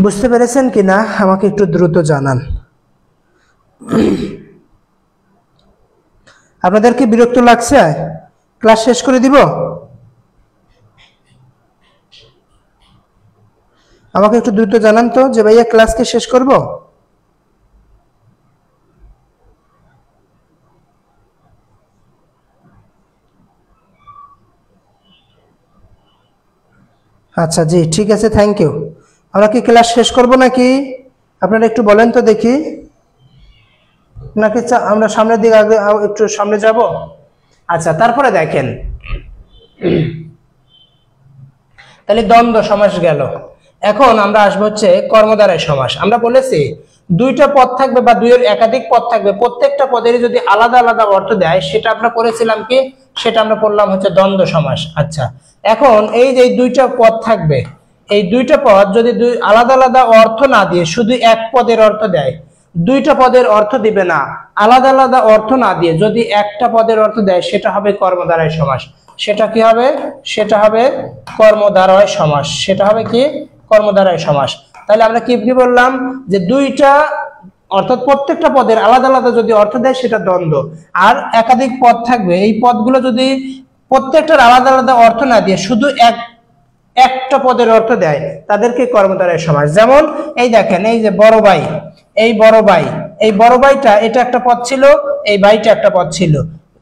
বুঝতে পেরেছেন কিনা আমাকে একটু দ্রুত জানান। আপনাদের কি বিরক্ত লাগছে? ক্লাস শেষ করে দিব? আমাকে একটু দ্রুত জানান তো যে ভাইয়া ক্লাসকে শেষ করব? আচ্ছা জি ঠিক আছে, থ্যাংক ইউ। আমরা কি ক্লাস শেষ করব নাকি আপনারা একটু বলেন তো দেখি, নাকি আমরা সামনের দিকে আগে একটু সামনে যাব? আচ্ছা তারপরে দেখেন, তাহলে দ্বন্দ্ব সমাস গেল। এখন আমরা আসবো হচ্ছে কর্মধারয় সমাস। আমরা বলেছি দুইটা পদ থাকবে বা দুইয়ের একাধিক পদ থাকবে, প্রত্যেকটা পদেরই যদি আলাদা আলাদা অর্থ দেয়, সেটা আমরা পড়েছিলাম কি, সেটা আমরা পড়লাম হচ্ছে দ্বন্দ্ব সমাস। আচ্ছা এখন এই যে দুইটা পদ থাকবে, এই দুইটা পদ যদি আলাদা আলাদা অর্থ না দিয়ে শুধু এক পদের অর্থ দেয়, দুইটা পদের অর্থ দিবে না, আলাদা আলাদা অর্থ না দিয়ে যদি একটা পদের অর্থ দেয়, সেটা হবে কর্মধারয় সমাস। সেটা কি হবে? সেটা হবে কর্মধারয় সমাস। সেটা হবে কি? কর্মধারয় সমাস। তাহলে আমরা কি বললাম যে দুইটা অর্থাৎ প্রত্যেকটা পদের আলাদা আলাদা যদি অর্থ দেয় সেটা দ্বন্দ্ব, আর একাধিক পদ থাকবে, এই পদগুলো যদি প্রত্যেকটার আলাদা আলাদা অর্থ না দিয়ে শুধু একটা পদের অর্থ দেয়, তাদেরকে কর্মধারয় সমাস। যেমন এই দেখেন, এই যে বড় ভাই, এই বড় ভাইটা এটা একটা পদ ছিল, এই ভাইটা একটা পদ ছিল,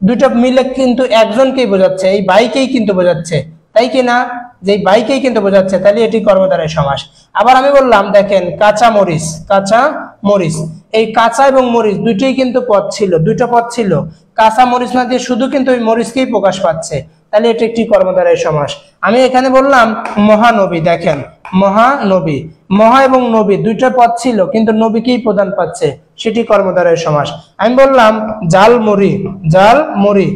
দুটো মিলে কিন্তু একজনকেই বোঝাচ্ছে, এই ভাইকেই কিন্তু বোঝাচ্ছে, তাই কি না? যে ভাইকেই কিন্তু বোঝাচ্ছে, তাহলে এটি কর্মধারয় সমাস। আবার আমি বললাম দেখেন কাঁচা মরিচ, এই কাঁচা এবং মরিচ দুইটাই কিন্তু পদ ছিল, দুইটা পদ ছিল, কাঁচা মরিচ না দিয়ে শুধু কিন্তু ওই মরিচকেই প্রকাশ পাচ্ছে, তাহলে এটা একটি কর্মধারয় সমাস। আমি এখানে বললাম মহানবী, দেখেন মহানবী, মহা এবং নবী দুইটা পদ ছিল কিন্তু নবীকেই প্রধান পাচ্ছে, সেটি কর্মধারয় সমাস। আমি বললাম জাল মুড়ি, জাল মুড়ি,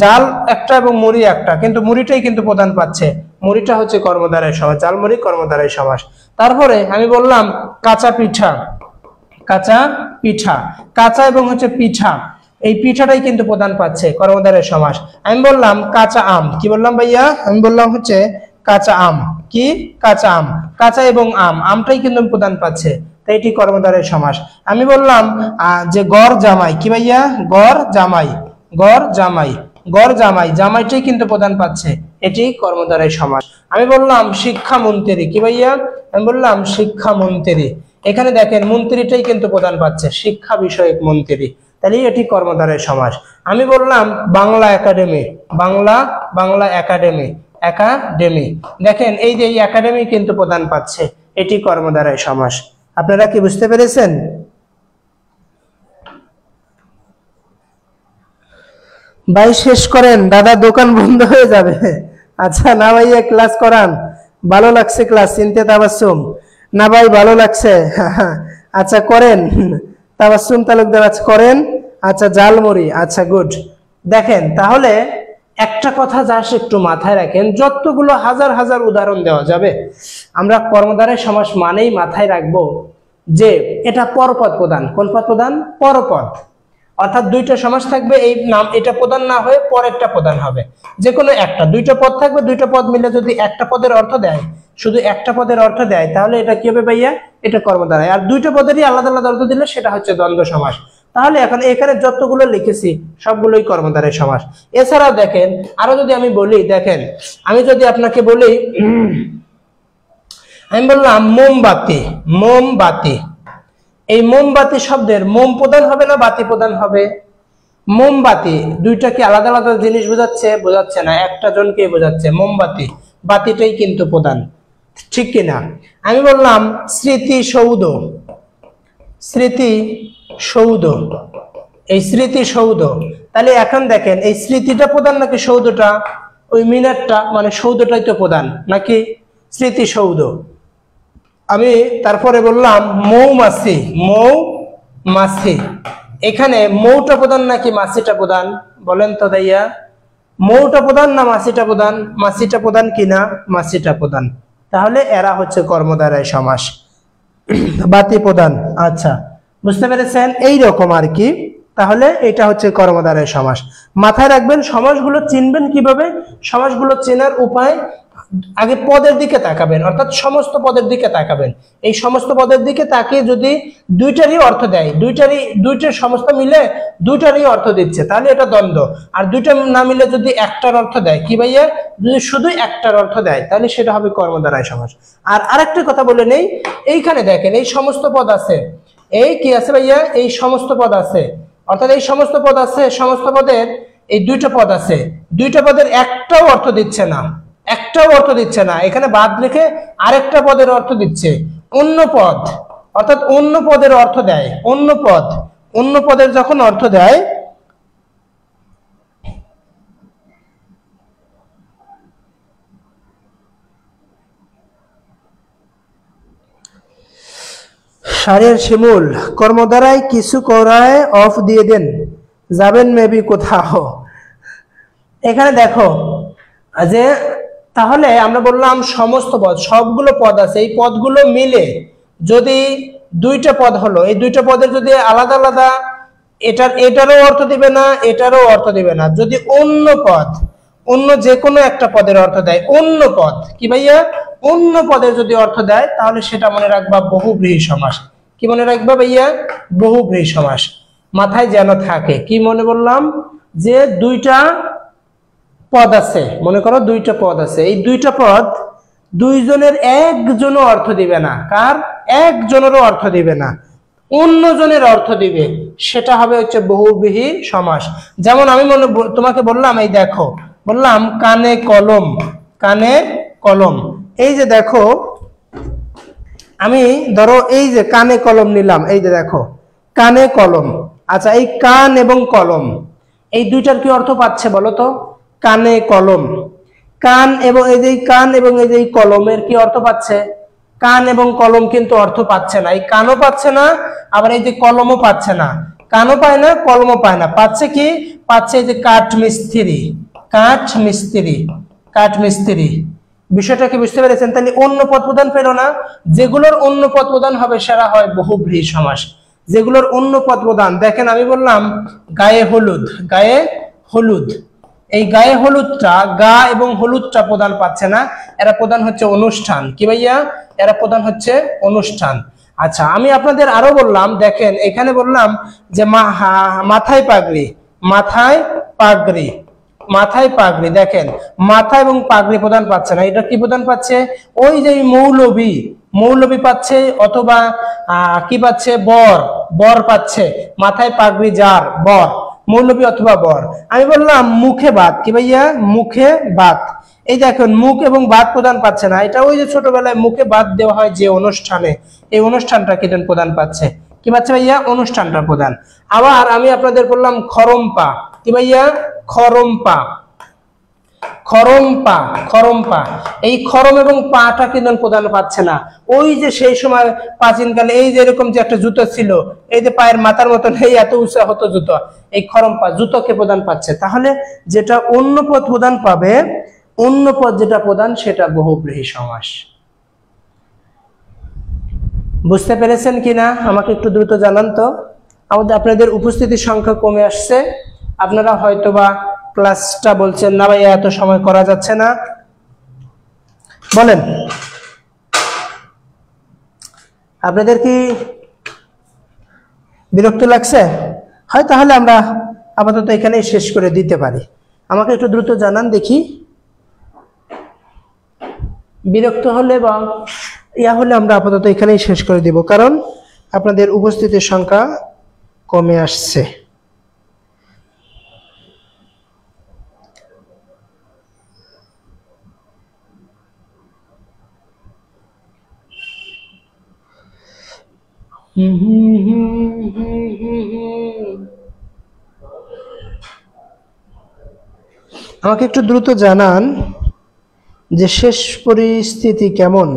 জাল একটা এবং মুড়ি একটা, কিন্তু মুড়িটাই কিন্তু প্রধান পাচ্ছে, মুড়িটা হচ্ছে কর্মধারয় সমাস, জাল মুড়ি কর্মধারয় সমাস। তারপরে আমি বললাম কাঁচা পিঠা, কাঁচা পিঠা, কাঁচা এবং হচ্ছে পিঠা, এই পিঠাটাই কিন্তু প্রধান পাচ্ছে, কর্মধারয় সমাস। আমি বললাম কাঁচা আম, কি বললাম ভাইয়া? আমি বললাম হচ্ছে কাঁচা আম, কি কাঁচা আম, কাঁচা এবং আম, আমটাই কিন্তু প্রধান পাচ্ছে, তাই এটি কর্মধারয় সমাস। আমি বললাম যে গড় জামাই, কি ভাইয়া? গড় জামাই, গড় জামাই, গড় জামাই, জামাইটাই কিন্তু প্রধান পাচ্ছে, এটি কর্মধারয় সমাস। আমি বললাম শিক্ষামন্ত্রী, কি ভাইয়া? আমি বললাম শিক্ষামন্ত্রী, এখানে দেখেন মন্ত্রীটাই কিন্তু প্রধান পাচ্ছে, শিক্ষা বিষয়ক মন্ত্রী, তাহলে এটি কর্মধারয় সমাস। আমি বললাম Bangla academy, Bangla, Bangla academy, academy, দেখেন এই যে একাডেমি কিন্তু প্রধান পাচ্ছে, এটি কর্মধারয় সমাস। আপনারা কি বুঝতে পেরেছেন? ভাই শেষ করেন, দাদা দোকান বন্ধ হয়ে যাবে। আচ্ছা না ভাইয়া ক্লাস করান, ভালো লাগছে ক্লাস, চিনতে তাবাসসুম, না ভাই ভালো লাগছে, আচ্ছা করেন, তাবাসসুম তালুকদার আচ্ছা করেন, আচ্ছা জালমুড়ি, আচ্ছা গুড। দেখেন তাহলে একটা কথা যা একটু মাথায় রাখেন, যতগুলো হাজার হাজার উদাহরণ দেওয়া যাবে, আমরা কর্মধারয় সমাস মানেই মাথায় রাখবো যে এটা পরপদ প্রধান। কোন পদ প্রধান? পরপদ, অর্থাৎ দুইটা সমাস থাকবে, এই নাম এটা প্রধান না হয়ে পরেরটা প্রধান হবে, যে কোনো একটা, দুইটা পদ থাকবে, দুইটা পদ মিলে যদি একটা পদের অর্থ দেয়, শুধু একটা পদের অর্থ দেয়, তাহলে এটা কি হবে ভাইয়া? এটা কর্মধারয়। আর দুইটা পদেরই আলাদা আলাদা অর্থ দিলে সেটা হচ্ছে দ্বন্দ্ব সমাস। তাহলে এখন এখানে যতগুলো লিখেছি সবগুলোই কর্মধারয় সমাস। এছাড়াও দেখেন আরো যদি আমি বলি, দেখেন আমি যদি আপনাকে বলি, আমি বললাম মোমবাতি, মোমবাতি, এই মোমবাতি শব্দের মোম প্রধান হবে না বাতি প্রধান হবে? মোমবাতি, দুইটা কি আলাদা আলাদা জিনিস বোঝাচ্ছে? বোঝাচ্ছে না, একটা জনকে বোঝাচ্ছে, মোমবাতি, বাতিটাই কিন্তু প্রধান, ঠিক কিনা? আমি বললাম স্মৃতিসৌধ, স্মৃতিসৌধ, এই স্মৃতিসৌধ, তাহলে এখন দেখেন এই স্মৃতিটা প্রধান নাকি সৌধটা? ওই মিনারটা মানে সৌধটাই তো প্রধান, নাকি স্মৃতিসৌধ। আমি তারপরে বললাম মৌমাছি, মৌমাছি, এখানে মৌটা প্রধান নাকি মাছিটা প্রধান? বলেন তো দাইয়া, মৌটা প্রধান না মাছিটা প্রধান? মাছিটা প্রধান কিনা? মাছিটা প্রধান। তাহলে এরা হচ্ছে কর্মধারয় সমাস, বাতি প্রধান। আচ্ছা বুঝতে পেরেছেন? এই রকম আর কি। তাহলে এটা হচ্ছে কর্মধারয় সমাস। মাথায় রাখবেন সমাসগুলো চিনবেন কিভাবে? সমাসগুলো চেনার উপায়, আগে পদের দিকে তাকাবেন, অর্থাৎ সমস্ত পদের দিকে তাকাবেন। এই সমস্ত পদের দিকে তাকিয়ে যদি দুইটারই অর্থ দেয়, দুইটার সমস্ত মিলে দুইটারই অর্থ দিচ্ছে, তাহলে এটা দ্বন্দ্ব। আর দুইটা না মিলে যদি একটার অর্থ দেয়, কি ভাইয়া? যদি শুধু একটার অর্থ দেয় তাহলে সেটা হবে কর্মধারয় সমাস। আর আরেকটা কথা বলে নেই, এইখানে দেখেন এই সমস্ত পদ আছে, এই কি আছে ভাইয়া? এই সমস্ত পদ আছে, অর্থাৎ এই সমস্ত পদ আছে, সমস্ত পদের এই দুইটা পদ আছে, দুইটা পদের একটাও অর্থ দিচ্ছে না, একটাও অর্থ দিচ্ছে না, এখানে বাদ রেখে আরেকটা পদের অর্থ দিচ্ছে, অন্য পদ, অর্থাৎ অন্য পদের অর্থ দেয়, অন্য পদ, অন্য পদের যখন অর্থ দেয়, সারের শিমুল, কর্মধারায় কিছু করায় অফ দিয়ে দেন, যাবেন মেবি কোথাও। এখানে দেখো যে তাহলে আমরা বললাম সমস্ত পদ, সবগুলো পদ আছে, এই পদগুলো মিলে যদি দুইটা পদ হলো, এই দুইটা পদের যদি আলাদা আলাদা, এটারও অর্থ দিবে না, এটারও অর্থ দিবে না, যদি অন্য পদ, অন্য যে কোনো একটা পদের অর্থ দেয়, অন্য পদ, কি ভাইয়া? অন্য পদের যদি অর্থ দেয় তাহলে সেটা মনে রাখবা বহুব্রীহি সমাস। কি মনে রাখবা ভাইয়া? বহুব্রীহি সমাস। মাথায় যেন থাকে, কি মনে বললাম? যে দুইটা পদ আছে, মনে করো দুইটা পদ আছে, এই দুইটা পদ দুইজনের একজনও অর্থ দিবে না, কার? একজনেরও অর্থ দিবে না, অন্যজনের অর্থ দিবে, সেটা হবে হচ্ছে বহুব্রীহি সমাস। যেমন আমি তোমাকে বললাম, এই দেখো বললাম কানে কলম, কানে কলম, এই যে দেখো আমি ধরো এই যে কানে কলম নিলাম, এই যে দেখো কানে কলম। আচ্ছা এই কান এবং কলম এই দুইটার কি অর্থ পাচ্ছে বলো তো? কানে কলম। কান এবং এই যে কান এবং এই যে কলমের কি অর্থ পাচ্ছে? কান এবং কলম কিন্তু অর্থ পাচ্ছে না, এই কানও পাচ্ছে না, আবার এই যে কলমও পাচ্ছে না। কানও পায় না, কলমও পায় না, পাচ্ছে কি? পাচ্ছে এই যে কাঠ মিস্ত্রি। কাঠ মিস্ত্রি, কাঠ মিস্ত্রি। বিষয়টা কি বুঝতে পেরেছেন? তাহলে অন্য পদ প্রদান পেল না। যেগুলোর অন্য পদ প্রদান হবে সেটা হয় বহুব্রীহি সমাস। যেগুলোর অন্য পদ প্রদান, দেখেন আমি বললাম গায়ে হলুদ, গায়ে হলুদ। এই গায়ে হলুদটা, গা এবং হলুদটা প্রদান পাচ্ছে না, এরা প্রদান হচ্ছে অনুষ্ঠান। কি ভাইয়া? এরা প্রদান হচ্ছে অনুষ্ঠান। আচ্ছা, আমি আপনাদের আরো বললাম, দেখেন এখানে বললাম যে মাথায় পাগড়ি, মাথায় পাগড়ি, মাথায় পাগড়ি। দেখেন মাথা এবং পাগড়ি প্রদান পাচ্ছে না, এটা কি প্রদান পাচ্ছে? ওই যে মৌলবী, মৌলবী পাচ্ছে, অথবা কি পাচ্ছে? বর, বর পাচ্ছে। মাথায় পাগড়ি যার, বর, মৌলবী অথবা বর। আমি বললাম মুখে ভাত। কি ভাইয়া? মুখে ভাত। এই দেখেন মুখ এবং ভাত প্রদান পাচ্ছে না, এটা ওই যে ছোটবেলায় মুখে ভাত দেওয়া হয় যে অনুষ্ঠানে, এই অনুষ্ঠানটা কি প্রদান পাচ্ছে? কি পাচ্ছে ভাইয়া? অনুষ্ঠানটা প্রদান। আবার আমি আপনাদের বললাম খরম্পা। কি ভাইয়া? খরম্পা, খরম্পা, খরম্পা। এই খরম এবং পাটা কিন্তু প্রদান পাচ্ছে না। ওই যে সেই সময় প্রাচীনকালে এই যে এরকম যে একটা জুতো ছিল, এই যে পায়ের মাথার মতন এই এত উঁচা হতো জুতো, এই খরম্পা জুতোকে প্রদান পাচ্ছে। তাহলে যেটা অন্য পদ প্রদান পাবে, অন্য পদ যেটা প্রদান সেটা বহুব্রীহি সমাস। বুঝতে পেরেছেন কিনা আমাকে একটু দ্রুত জানান তো। আমাদের আপনাদের উপস্থিতির সংখ্যা কমে আসছে, আপনারা হয়তোবা ক্লাসটা বলছেন না ভাই এত সময় করা যাচ্ছে না, বলেন আপনাদের কি বিরক্ত লাগছে? হয় তাহলে আমরা আপাতত এখানেই শেষ করে দিতে পারি। আমাকে একটু দ্রুত জানান দেখি। বিরক্ত হলে বা ইয়া হলে আমরা আপাতত এখানেই শেষ করে দিব, কারণ আপনাদের উপস্থিতির সংখ্যা কমে আসছে। আমাকে একটু দ্রুত জানান যে শেষ পরিস্থিতি কেমন।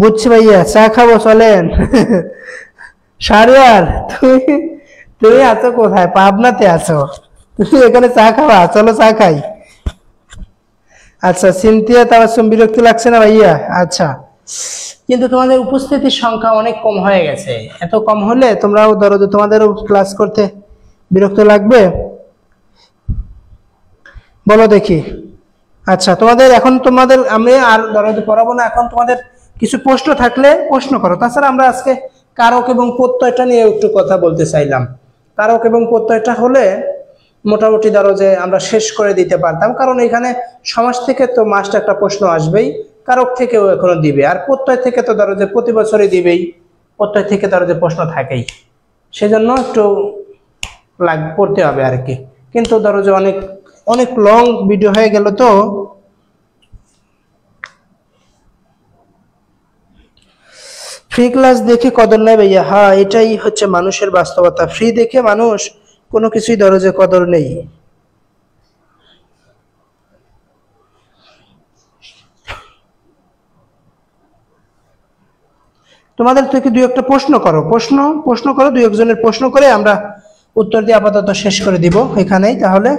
বুঝছি ভাইয়া, চা খাবো চলেন। শাহরিয়ার তুমি তুমি আছো কোথায়? পাবনাতে আছো, তুমি এখানে চা খাওয়া? চলো চা খাই। আচ্ছা সিনথিয়া তাবাসসুম, বিরক্তি লাগছে না ভাইয়া? আচ্ছা, কিন্তু তোমাদের উপস্থিতির সংখ্যা অনেক কম হয়ে গেছে। এত কম হলে তোমরাও ধরো যে তোমাদেরও ক্লাস করতে বিরক্ত লাগবে, বলো দেখি। আচ্ছা তোমাদের এখন, তোমাদের আমি আর ধরো পড়াবো না, এখন তোমাদের কিছু প্রশ্ন থাকলে প্রশ্ন করো। তাছাড়া আমরা আজকে কারক এবং প্রত্যয়টা নিয়ে একটু কথা বলতে চাইলাম। কারক এবং প্রত্যয়টা হলে মোটামুটি ধরো যে আমরা শেষ করে দিতে পারতাম, কারণ এখানে সমাজ থেকে তো মাস্ট একটা প্রশ্ন আসবেই, কারক থেকেও এখনো দিবে, আর প্রত্যয় থেকে তো ধরো যে প্রতি বছরই দিবেই, প্রত্যয় থেকে ধরো যে প্রশ্ন থাকেই, সেজন্য একটু পড়তে হবে আর কি। কিন্তু ধরো যে অনেক অনেক লং ভিডিও হয়ে গেল তো। ফ্রি ক্লাস দেখে কদর নাই ভাইয়া? হ্যাঁ, এটাই হচ্ছে মানুষের বাস্তবতা। ফ্রি দেখে মানুষ কোনো কিছুই ধরো যে কদর নেই। তোমাদের থেকে দুই একটা প্রশ্ন করো, প্রশ্ন করো, দুই একজনের প্রশ্ন করে আমরা উত্তর দিয়ে আপাতত শেষ করে দিব এখানেই। তাহলে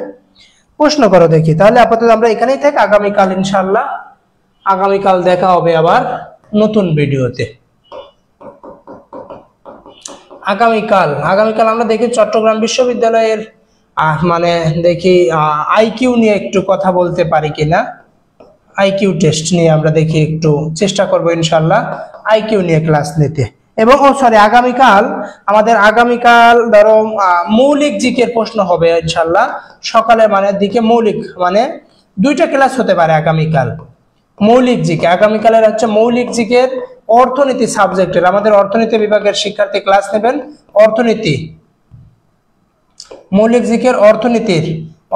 প্রশ্ন করো দেখি, তাহলে আপাতত আমরা এখানেই থাকি। আগামীকাল ইনশাআল্লাহ, আগামীকাল দেখা হবে আবার নতুন ভিডিওতে। আগামীকাল আমরা দেখি চট্টগ্রাম বিশ্ববিদ্যালয়ের মানে দেখি আইকিউ নিয়ে একটু কথা বলতে পারি কিনা। আইকিউ টেস্ট নিয়ে আমরা দেখি একটু চেষ্টা করবো ইনশাআল্লাহ, আইকিউ নিয়ে ক্লাস নিতে। এবং আগামীকাল আগামীকাল ধরো মৌলিক জিকের প্রশ্ন হবে ইনশাআল্লাহ সকালে দিকে মৌলিক দুইটা ক্লাস হতে পারে আগামীকাল। মৌলিক জিকে আগামীকালের হচ্ছে মৌলিক জিকের অর্থনীতি সাবজেক্টের আমাদের অর্থনীতি বিভাগের শিক্ষার্থী ক্লাস নেবেন। অর্থনীতি মৌলিক জিকের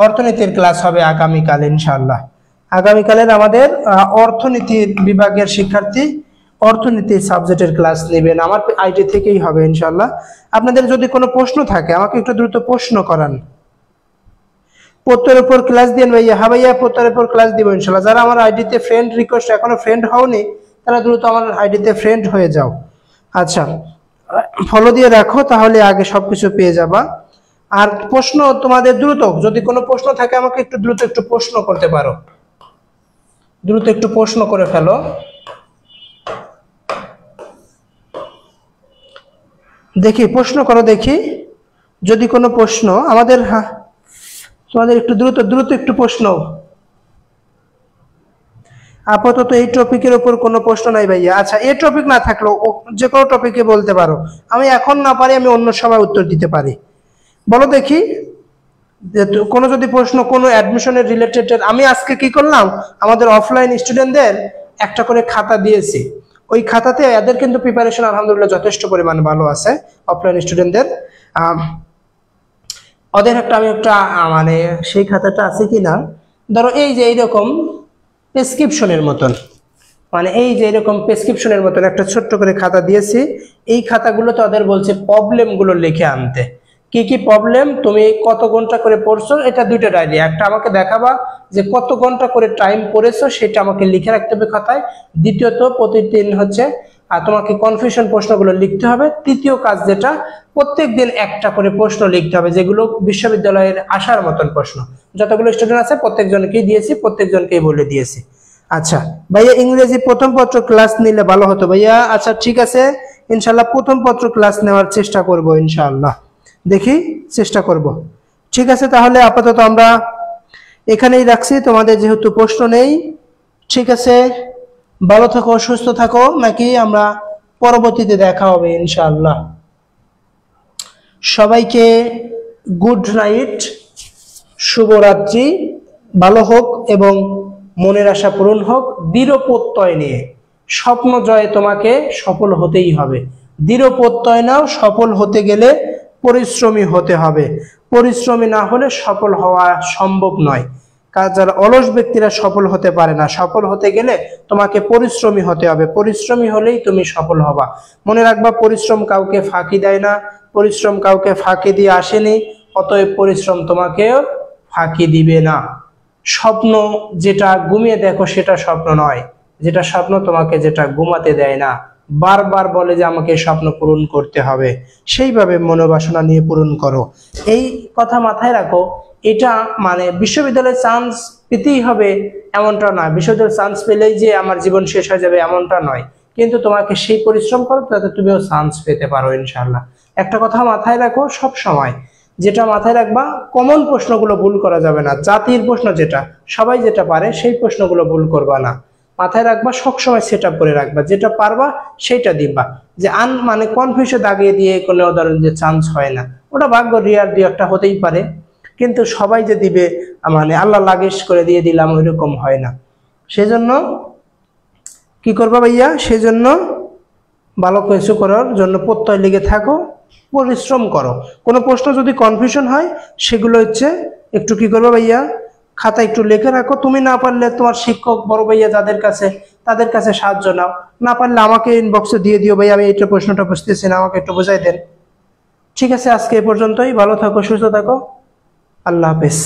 অর্থনীতির ক্লাস হবে আগামীকাল ইনশাআল্লাহ। আগামীকালের আমাদের অর্থনীতির বিভাগের শিক্ষার্থী অর্থনীতি সাবজেক্টের ক্লাস নেবেন আমার আইডি থেকেই হবে ইনশাআল্লাহ। আপনাদের যদি কোনো প্রশ্ন থাকে আমাকে একটু দ্রুত প্রশ্ন করান। প্রত্যয়ের উপর ক্লাস দিন ভাইয়া। হ্যাঁ ভাইয়া প্রত্যয়ের উপর ক্লাস দিব ইনশাআল্লাহ। যারা আমার আইডিতে ফ্রেন্ড রিকোয়েস্ট এখনো ফ্রেন্ড হওনি তারা দ্রুত আমার আইডিতে ফ্রেন্ড হয়ে যাও। আচ্ছা ফলো দিয়ে রাখো তাহলে আগে সবকিছু পেয়ে যাবা। আর প্রশ্ন তোমাদের দ্রুত যদি কোনো প্রশ্ন থাকে আমাকে একটু দ্রুত একটু প্রশ্ন করতে পারো, দ্রুত একটু প্রশ্ন করে ফেলো। দেখি প্রশ্ন করো দেখি যদি কোনো প্রশ্ন আমাদের তোমাদের একটু দ্রুত একটু প্রশ্ন। আপাতত এই টপিকের উপর কোনো প্রশ্ন নাই ভাইয়া। আচ্ছা এই টপিক না থাকলেও যে কোনো টপিকে বলতে পারো, আমি এখন না পারি আমি অন্য সময় উত্তর দিতে পারি। বলো দেখি কোনো যদি প্রশ্ন কোনো অ্যাডমিশনের রিলেটেড। আমি আজকে কি করলাম আমাদের অফলাইন স্টুডেন্টদের একটা করে খাতা দিয়েছি, ওই খাতাতে এদের কিন্তু প্রিপারেশন আলহামদুলিল্লাহ যথেষ্ট পরিমাণে ভালো আছে অফলাইন স্টুডেন্টদের। ওদের আমি একটা সেই খাতাটা আছে কিনা ধরো এই যে এইরকম প্রেসক্রিপশনের মতন এই যে এরকম প্রেসক্রিপশনের মতন একটা ছোট্ট করে খাতা দিয়েছি। এই খাতাগুলোতে ওদের বলছে প্রবলেমগুলো লিখে আনতে। কি কি প্রবলেম তুমি কত ঘন্টা করে পড়ছো এটা দুইটা ডায়রি, একটা আমাকে দেখাবা যে কত ঘন্টা করে টাইম পড়েছো সেটা আমাকে লিখে রাখতে হবে খাতায়। দ্বিতীয়ত প্রতিদিন তোমাকে কনফিউশন প্রশ্নগুলো লিখতে হবে। তৃতীয় কাজ যেটা প্রত্যেকদিন একটা করে প্রশ্ন লিখতে হবে যেগুলো বিশ্ববিদ্যালয়ের আসার মতন প্রশ্ন। যতগুলো স্টুডেন্ট আছে প্রত্যেকজনকেই দিয়েছি, প্রত্যেকজনকেই বলে দিয়েছি। আচ্ছা ভাইয়া ইংরেজি প্রথম পত্র ক্লাস নিলে ভালো হতো ভাইয়া। আচ্ছা ঠিক আছে ইনশাআল্লাহ প্রথম পত্র ক্লাস নেওয়ার চেষ্টা করব ইনশাআল্লাহ, দেখি চেষ্টা করব। ঠিক আছে তাহলে আপাতত আমরা এখানেই রাখছি, তোমাদের যেহেতু প্রশ্ন নেই। ঠিক আছে ভালো থাকো সুস্থ থাকো, নাকি আমরা পরবর্তীতে দেখা হবে ইনশাআল্লাহ। সবাইকে গুড নাইট, শুভরাত্রি, ভালো হোক এবং মনের আশা পূরণ হোক। দৃঢ় প্রত্যয় নিয়ে স্বপ্ন জয়ে তোমাকে সফল হতেই হবে। দৃঢ় প্রত্যয় নাও, সফল হতে গেলে পরিশ্রমী হতে হবে। পরিশ্রমী না হলে সফল হওয়া সম্ভব নয়। যারা অলস ব্যক্তিরা সফল হতে পারে না। সফল হতে গেলে তোমাকে পরিশ্রমী হতে হবে, পরিশ্রমী হলেই তুমি সফল হবা। মনে রাখবা পরিশ্রম কাউকে ফাঁকি দেয় না, পরিশ্রম কাউকে ফাঁকি দিয়ে আসেনি, অতএব পরিশ্রম তোমাকেও ফাঁকি দিবে না। স্বপ্ন যেটা ঘুমিয়ে দেখো সেটা স্বপ্ন নয়, যেটা স্বপ্ন তোমাকে যেটা ঘুমাতে দেয় না, বারবার বলে যে আমাকে স্বপ্ন পূরণ করতে হবে, সেইভাবে মনোবাসনা নিয়ে পূরণ করো। এই কথা মাথায় রাখো। এটা বিশ্ববিদ্যালয়ে চান্স পেতেই হবে এমনটা নয়, বিশ্ববিদ্যালয়ে চান্স পেলেই যে আমার জীবন শেষ হয়ে যাবে এমনটা নয়, কিন্তু তোমাকে সেই পরিশ্রম করো যাতে তুমিও চান্স পেতে পারো ইনশাআল্লাহ। একটা কথা মাথায় রাখো সব সময়, যেটা মাথায় রাখবা কমন প্রশ্নগুলো ভুল করা যাবে না। জাতির প্রশ্ন যেটা সবাই যেটা পারে সেই প্রশ্নগুলো ভুল করবা না, মাথায় রাখবা। সবসময় সেট আপ করে রাখবা, যেটা পারবা সেটা দিবা। যে কনফিউশন দাগিয়ে দিয়ে কোনো ধরনের যে চান্স হয় না, ওটা ভাগ্য রিয়ার দিয়ে একটা হতেই পারে, কিন্তু সবাই যে দিবে আল্লাহ লাগেজ করে দিয়ে দিলাম ওইরকম হয় না। সেজন্য কি করবা ভাইয়া, সেজন্য ভালো কিছু করার জন্য প্রত্যয় লেগে থাকো, পরিশ্রম করো। কোনো প্রশ্ন যদি কনফিউশন হয় সেগুলো একটু কি করবা ভাইয়া খাতা একটু লিখে রাখো। তুমি না পারলে তোমার শিক্ষক বড় ভাইয়া যাদের কাছে তাদের কাছে সাহায্য নাও, না পারলে আমাকে ইনবক্সে দিয়ে দিও ভাই আমি এইটা প্রশ্নটা বুঝতেছি না, আমাকে একটু বোঝাই দেন। ঠিক আছে আজকে এ পর্যন্তই, ভালো থাকো সুস্থ থাকো, আল্লাহ হাফেজ।